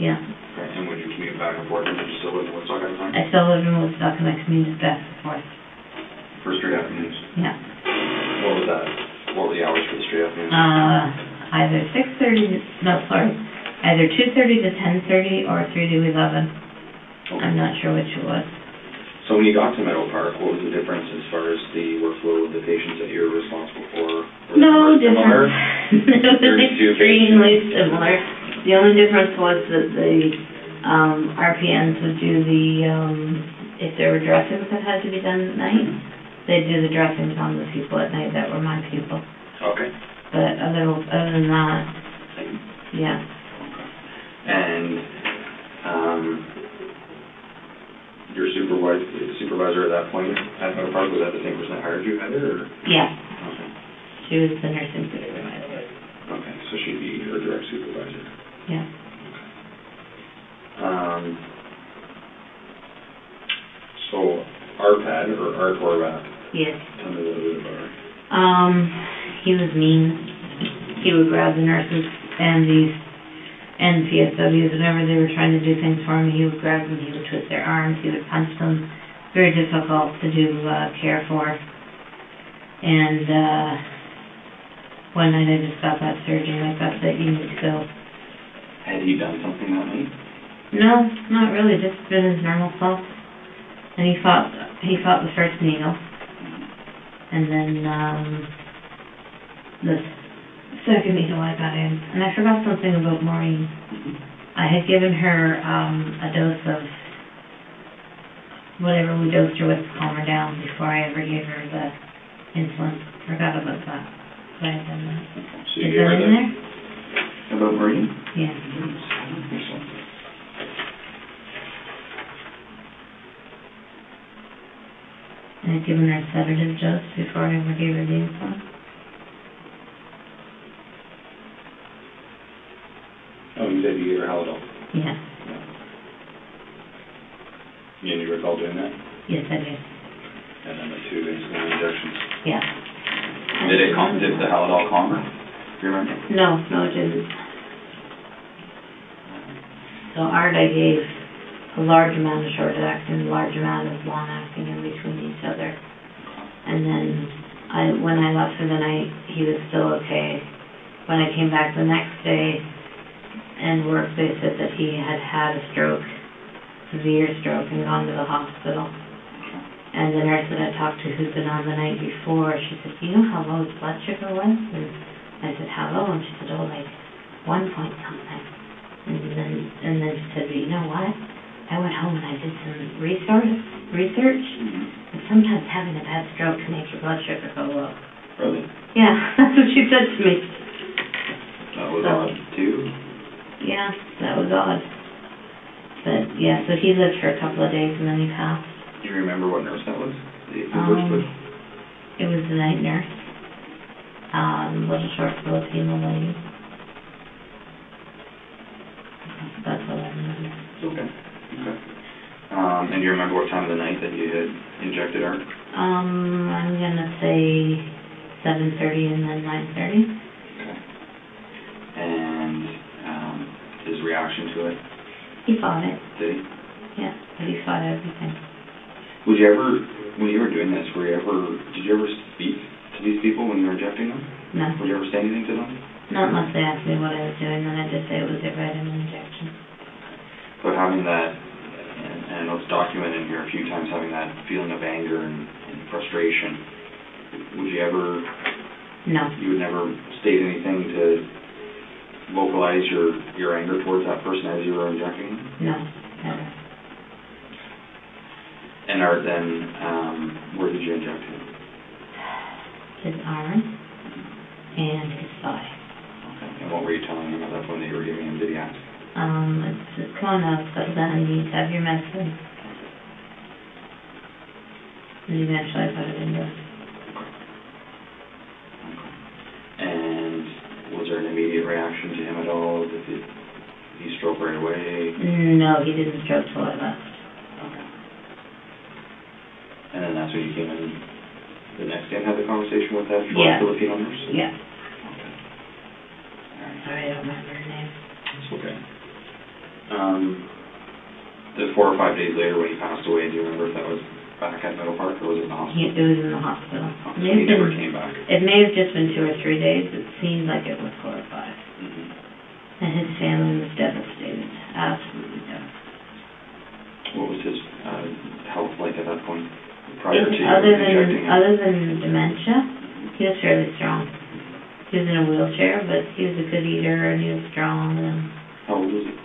Yeah. Okay. And would you commute back and forth, and did you still live in Woodstock at the time? I still lived in Woodstock, and I commuted back and forth. For straight afternoons? Yeah. What was that? What were the hours for the straight afternoons? Either 2:30 to 10:30 or 3 to 11. Okay. I'm not sure which it was. So when you got to Meadow Park, what was the difference as far as the workflow of the patients that you were responsible for? No Were they similar? difference. It was extremely similar. The only difference was that the RPNs would do the if there were dressings that had to be done at night, they'd do the dressings on the people at night that were my people. Okay. But other than that, Same. yeah. And, your supervisor at that point at Meadow Park, was that the same person that hired you, Heather, or? Yeah, Okay. she was the nursing supervisor. Okay, so she'd be her direct supervisor. Yeah. So, RPAD, or RTORVAC, Yes. tell me a little bit about her. He was mean. He would grab the nurses and these PSWs, whenever they were trying to do things for him, he would grab them, he would twist their arms, he would punch them. Very difficult to do care for. And one night I just got that surgery, like, that's it, you need to go. Had he done something that night? No, not really, just been his normal self. And he fought the first needle. And then, the second needle I got in. And I forgot something about Maureen. I had given her, a dose of whatever we dosed her with to calm her down before I ever gave her the insulin. Forgot about that. So I had done that. So you Is gave that her in there? About Maureen? Yeah. And I'd given her a sedative dose before I ever gave her the insulin. Oh, you said you gave her Haldol. Yeah. And you recall doing that? Yes, I did. And then the 2 insulin injections. Yeah. Did the Haldol calm her? Do you remember? No, it didn't. So Art, I gave a large amount of short-acting, a large amount of long-acting in between each other. And then when I left for the night, he was still okay. When I came back the next day and worked, they said that he had had a stroke, severe stroke, and gone to the hospital. And the nurse that I talked to who'd been on the night before, she said, "Do you know how low his blood sugar was?" And I said, "How low?" And she said, "Oh, like 1 point something." And then she said, "But you know what? I went home and I did some research, and sometimes having a bad stroke can make your blood sugar go low." Really? Yeah, that's what she said to me. That was odd, too? Yeah, that was odd. But, yeah, so he lived for a couple of days and then he passed. Do you remember what nurse that was? The worked with? It was the night nurse. Little short Filipino lady. That's all I remember. Okay. And do you remember what time of the night that you had injected Art? I'm gonna say 7:30 and then 9:30. Okay. And his reaction to it? He fought it. Did he? Yeah, but he fought everything. When you were doing this, did you ever speak to these people when you were injecting them? No. Would you ever say anything to them? Not unless they asked me what I was doing, then I just say it was a vitamin injection. But having that, and I know it's documented in here a few times, having that feeling of anger and frustration, would you ever... No. You would never state anything to vocalize your anger towards that person as you were injecting them? No, never. And Art, then, where did you inject him? His arm and his thigh. Okay. And what were you telling him at that point that you were giving him? Did he ask? It's come on, settle down, you need to have your medicine. And eventually I put it into him. And was there an immediate reaction to him at all? Did he stroke right away? No, he didn't stroke till I left. Okay. And then that's when you came in the next day and had the conversation with that short Filipino nurse? Yeah. Okay. All right. Sorry, I don't remember her name. It's okay. The 4 or 5 days later when he passed away, do you remember if that was back at Meadow Park or was it in the hospital? It was in the hospital. Okay, so he never came back. It may have just been 2 or 3 days. It seemed like it was 4 or 5. Mm-hmm. And his family was devastated. Absolutely devastated. What was his health like at that point? Prior to injecting him? Other than dementia, he was fairly strong. He was in a wheelchair, but he was a good eater and he was strong. And how old was he?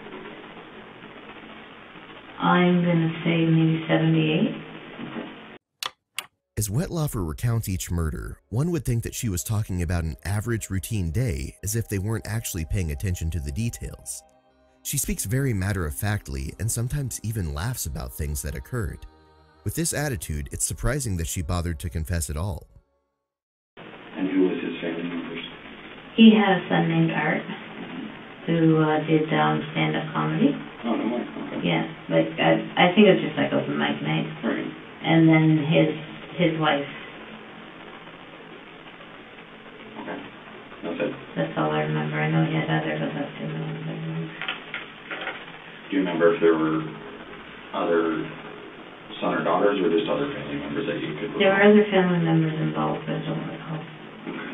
I'm gonna say maybe 78. As Wetlaufer recounts each murder, one would think that she was talking about an average routine day as if they weren't actually paying attention to the details. She speaks very matter-of-factly and sometimes even laughs about things that occurred. With this attitude, it's surprising that she bothered to confess at all. And who was his family members? He had a son named Art who did stand-up comedy. Oh, no way. Okay. Yeah, like I think it was just like open mic night. Right. And then his wife. Okay. That's it. That's all I remember. I know he had other, but that's the only ones I remember. Do you remember if there were other son or daughters or just other family members that you could recall? There were other family members involved, but I don't recall. Okay.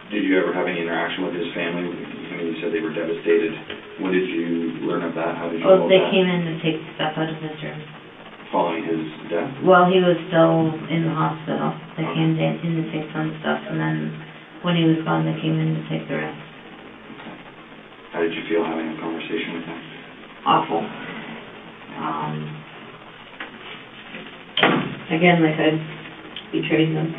Did you ever have any interaction with his family? I mean, you said they were devastated. When did you learn of that? How did you know They that? came in to take stuff out of his room. Following his death? Well, he was still in the hospital. They Okay. came in to take some stuff, and then when he was gone, they came in to take the rest. Okay. How did you feel having a conversation with him? Awful. Again, like I betrayed them.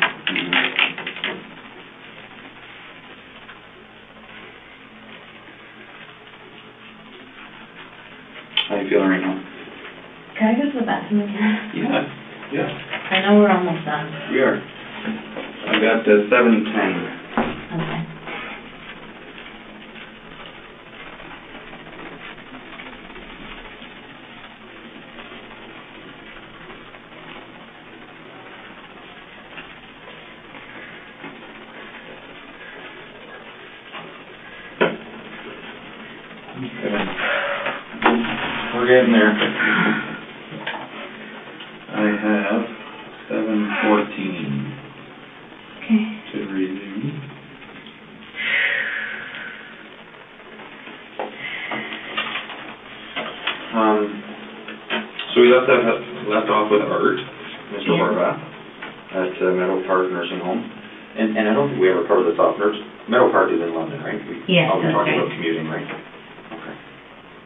How are you feeling right now? Can I go to the bathroom again? Yeah. I know we're almost done. We are. I got 7:10. Okay. We're getting there. I have 7:14 Okay. to review. So we left off with Art, Mr. Yeah. Horvath, at Meadow Park Nursing Home. And I don't think we ever covered this off. Meadow Park is in London, right? Yes, I'll be that's talking right. about commuting, right? Okay.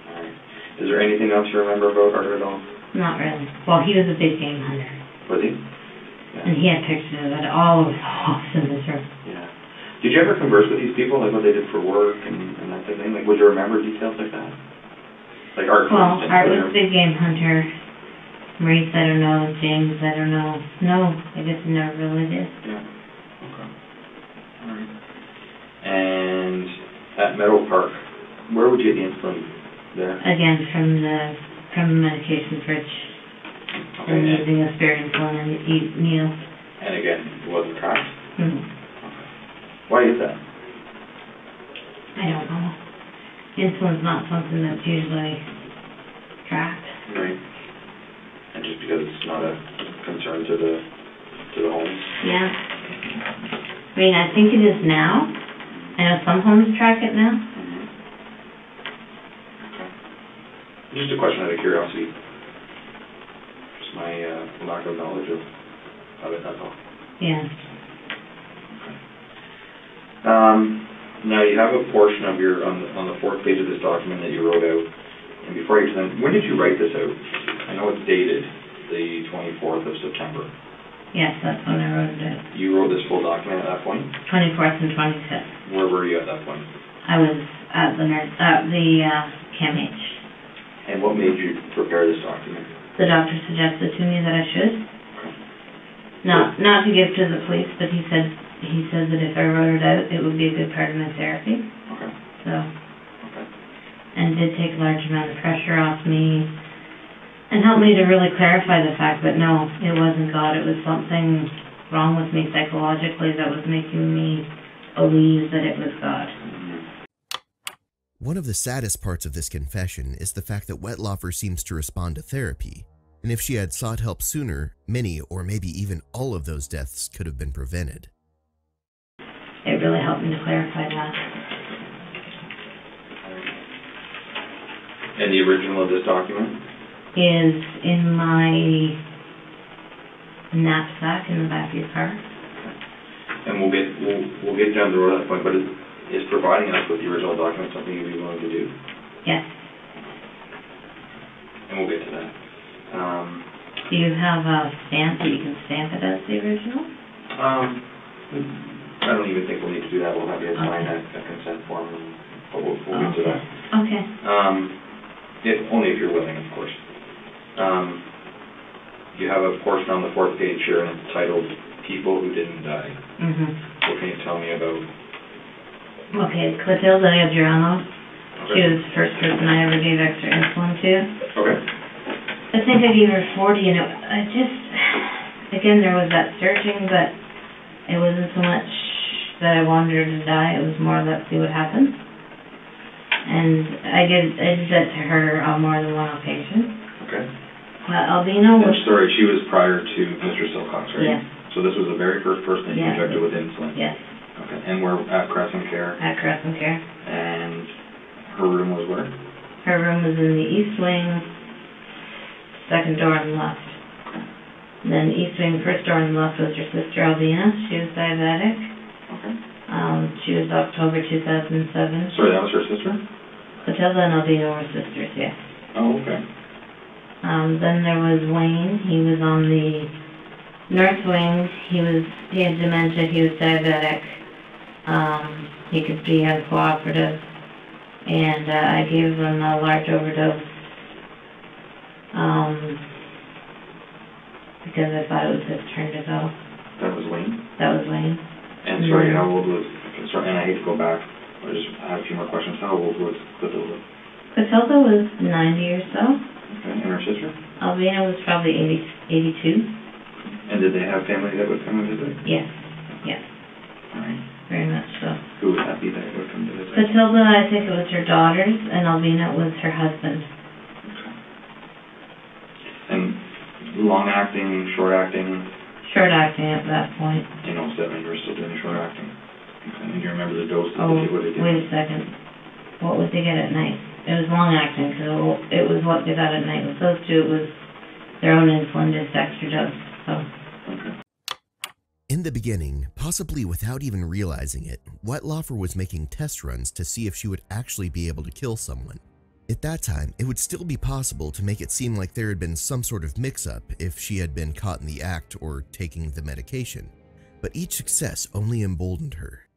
All right. Is there anything else you remember about Art at all? Not really. Well, he was a big game hunter. Was he? And he had pictures of it all over the walls in his room. Yeah. Did you ever converse with these people, like what they did for work and that type of thing? Like, would you remember details like that? Like Art, for Well, instance, Art or- was a big game hunter. Maurice, I don't know. James, I don't know. No, I guess I never really did. Yeah. Okay. All right. And at Meadow Park, where would you get the insulin there? Again, from the medication fridge. Okay. And using a spare insulin and eat meals. And again, it wasn't tracked? Mm-hmm. Okay. Why is that? I don't know. Insulin's not something that's usually tracked. Right. And just because it's not a concern to the homes? Yeah. I mean, I think it is now. I know some homes track it now. Mm-hmm. Okay. Just a question out of curiosity. Just my lack of knowledge of it, that's all. Yeah. Now you have a portion of your, on the fourth page of this document that you wrote out, and before you send, when did you write this out? I know it's dated the 24th of September. Yes, that's when I wrote it out. You wrote this full document at that point? 24th and 25th. Where were you at that point? I was at the CAMH. And what made you prepare this document? The doctor suggested to me that I should. Not to give to the police, but he said that if I wrote it out, it would be a good part of my therapy. Okay. So, Okay. and did take a large amount of pressure off me and helped me to really clarify the fact that no, it wasn't God. It was something wrong with me psychologically that was making me believe that it was God. One of the saddest parts of this confession is the fact that Wetlaufer seems to respond to therapy, and if she had sought help sooner, many or maybe even all of those deaths could have been prevented. It really helped me to clarify that. And the original of this document? Is in my knapsack in the back of your car. And And we'll get down the road at that point, but is providing us with the original document something you'd be willing to do? Yes. And we'll get to that. Do you have a stamp that you can stamp it as the original? I don't even think we'll need to do that. We'll have you sign a consent form, but we'll get to that. Okay. Only if you're willing, of course. You have a portion on the 4th page here, and it's titled People Who Didn't Die. Mm-hmm. What can you tell me about? Okay, Clotilda Adriano. Okay. She was the first person I ever gave extra insulin to. Okay. I think I gave her 40, and again, there was that surging, but it wasn't so much that I wanted her to die, it was more let's see what happens. And I did that to her on more than one occasion. Okay. Albino was... Sorry, she was prior to Mr. Silcox, right? Yes. So this was the very first person that you injected with insulin? Yes. Okay, and we're at Crescent Care? At Crescent Care. And her room was where? Her room was in the east wing, second door on the left. Then east wing, first door on the left was her sister Albina. She was diabetic. Okay. She was October 2007. Sorry, that was her sister? Clotilda and Albina were sisters, yes. Oh, okay. Then there was Wayne. He was on the north wing. He had dementia. He was diabetic. He could be uncooperative. And I gave him a large overdose because I thought it was his turn to go. That was Wayne? That was Wayne. And sorry, how old was... Sorry, and I hate to go back. I just have a few more questions. How old was Clotilda? Clotilda was 90 or so. Okay, and her sister? Albina was probably 82. And did they have family that would come and visit? Yes, yes. All right. Very much so. Who would that be that would come to visit? Clotilda, I think it was her daughters, and Albina was her husband. Okay. And long-acting, short-acting? Short-acting at that point. In 07, you were still doing short-acting. Okay. And do you remember the doses Oh, that they would have given? wait a second. What would they get at night? It was long-acting, because it was what they got at night. With those two, it was their own insulin, just extra dose. So. Okay. In the beginning, possibly without even realizing it, Wetlaufer was making test runs to see if she would actually be able to kill someone. At that time, it would still be possible to make it seem like there had been some sort of mix-up if she had been caught in the act or taking the medication, but each success only emboldened her.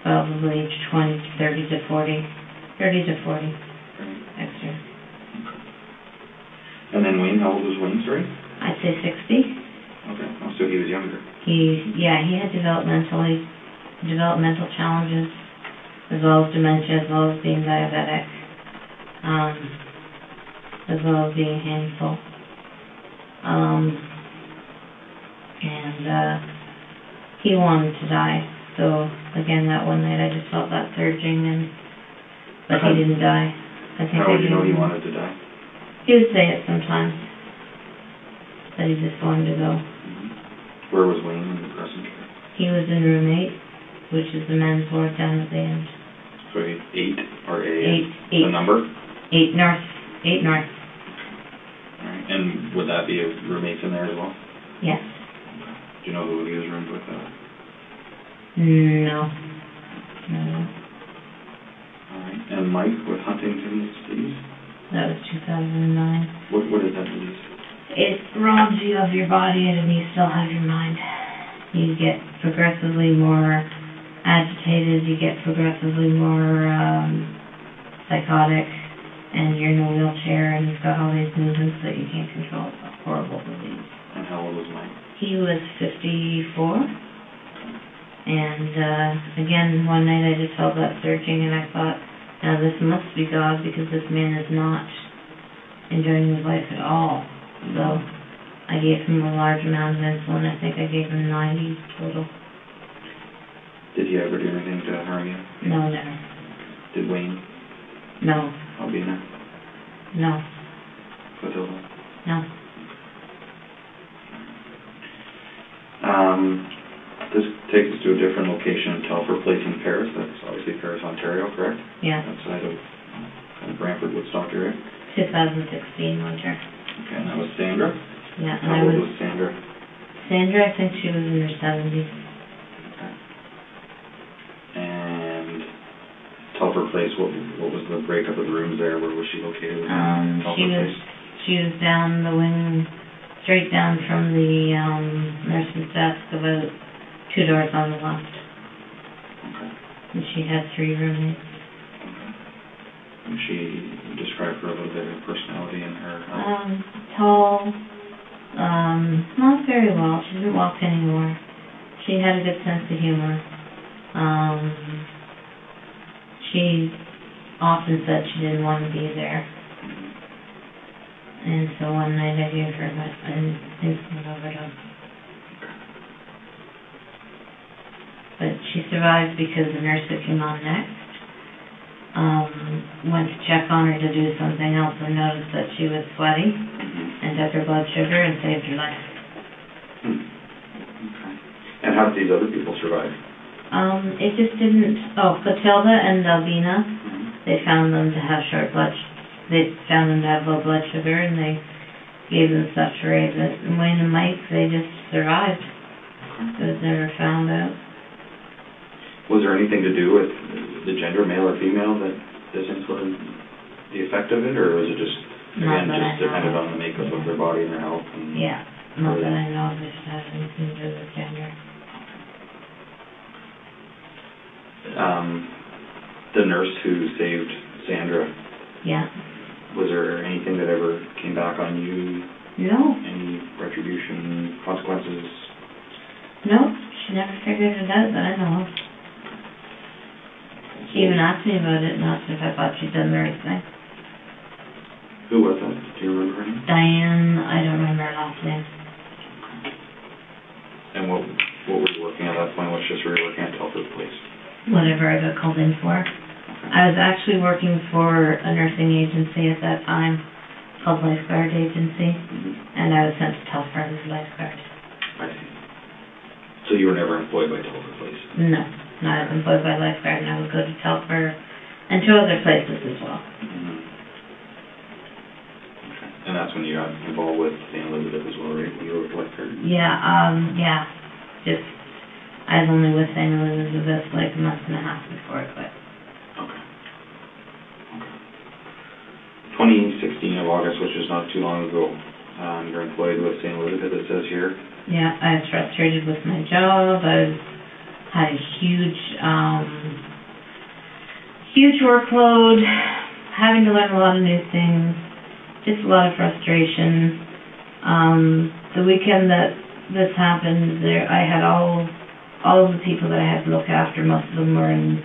Probably 30 to 40 extra. And then Wayne, how old was Wayne, sorry? I'd say 60. Okay, oh, so he was younger. He had developmental challenges, as well as dementia, as well as being diabetic, as well as being handful. He wanted to die. So again, that one night I just felt that surging, but he didn't die. How would you know he wanted to die? He would say it sometimes, that he just wanted to go. Where was Wayne in the Crescent Care? He was in room 8, which is the men's ward down at the end. So 8 or A? 8. The number? 8 north. 8 north. Alright, and would that be roommates in there as well? Yes. Do you know who he was roomed with? No. Alright, and Mike with Huntington's disease? That was 2009. What is that disease? It robs you of your body and you still have your mind. You get progressively more agitated, you get progressively more psychotic, and you're in a wheelchair and you've got all these movements that you can't control. It's a horrible disease. And how old was Mike? He was 54. And again, one night I just felt that surging and I thought, now this must be God because this man is not enjoying his life at all. So I gave him a large amount of insulin. I think I gave him 90 total. Did he ever do anything to harm you? No, never. Did Wayne? No. Albina? No. Clotilda? No. This takes us to a different location in Telford Place in Paris. That's obviously Paris, Ontario, correct? Yeah. Outside of kind of Brantford, Woodstock area? 2016 winter. Okay, and that was Sandra? Yeah. How old was Sandra? Sandra, I think she was in her 70s. place, what was the breakup of the rooms there? Where was she located? She was down the wing, straight down from the nurse's desk, about 2 doors on the left. Okay. And she had 3 roommates. Okay. And she described her a little bit of personality in her. Tall, not very well. She didn't walk anymore. She had a good sense of humor. She often said she didn't want to be there. And so one night I gave her an instant overdose. But she survived because the nurse that came on next went to check on her to do something else and noticed that she was sweaty and took her blood sugar and saved her life. Okay. And how did these other people survive? It just didn't. Clotilda and Albina, they found them to have low blood sugar, and they gave them stuff to raise it. And Wayne and Mike, they just survived. It was never found out. Was there anything to do with the gender, male or female, that this influenced the effect of it, or was it just, again, just depended on the makeup of their body and their health? And yeah, not that I know of it has anything to do with gender. The nurse who saved Sandra. Yeah. Was there anything that ever came back on you? No. Any retribution, consequences? No, she never figured it out that I know of. She even asked me about it and asked if I thought she'd done the right thing. Who was that? Do you remember her name? Diane, I don't remember her last name. And what were you working at that point? What shifts were you working at Telford Place? Whatever I got called in for. I was actually working for a nursing agency at that time called Lifeguard Agency, and I was sent to Telford as lifeguard. I see. So you were never employed by Telford Place? No, I was employed by Lifeguard, and I would go to Telford and to other places as well. Okay. And that's when you got involved with St. Elizabeth as well, right? When you were with Lifeguard? Yeah. Just, I was only with St. Elizabeth like a month and a half before I quit. Okay. 2016 of August, which is not too long ago, you're employed with St. Elizabeth, it says here. Yeah, I was frustrated with my job. I had a huge workload, having to learn a lot of new things, just a lot of frustration. The weekend that this happened, I had all of the people that I had to look after. Most of them were in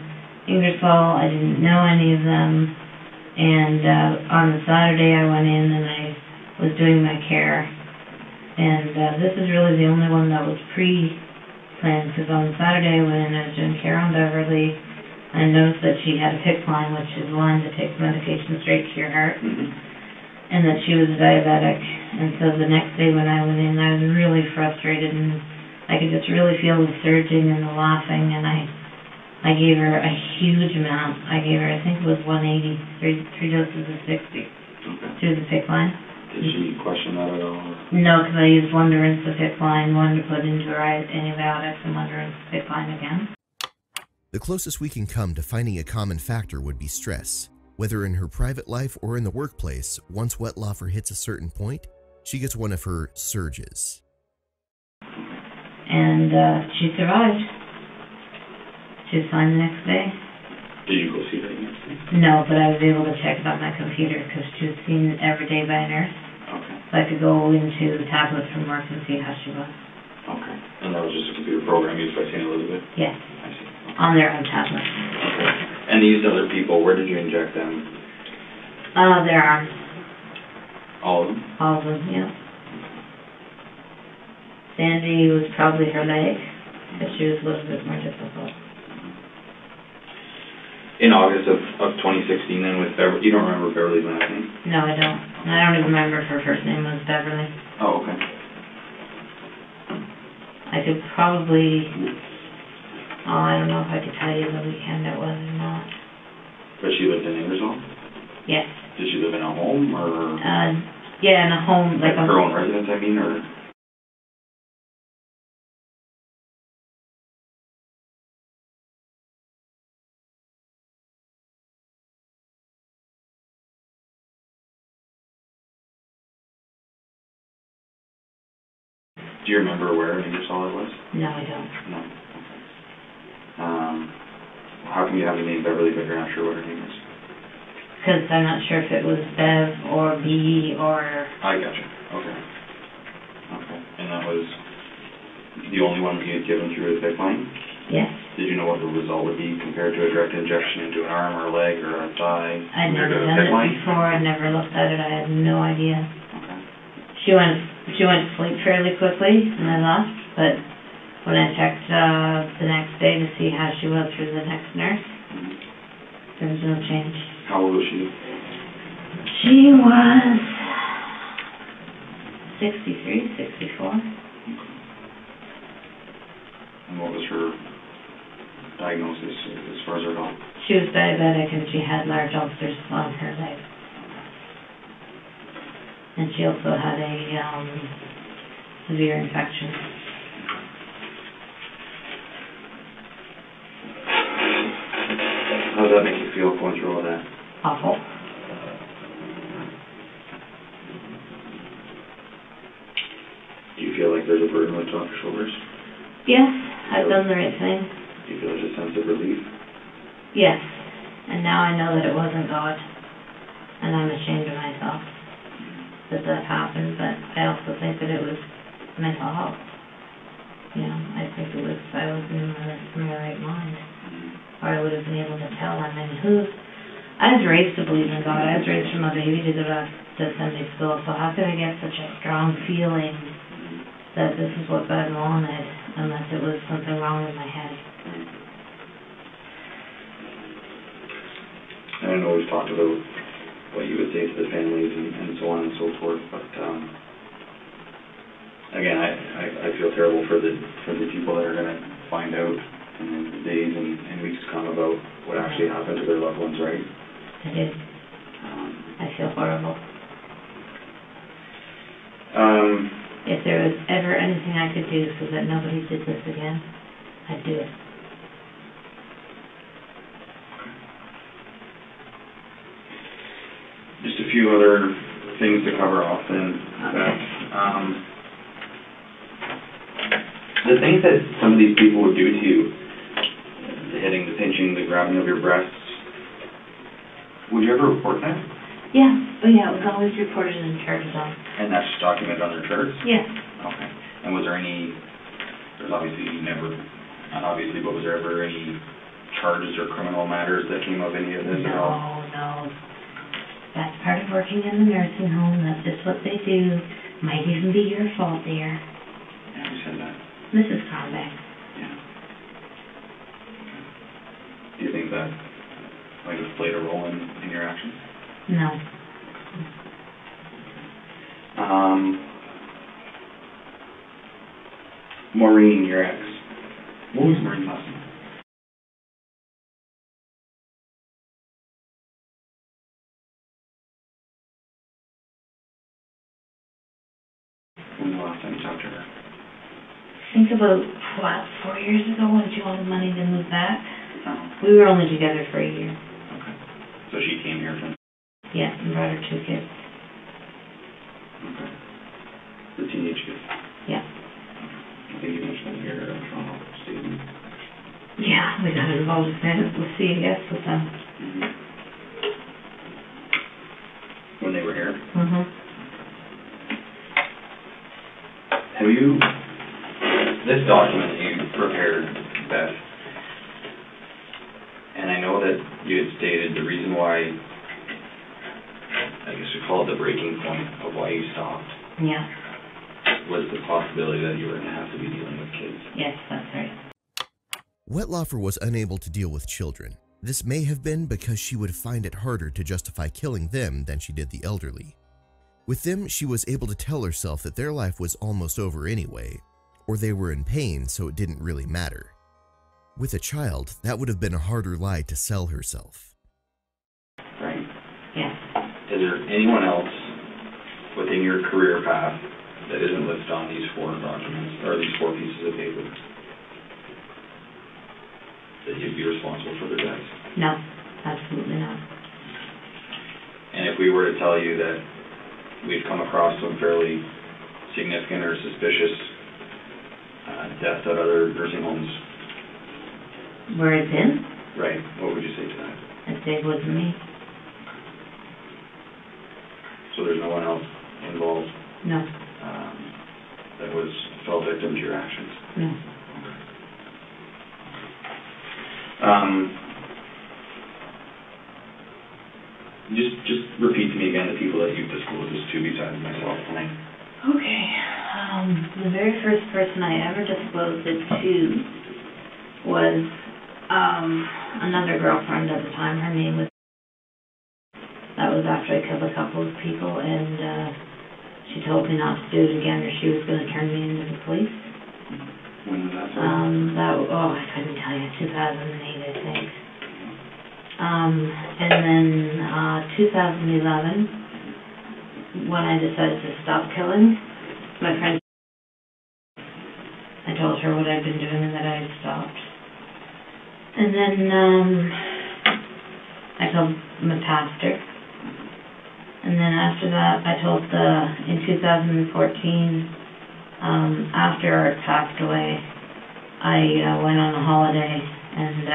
Ingersoll. I didn't know any of them. And on the Saturday I went in and I was doing my care. And this is really the only one that was pre-planned, because on the Saturday I went in and I was doing care on Beverly. I noticed that she had a PICC line, which is a line that takes medication straight to your heart, and that she was diabetic. And so the next day when I went in, I was really frustrated, and I could just really feel the surging and the laughing, and I gave her a huge amount. I gave her, I think it was 180, three doses of 60 through the PICC line. Did she question that at all? No, because I used one to rinse the PICC line, one to put into her antibiotics, and one to rinse the PICC line again. The closest we can come to finding a common factor would be stress. Whether in her private life or in the workplace, once Wetlaufer hits a certain point, she gets one of her surges. And she survived. She was fine the next day. Did you go see her the next day? No, but I was able to check it on my computer because she was seen every day by a nurse. Okay. So I could go into the tablets from work and see how she was. Okay. And that was just a computer program used by St. Elizabeth? Yes. I see. Okay. On their own tablet. Okay. And these other people, where did you inject them? Their arms. All of them? All of them, yeah. Sandy was probably her leg, but she was a little bit more difficult. In August of 2016 then with Beverly, you don't remember Beverly's last name? No, I don't. I don't even remember if her first name was Beverly. Oh, okay. I could probably, I don't know if I could tell you the weekend it was or not. But she lived in Ingersoll? Yes. Did she live in a home or? Yeah, in a home. Like her own residence, I mean, or? Do you remember where in Ingersoll it was? No, I don't. No. Okay. How come you have the name Beverly, but you're not sure what her name is? Because I'm not sure if it was Bev or B or... I gotcha. Okay. Okay. And that was the only one that you had given through the pipeline? Yes. Did you know what the result would be compared to a direct injection into an arm or a leg or a thigh? I'd compared never to a done it pipeline? before. I never looked at it. I had no idea. Okay. She went to sleep fairly quickly, and I left. But when I checked the next day to see how she was through the next nurse, there was no change. How old was she? She was 63, 64. And what was her diagnosis as far as her health? She was diabetic and she had large ulcers on her leg. And she also had a severe infection. How does that make you feel going through all that? Awful. Do you feel like there's a burden lifted off your shoulders? Yes, I've done the right thing. Do you feel there's a sense of relief? Yes. And now I know that it wasn't God. And I'm ashamed of myself that happened, but I also think that it was mental health. You know, I think it was, I was in my right mind. Or I would have been able to tell. I mean, I was raised to believe in God. I was raised from a baby to go to Sunday school, so how could I get such a strong feeling that this is what God wanted, unless it was something wrong with my head? I know we've talked about what you would say to the families and so on and so forth, but again, I feel terrible for the people that are going to find out in the days and weeks to come about what actually happened to their loved ones, right? I do. I feel horrible. If there was ever anything I could do so that nobody did this again, I'd do it. Just a few other things to cover off then. The things that some of these people would do to you, the hitting, the pinching, the grabbing of your breasts, would you ever report that? Yeah. Oh, yeah, it was always reported in charges on. And that's documented on their charts? Yes. Okay. And was there there's obviously never, not obviously, but was there ever any charges or criminal matters that came of any of this at all? No. That's part of working in the nursing home. That's just what they do. Might even be your fault, dear. Yeah, you said that. Mrs. Conbeck. Yeah. Do you think that might have played a role in your actions? No. Maureen, your ex. What was Maureen's last name? When was the last time you talked to her? I think about, 4 years ago when she wanted money to move back. Oh. We were only together for a year. Okay. So she came here from... Yeah, and brought her 2 kids. Okay. The teenage kids? Yeah. I think you mentioned that here in Toronto, Stephen. Yeah, we got involved with CAS with them. Mm-hmm. When they were here? Mm-hmm. Have you... This document that you prepared, Beth, and I know that you had stated the reason why, I guess we call it the breaking point of why you stopped, Yeah. was the possibility that you were going to have to be dealing with kids. Yes, that's right. Wetlaufer was unable to deal with children. This may have been because she would find it harder to justify killing them than she did the elderly. With them, she was able to tell herself that their life was almost over anyway, or they were in pain, so it didn't really matter. With a child, that would have been a harder lie to sell herself. Right? Yes. Is there anyone else within your career path that isn't listed on these 4 documents, or these 4 pieces of paper, that you'd be responsible for their deaths? No, absolutely not. And if we were to tell you that we've come across some fairly significant or suspicious deaths at other nursing homes, Where it's in, right? What would you say to that? I'd say it wasn't me. So there's no one else involved No, that fell victim to your actions? no. Just repeat to me again the people that you've disclosed this to besides myself tonight. Okay, the very first person I ever disclosed it to was, another girlfriend at the time. Her name was, that was after I killed a couple of people, and, she told me not to do it again or she was gonna turn me into the police. When was that? I couldn't tell you, 2008, I think. And then, 2011, when I decided to stop killing, my friend, I told her what I'd been doing and that I had stopped. And then, I told my pastor. And then after that, I told in 2014, after Art passed away, I went on a holiday, and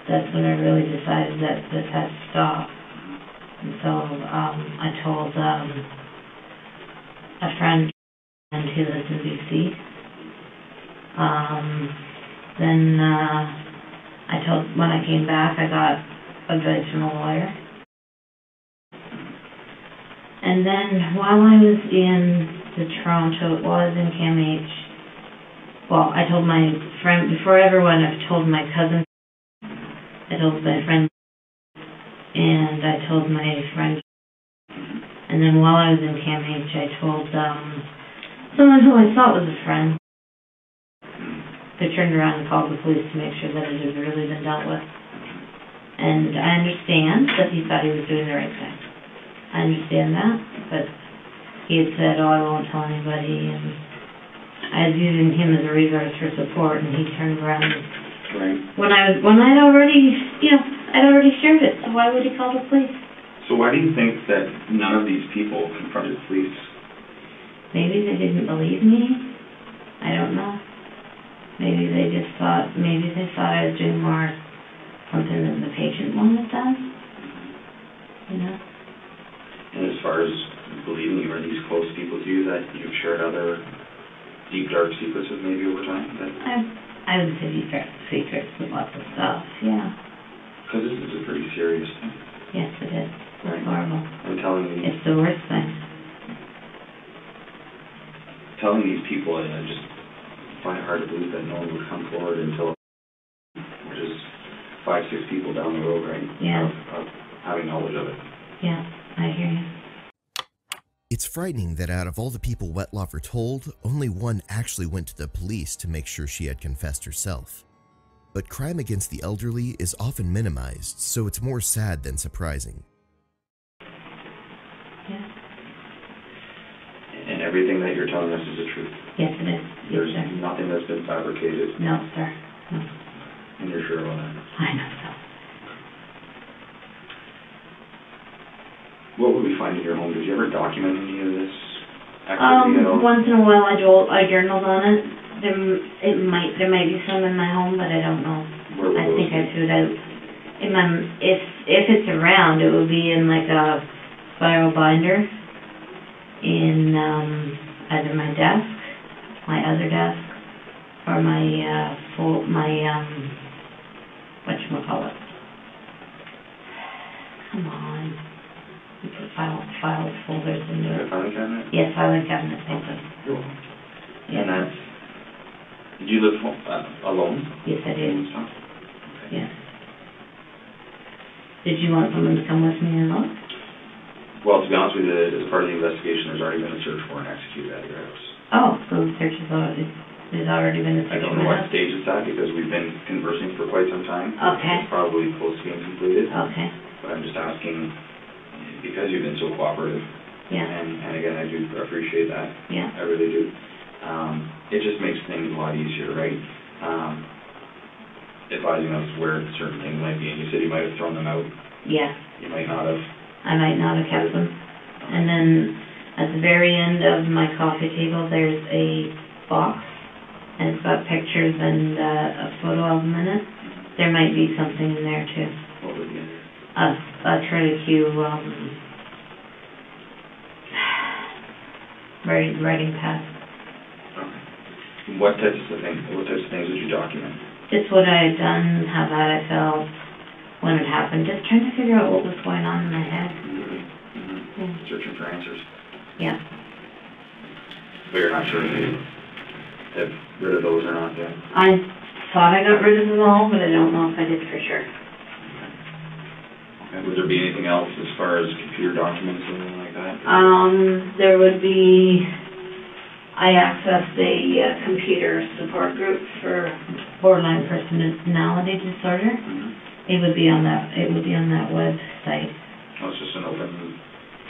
that's when I really decided that this had to stop. And so I told a friend who lives in BC. Then I told, when I came back, I got advice from a lawyer. And then while I was in Toronto, while I was in CAMH, well, I told my friend, before I ever went, I told my cousin, I told my friend, and I told my friend, and then while I was in CAMH, I told someone who I thought was a friend. They turned around and called the police to make sure that it had really been dealt with. And I understand that he thought he was doing the right thing. I understand that, but he had said, oh, I won't tell anybody, and I was using him as a resource for support, and he turned around and Right. when I'd already, I'd already shared it, so why would he call the police? So why do you think that none of these people confronted police? Maybe they didn't believe me. I don't know. Maybe they thought I was doing more something than the patient wanted done. And as far as believing you, are these close people to you that you've shared other deep, dark secrets with maybe over time? I would say deep dark secrets with lots of stuff, yeah. Because this is a pretty serious thing. Yes, it is. It's Right. horrible. And telling It's the worst thing. these people, I just find it hard to believe that no one would come forward until just 5-6 people down the road, right? Yeah. Of having knowledge of it. Yeah, I hear you. It's frightening that out of all the people Wetlaufer told, only one actually went to the police to make sure she had confessed herself. But crime against the elderly is often minimized, so it's more sad than surprising. Yeah. And everything that you're telling us is the truth. Yes, it is. There's Yes, sir. nothing that's been fabricated, No, sir. No. and you're sure about that. I know so. What would we find in your home? Did you ever document any of this activity at all? Once in a while I journaled on it. There might be some in my home, but I don't know. Where were I those? think I threw it out. If it's around, it would be in like a spiral binder in either my desk, my other desk, or my whatchamacallit. Come on. You put files, folders in In there. the filing cabinet? Yes, filing cabinet, thank you. You're welcome. Yes. And did you live alone? Yes, I did. And stuff? Okay. Yes. Did you want someone to come with me and look? Well, to be honest with you, as part of the investigation, there's already been a search warrant executed at your house. Oh, so the search there's already been a I search don't know what stage it's at because we've been conversing for quite some time. Okay. It's probably close to being completed. Okay, But I'm just asking, because you've been so cooperative, yeah, and again, I do appreciate that. yeah, I really do. It just makes things a lot easier, right? Advising us where certain things might be, and you said you might have thrown them out. yeah. You might not have. I might not have kept them. And then at the very end of my coffee table, there's a box and it's got pictures and a photo album in it. There might be something in there too. What would be it? A curlicue writing pad. Okay. What types of things would you document? Just what I had done, how bad I felt when it happened. Just trying to figure out what was going on in my head. Yeah. Searching for answers. Yeah. But you're not sure if you have rid of those or not yet? I thought I got rid of them all, but I don't know if I did for sure. Okay. Would there be anything else as far as computer documents or anything like that? There would be, I accessed a computer support group for borderline personality disorder. It would be on that website. Oh, it's just an open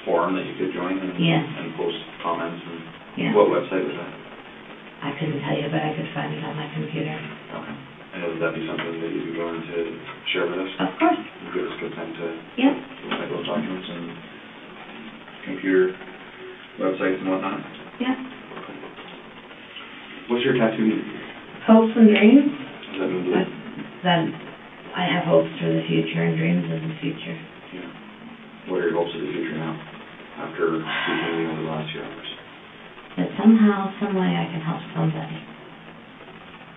forum that you could join and, Yes. and post comments and Yeah. what website was that? I couldn't tell you, but I could find it on my computer. Okay. And would that be something that you'd be willing to share with us? Of course. Give us consent to Yep. look at those documents and computer websites and whatnot? Yeah. What's your tattoo mean? Hopes and dreams. Does that mean blue? That I have hopes for the future and dreams of the future. Yeah. What are your hopes of the future now, after speaking to me over the last few hours? That somehow, some way I can help somebody.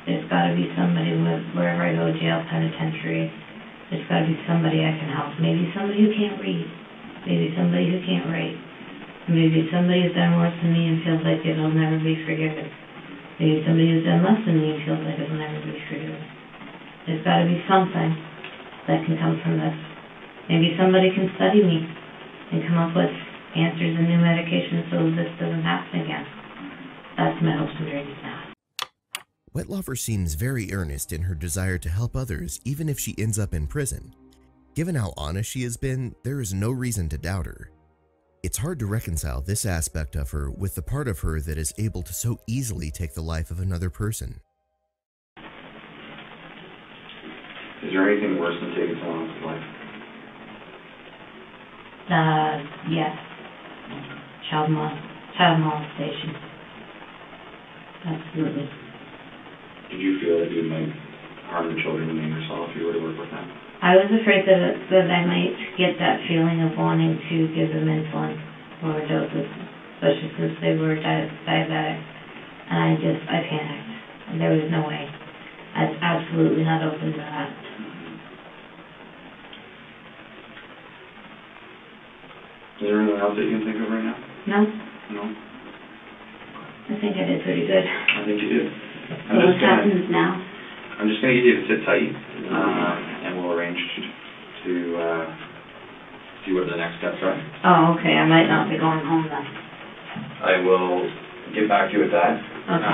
There's got to be somebody wherever I go, jail, penitentiary, there's got to be somebody I can help. Maybe somebody who can't read. Maybe somebody who can't write. Maybe somebody who's done worse than me and feels like it'll never be forgiven. Maybe somebody who's done less than me and feels like it'll never be forgiven. There's got to be something that can come from this. Maybe somebody can study me and come up with answers and new medications so this doesn't happen again. That's my hopes and dreams now. Wetlaufer seems very earnest in her desire to help others even if she ends up in prison. Given how honest she has been, there is no reason to doubt her. It's hard to reconcile this aspect of her with the part of her that is able to so easily take the life of another person. Is there anything worse than taking someone else's life? Yes. Child molestation. Absolutely. Did you feel that you might harm the children and yourself if you were to work with them? I was afraid that I might get that feeling of wanting to give them insulin or doses, especially since they were diabetic. And I panicked. And there was no way. I was absolutely not open to that. Is there anything else that you can think of right now? No? No? I think I did pretty good. I think you did. So what happens now? I'm just going to get you to sit tight, and we'll arrange to see what the next steps are. Oh, okay. I might not be going home then. I will get back to you with that. Okay.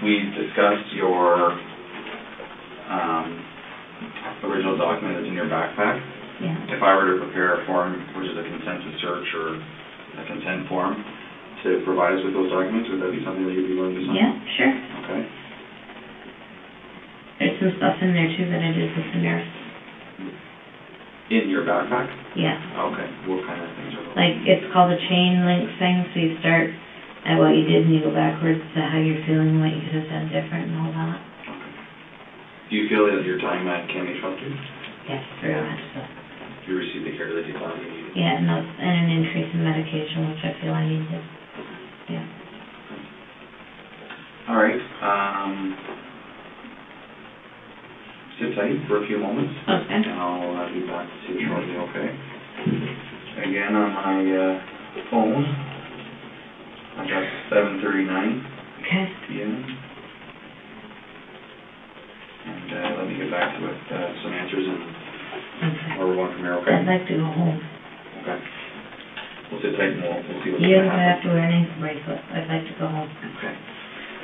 We discussed your original document that's in your backpack. Yeah. If I were to prepare a form, which is a consent to search or a consent form, to provide us with those documents, would that be something that you'd be willing to sign? Yeah, sure. Okay. There's some stuff in there too that I did with the nurse. In your backpack? Yeah. Okay. What kind of things are those? Like, it's called a chain link thing, so you start at what you did and you go backwards to how you're feeling, what you could have done different and all that. Okay. Do you feel that your time at Kennedy helped you? Yes, very much so. You received the care that you thought you needed? Yeah, and an increase in medication, which I feel I needed. Yeah. All right. Sit tight for a few moments. Okay. And I'll be back to you shortly, okay? Again, on my phone, I got 7:39 Okay. p.m. And let me get back to you with some answers and Okay. where we're going from here, okay? I'd like to go home. Okay. We'll sit tight and we'll see what's You going don't to have happen. to wear an ankle bracelet. I'd like to go home. Okay.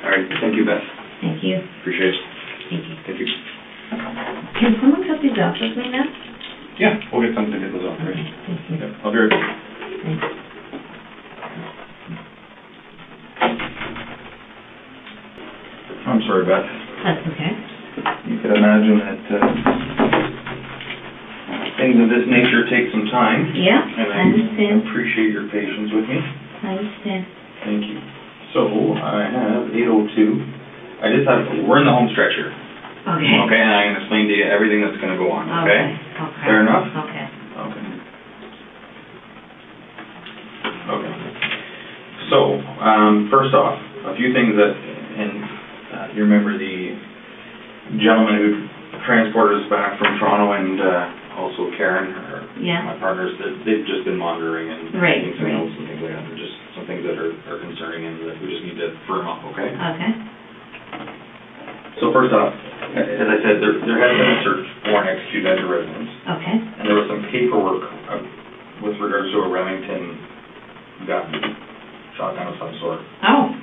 All right. Thank you, Beth. Thank you. Appreciate it. Thank you. Thank you. Can someone cut these off with me now? Yeah, we'll get something to get those off, right? Okay, thank you. Okay. I'll be right back. Thanks. I'm sorry, Beth. That's okay. You could imagine that things of this nature take some time. Yeah, And I understand. appreciate your patience with me. I understand. Thank you. So, I have 8:02 we're in the home stretch here. Okay. Okay, and I can explain to you everything that's gonna go on, okay? Okay. Fair enough? Okay. Okay. Okay. So, first off, a few things that, and you remember the gentleman who transported us back from Toronto and also Karen, Yeah. my partners, that they've just been monitoring and Right, taking some right. notes and things like that. They're just some things that are concerning and that we just need to firm up, okay? Okay. So first off, as I said, there has been a search warrant executed at your residence, Okay. and there was some paperwork with regards to a Remington gun, shotgun of some sort. Oh,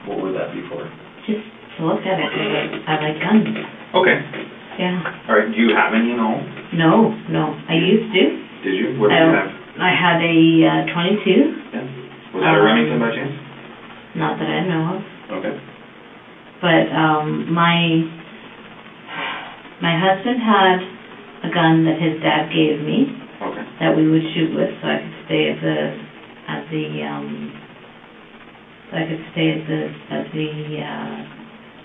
What would that be for? just to look at it, 'cause I like guns. Okay. Yeah. All right, do you have any at all? No, I used to. Did you? What did you have? I had a 22, Yeah. Was that a Remington by chance? not that I know of, Okay. but, my husband had a gun that his dad gave me Okay. that we would shoot with, so I could stay at the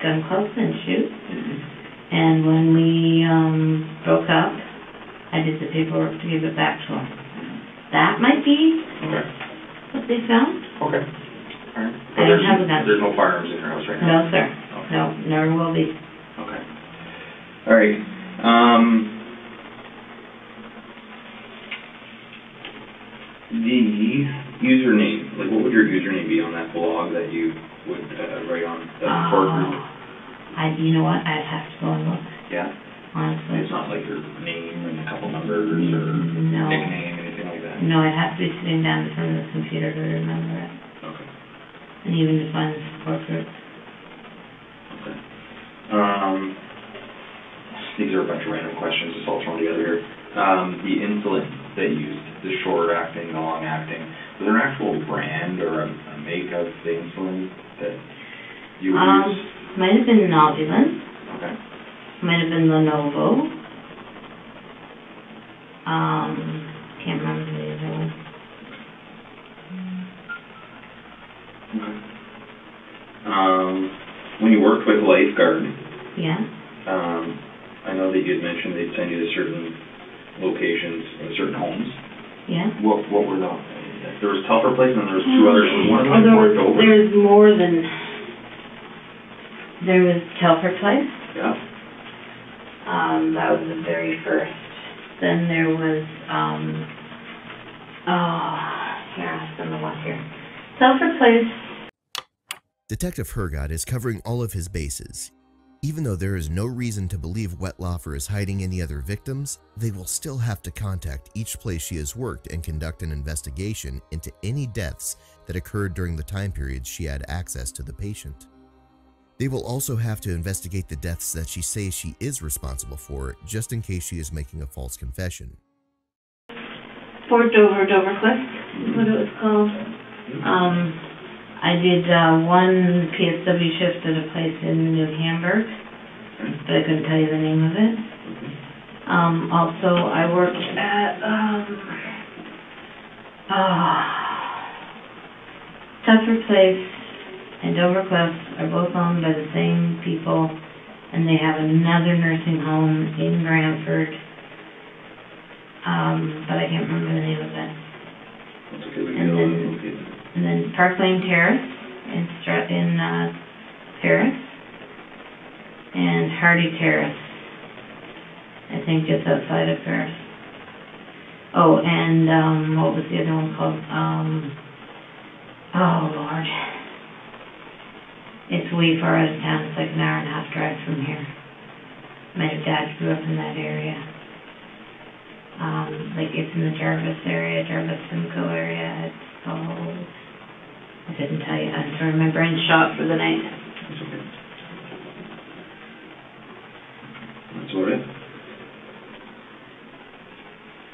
gun club and shoot. Mm-hmm. And when we broke up, I did the paperwork to give it back to him. That might be Okay. what they found? Okay. All right. I don't have a gun. There's no firearms in your house right now? No, sir. Okay. No, never will be. Okay. All right. The username, like what would your username be on that blog that you would write on that core group? You know what, I'd have to go and look, Yeah? honestly. It's not like your name and a couple numbers or No. nickname, anything like that? No, I'd have to be sitting down in front of the computer to remember it, Okay. and even to find the support group. Okay. These are a bunch of random questions, just all thrown together here. The insulin that you used, the short-acting, the long-acting, was there an actual brand or a make of the insulin that you would use? Might have been Novulin, Okay. might have been Lenovo. Can't remember the other one. Okay. When you worked with Lifeguard, Yeah, I know that you had mentioned they'd send you to certain locations, certain homes. yeah. What were those? There was Telfer Place and then there was two others. Was one of them worked over? There's more than, there was Telford Place, Yeah. that was the very first. Then there was, here, I've done the one here. Telford Place. Detective Hergott is covering all of his bases. Even though there is no reason to believe Wetlaufer is hiding any other victims, they will still have to contact each place she has worked and conduct an investigation into any deaths that occurred during the time periods she had access to the patient. They will also have to investigate the deaths that she says she is responsible for, just in case she is making a false confession. Fort Dovercliff is what it was called. I did one PSW shift at a place in New Hamburg, but I couldn't tell you the name of it. Also, I worked at Telford Place and Dovercliff are both owned by the same people, and they have another nursing home in Brantford, but I can't remember the name of it. That's okay, we can go and locate them. And then Park Lane Terrace in Paris, and Hardy Terrace, I think just outside of Paris. Oh, and what was the other one called? Oh Lord, it's way far out of town. It's like an hour and a half drive from here. My dad grew up in that area. Like it's in the Jarvis area, Jarvis Simcoe area. It's called, I couldn't tell you. I'm sorry, my brain's shot for the night. That's okay. That's all right.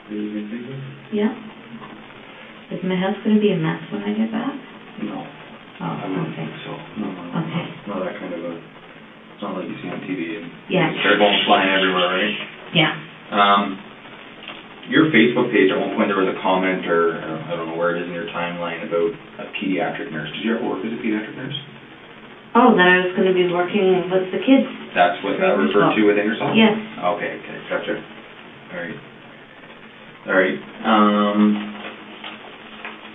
Anything to think of? Yeah. Is my house going to be a mess when I get back? No. Oh, I wouldn't okay. think so. No. Okay. Not that kind of a, it's not like you see on TV and Yeah. they're going flying everywhere, right? Yeah. Your Facebook page, at one point there was a comment, or I don't know where it is in your timeline, about a pediatric nurse. Did you ever work as a pediatric nurse? Oh, that I was gonna be working with the kids. That's what that referred to with Ingersoll? Yes. Okay, gotcha. All right,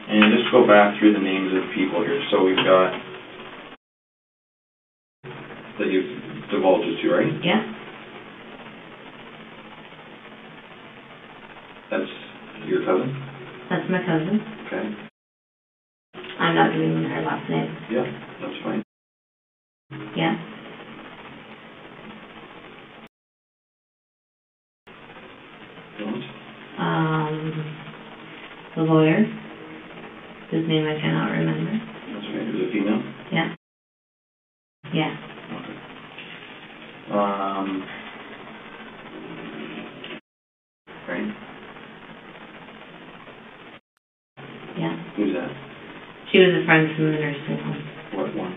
and just go back through the names of people here. So we've got, that you've divulged us to, right? Yeah. That's your cousin? That's my cousin. Okay. I'm not giving her last name. Yeah, that's fine. Yeah. Don't. The lawyer, whose name I cannot remember. That's okay. Is it female? Yeah. Yeah. Okay. Right. Yeah. Who's that? She was a friend from the nursing home. What one?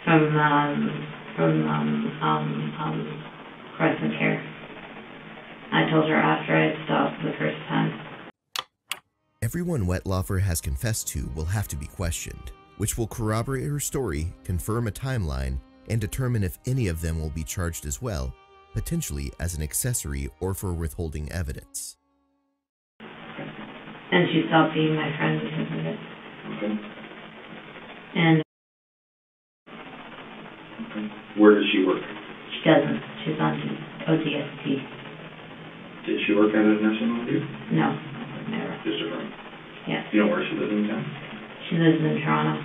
From Crescent Care. I told her after I had stopped the first time. Everyone Wetlaufer has confessed to will have to be questioned, which will corroborate her story, confirm a timeline, and determine if any of them will be charged as well, potentially as an accessory or for withholding evidence. And she stopped being my friend because of it. Okay. And Okay. Where does she work? she doesn't. She's on ODST. Did she work at a nursing home with you? No, never. Just a friend. Yeah. You know where she lives in town? She lives in Toronto.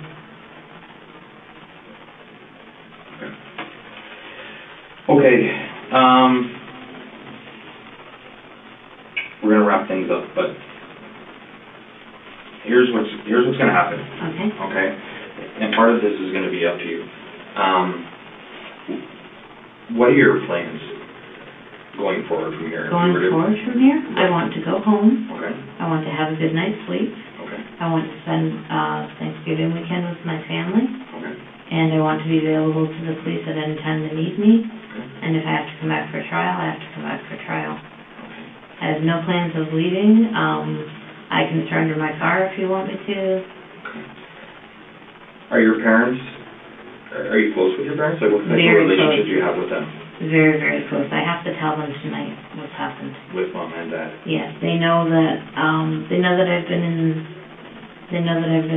Okay. We're gonna wrap things up, but here's what's gonna happen. Okay. Okay. And part of this is gonna be up to you. What are your plans going forward from here? Going forward from here, I want to go home. Okay. I want to have a good night's sleep. Okay. I want to spend Thanksgiving weekend with my family. Okay. And I want to be available to the police at any time they need me. Okay. And if I have to come back for trial, I have to come back for trial. Okay. I have no plans of leaving. I can surrender my car if you want me to. Okay. Are your parents, are you close with your parents? Like, what type of Very relationship close. do you have with them? Very, very close. I have to tell them tonight what's happened. With mom and dad? Yes, they know that I've been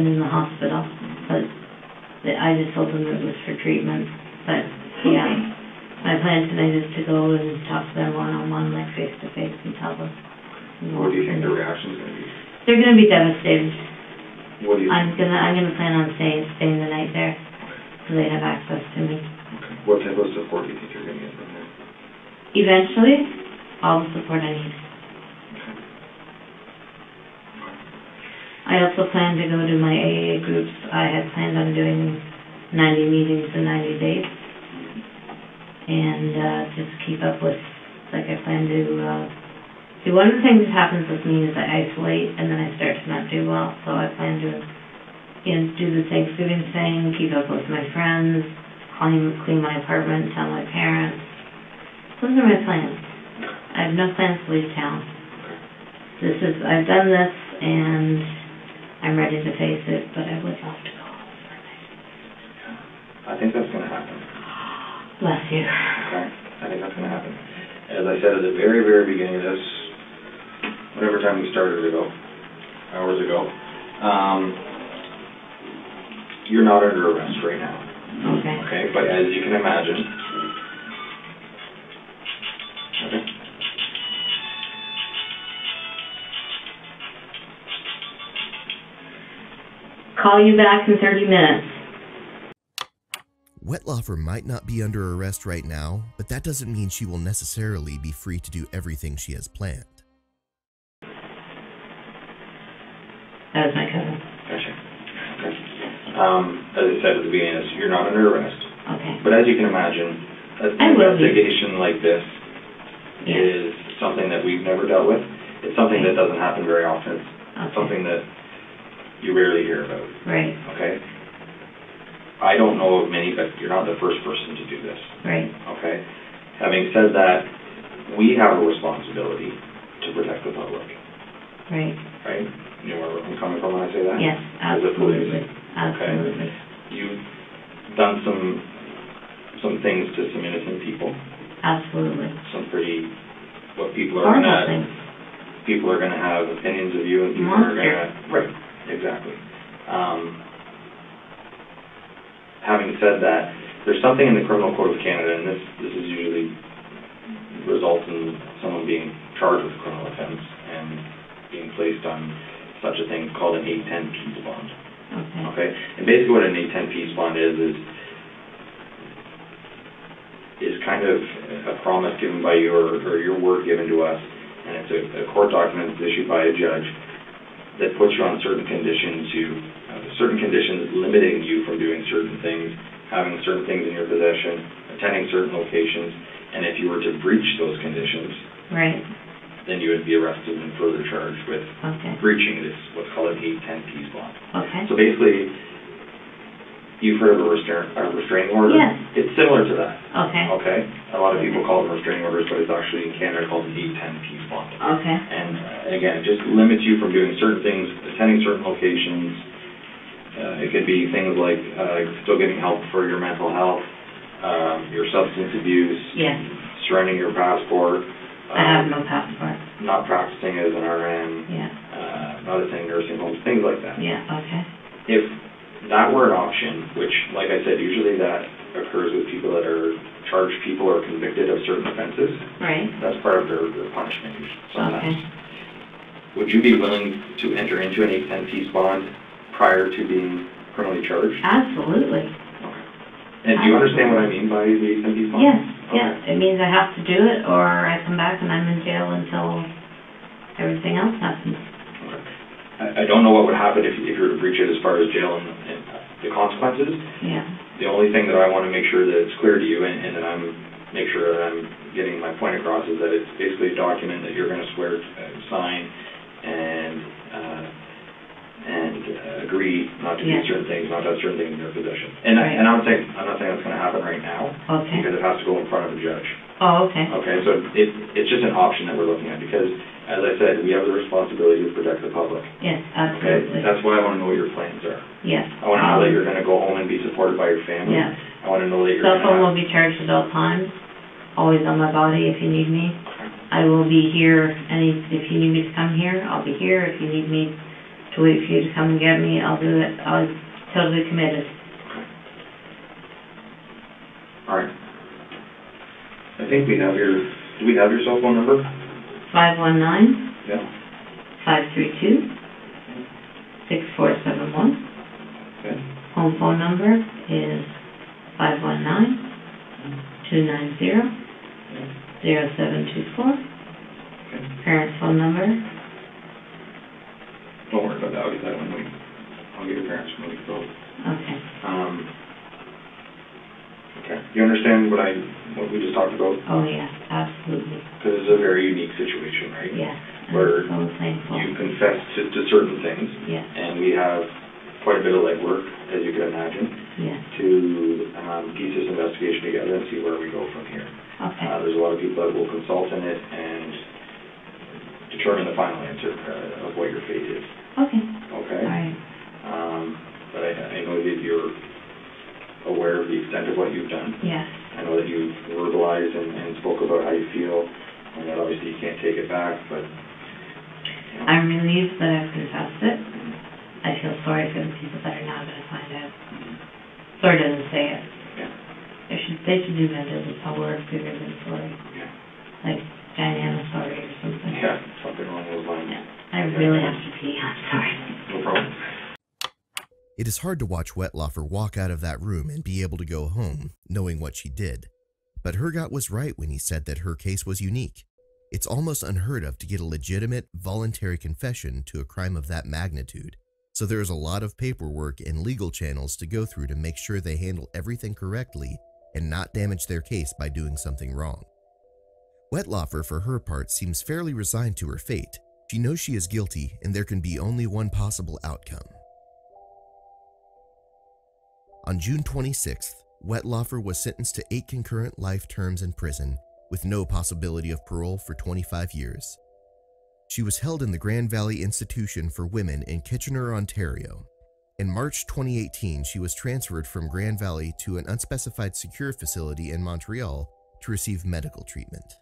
in the hospital, but I just told them it was for treatment. But yeah, my plan tonight is to go and talk to them one-on-one, like face-to-face, and tell them. What do you think their reaction's gonna be? They're gonna be devastated. What do you think? I'm gonna plan on staying the night there, so they have access to me. Okay. What type of support do you think you're gonna get from them? Eventually, all the support I need. Okay. I also plan to go to my AA groups. I had planned on doing 90 meetings in 90 days. And just keep up with, like I plan to, see, one of the things that happens with me is I isolate and then I start to not do well. So I plan to, do the Thanksgiving thing, keep up with my friends, clean my apartment, tell my parents. Those are my plans. I have no plans to leave town. I've done this and I'm ready to face it, but I would love to go home for a night. I think that's gonna happen. Bless you. Okay, I think that's gonna happen. As I said at the very, very beginning of this, whatever time we started hours ago, you're not under arrest right now. Okay. Okay, but as you can imagine, okay. Call you back in 30 minutes. Wetlaufer might not be under arrest right now, but that doesn't mean she will necessarily be free to do everything she has planned. That was my cousin. Gotcha. Okay. As I said at the beginning, you're not under arrest. Okay. But as you can imagine, an investigation like this is something that we've never dealt with. It's something that doesn't happen very often. It's something that you rarely hear about. Right. Okay? I don't know of many, but you're not the first person to do this. Right. Okay? Having said that, we have a responsibility to protect the public. Right. Right? You know where I'm coming from when I say that? Yes, As a police. absolutely. Absolutely. You done some things to some innocent people, Absolutely. some pretty, what people are Horrible gonna, things. people are gonna have opinions of you, and people are Monster. gonna, right, exactly. Having said that, there's something in the Criminal Code of Canada, and this is usually results in someone being charged with a criminal offense and being placed on such a thing called an 810 peace bond. Okay. Okay, and basically what an 810 peace bond is kind of a promise given by you, or your word given to us, and it's a court document that's issued by a judge that puts you on certain conditions, certain conditions limiting you from doing certain things, having certain things in your possession, attending certain locations, and if you were to breach those conditions, Right. then you would be arrested and further charged with Okay. breaching this, what's called an 810 peace bond. Okay. So basically, you've heard of a restraining order? Yes. It's similar to that. Okay. Okay? A lot of people call them restraining orders, but it's actually in Canada called an 810 peace bond. Okay. And again, it just limits you from doing certain things, attending certain locations. It could be things like still getting help for your mental health, your substance abuse, Yes. surrendering your passport. I have no passport. Not practicing as an RN, Yeah. not attending nursing homes, things like that. Yeah. Okay. If that were an option, which, like I said, usually that occurs with people that are charged people or convicted of certain offenses, Right. that's part of their punishment sometimes. Okay. Would you be willing to enter into an 810 peace bond prior to being criminally charged? Absolutely. Okay. And do you understand what I mean by the 810 peace bond? Yes. Okay. Yes. It means I have to do it, or I come back and I'm in jail until everything else happens. I don't know what would happen if you were to breach it as far as jail and the consequences. Yeah. The only thing that I want to make sure that it's clear to you, and that make sure that I'm getting my point across, is that it's basically a document that you're going to swear, sign, and agree not to do Yeah. certain things, not to have certain things in your possession. And Right. I'm not saying that's going to happen right now, Okay. because it has to go in front of a judge. Oh, okay. Okay, so it's just an option that we're looking at, because, as I said, we have the responsibility to protect the public. Yes, Okay, absolutely. that's why I want to know what your plans are. Yes. I want to know that you're going to go home and be supported by your family. Yes. I want to know that you're Cell going phone to... will be charged at all times, always on my body if you need me. I will be here, if you need me to come here, I'll be here. If you need me to wait for you to come and get me, I'll do it. I'm totally committed. All right. I think we have do we have your cell phone number? 519 Yeah. 532 6471. Okay. Home phone number is 519 290 0724. Okay. Parents' phone number. Don't worry about that. I'll get that when I'll get your parents when we go. Okay. Okay. You understand what we just talked about? Oh, yes, absolutely. Because it's a very unique situation, right? Yes. Where I'm so thankful. You confess to certain things. Yes. And we have quite a bit of legwork, as you can imagine, Yes. to piece this investigation together and see where we go from here. Okay. There's a lot of people that will consult in it and determine the final answer of what your fate is. Okay. Okay? All right. But I know that you're aware of the extent of what you've done. Yes. I know that you've verbalized and spoke about how you feel, and that obviously you can't take it back, but... You know. I'm relieved that I've confessed it. I feel sorry for the people that are now going to find out. Sorry doesn't say it. Yeah. They should do that as a word bigger than sorry. Yeah. Like Diana sorry or something. Yeah, something along those lines. Yeah. I really have to pee. I'm sorry. No problem. It is hard to watch Wetlaufer walk out of that room and be able to go home, knowing what she did. But Hergott was right when he said that her case was unique. It's almost unheard of to get a legitimate, voluntary confession to a crime of that magnitude. So there is a lot of paperwork and legal channels to go through to make sure they handle everything correctly and not damage their case by doing something wrong. Wetlaufer, for her part, seems fairly resigned to her fate. She knows she is guilty and there can be only one possible outcome. On June 26th, Wetlaufer was sentenced to 8 concurrent life terms in prison with no possibility of parole for 25 years. She was held in the Grand Valley Institution for Women in Kitchener, Ontario. In March 2018, she was transferred from Grand Valley to an unspecified secure facility in Montreal to receive medical treatment.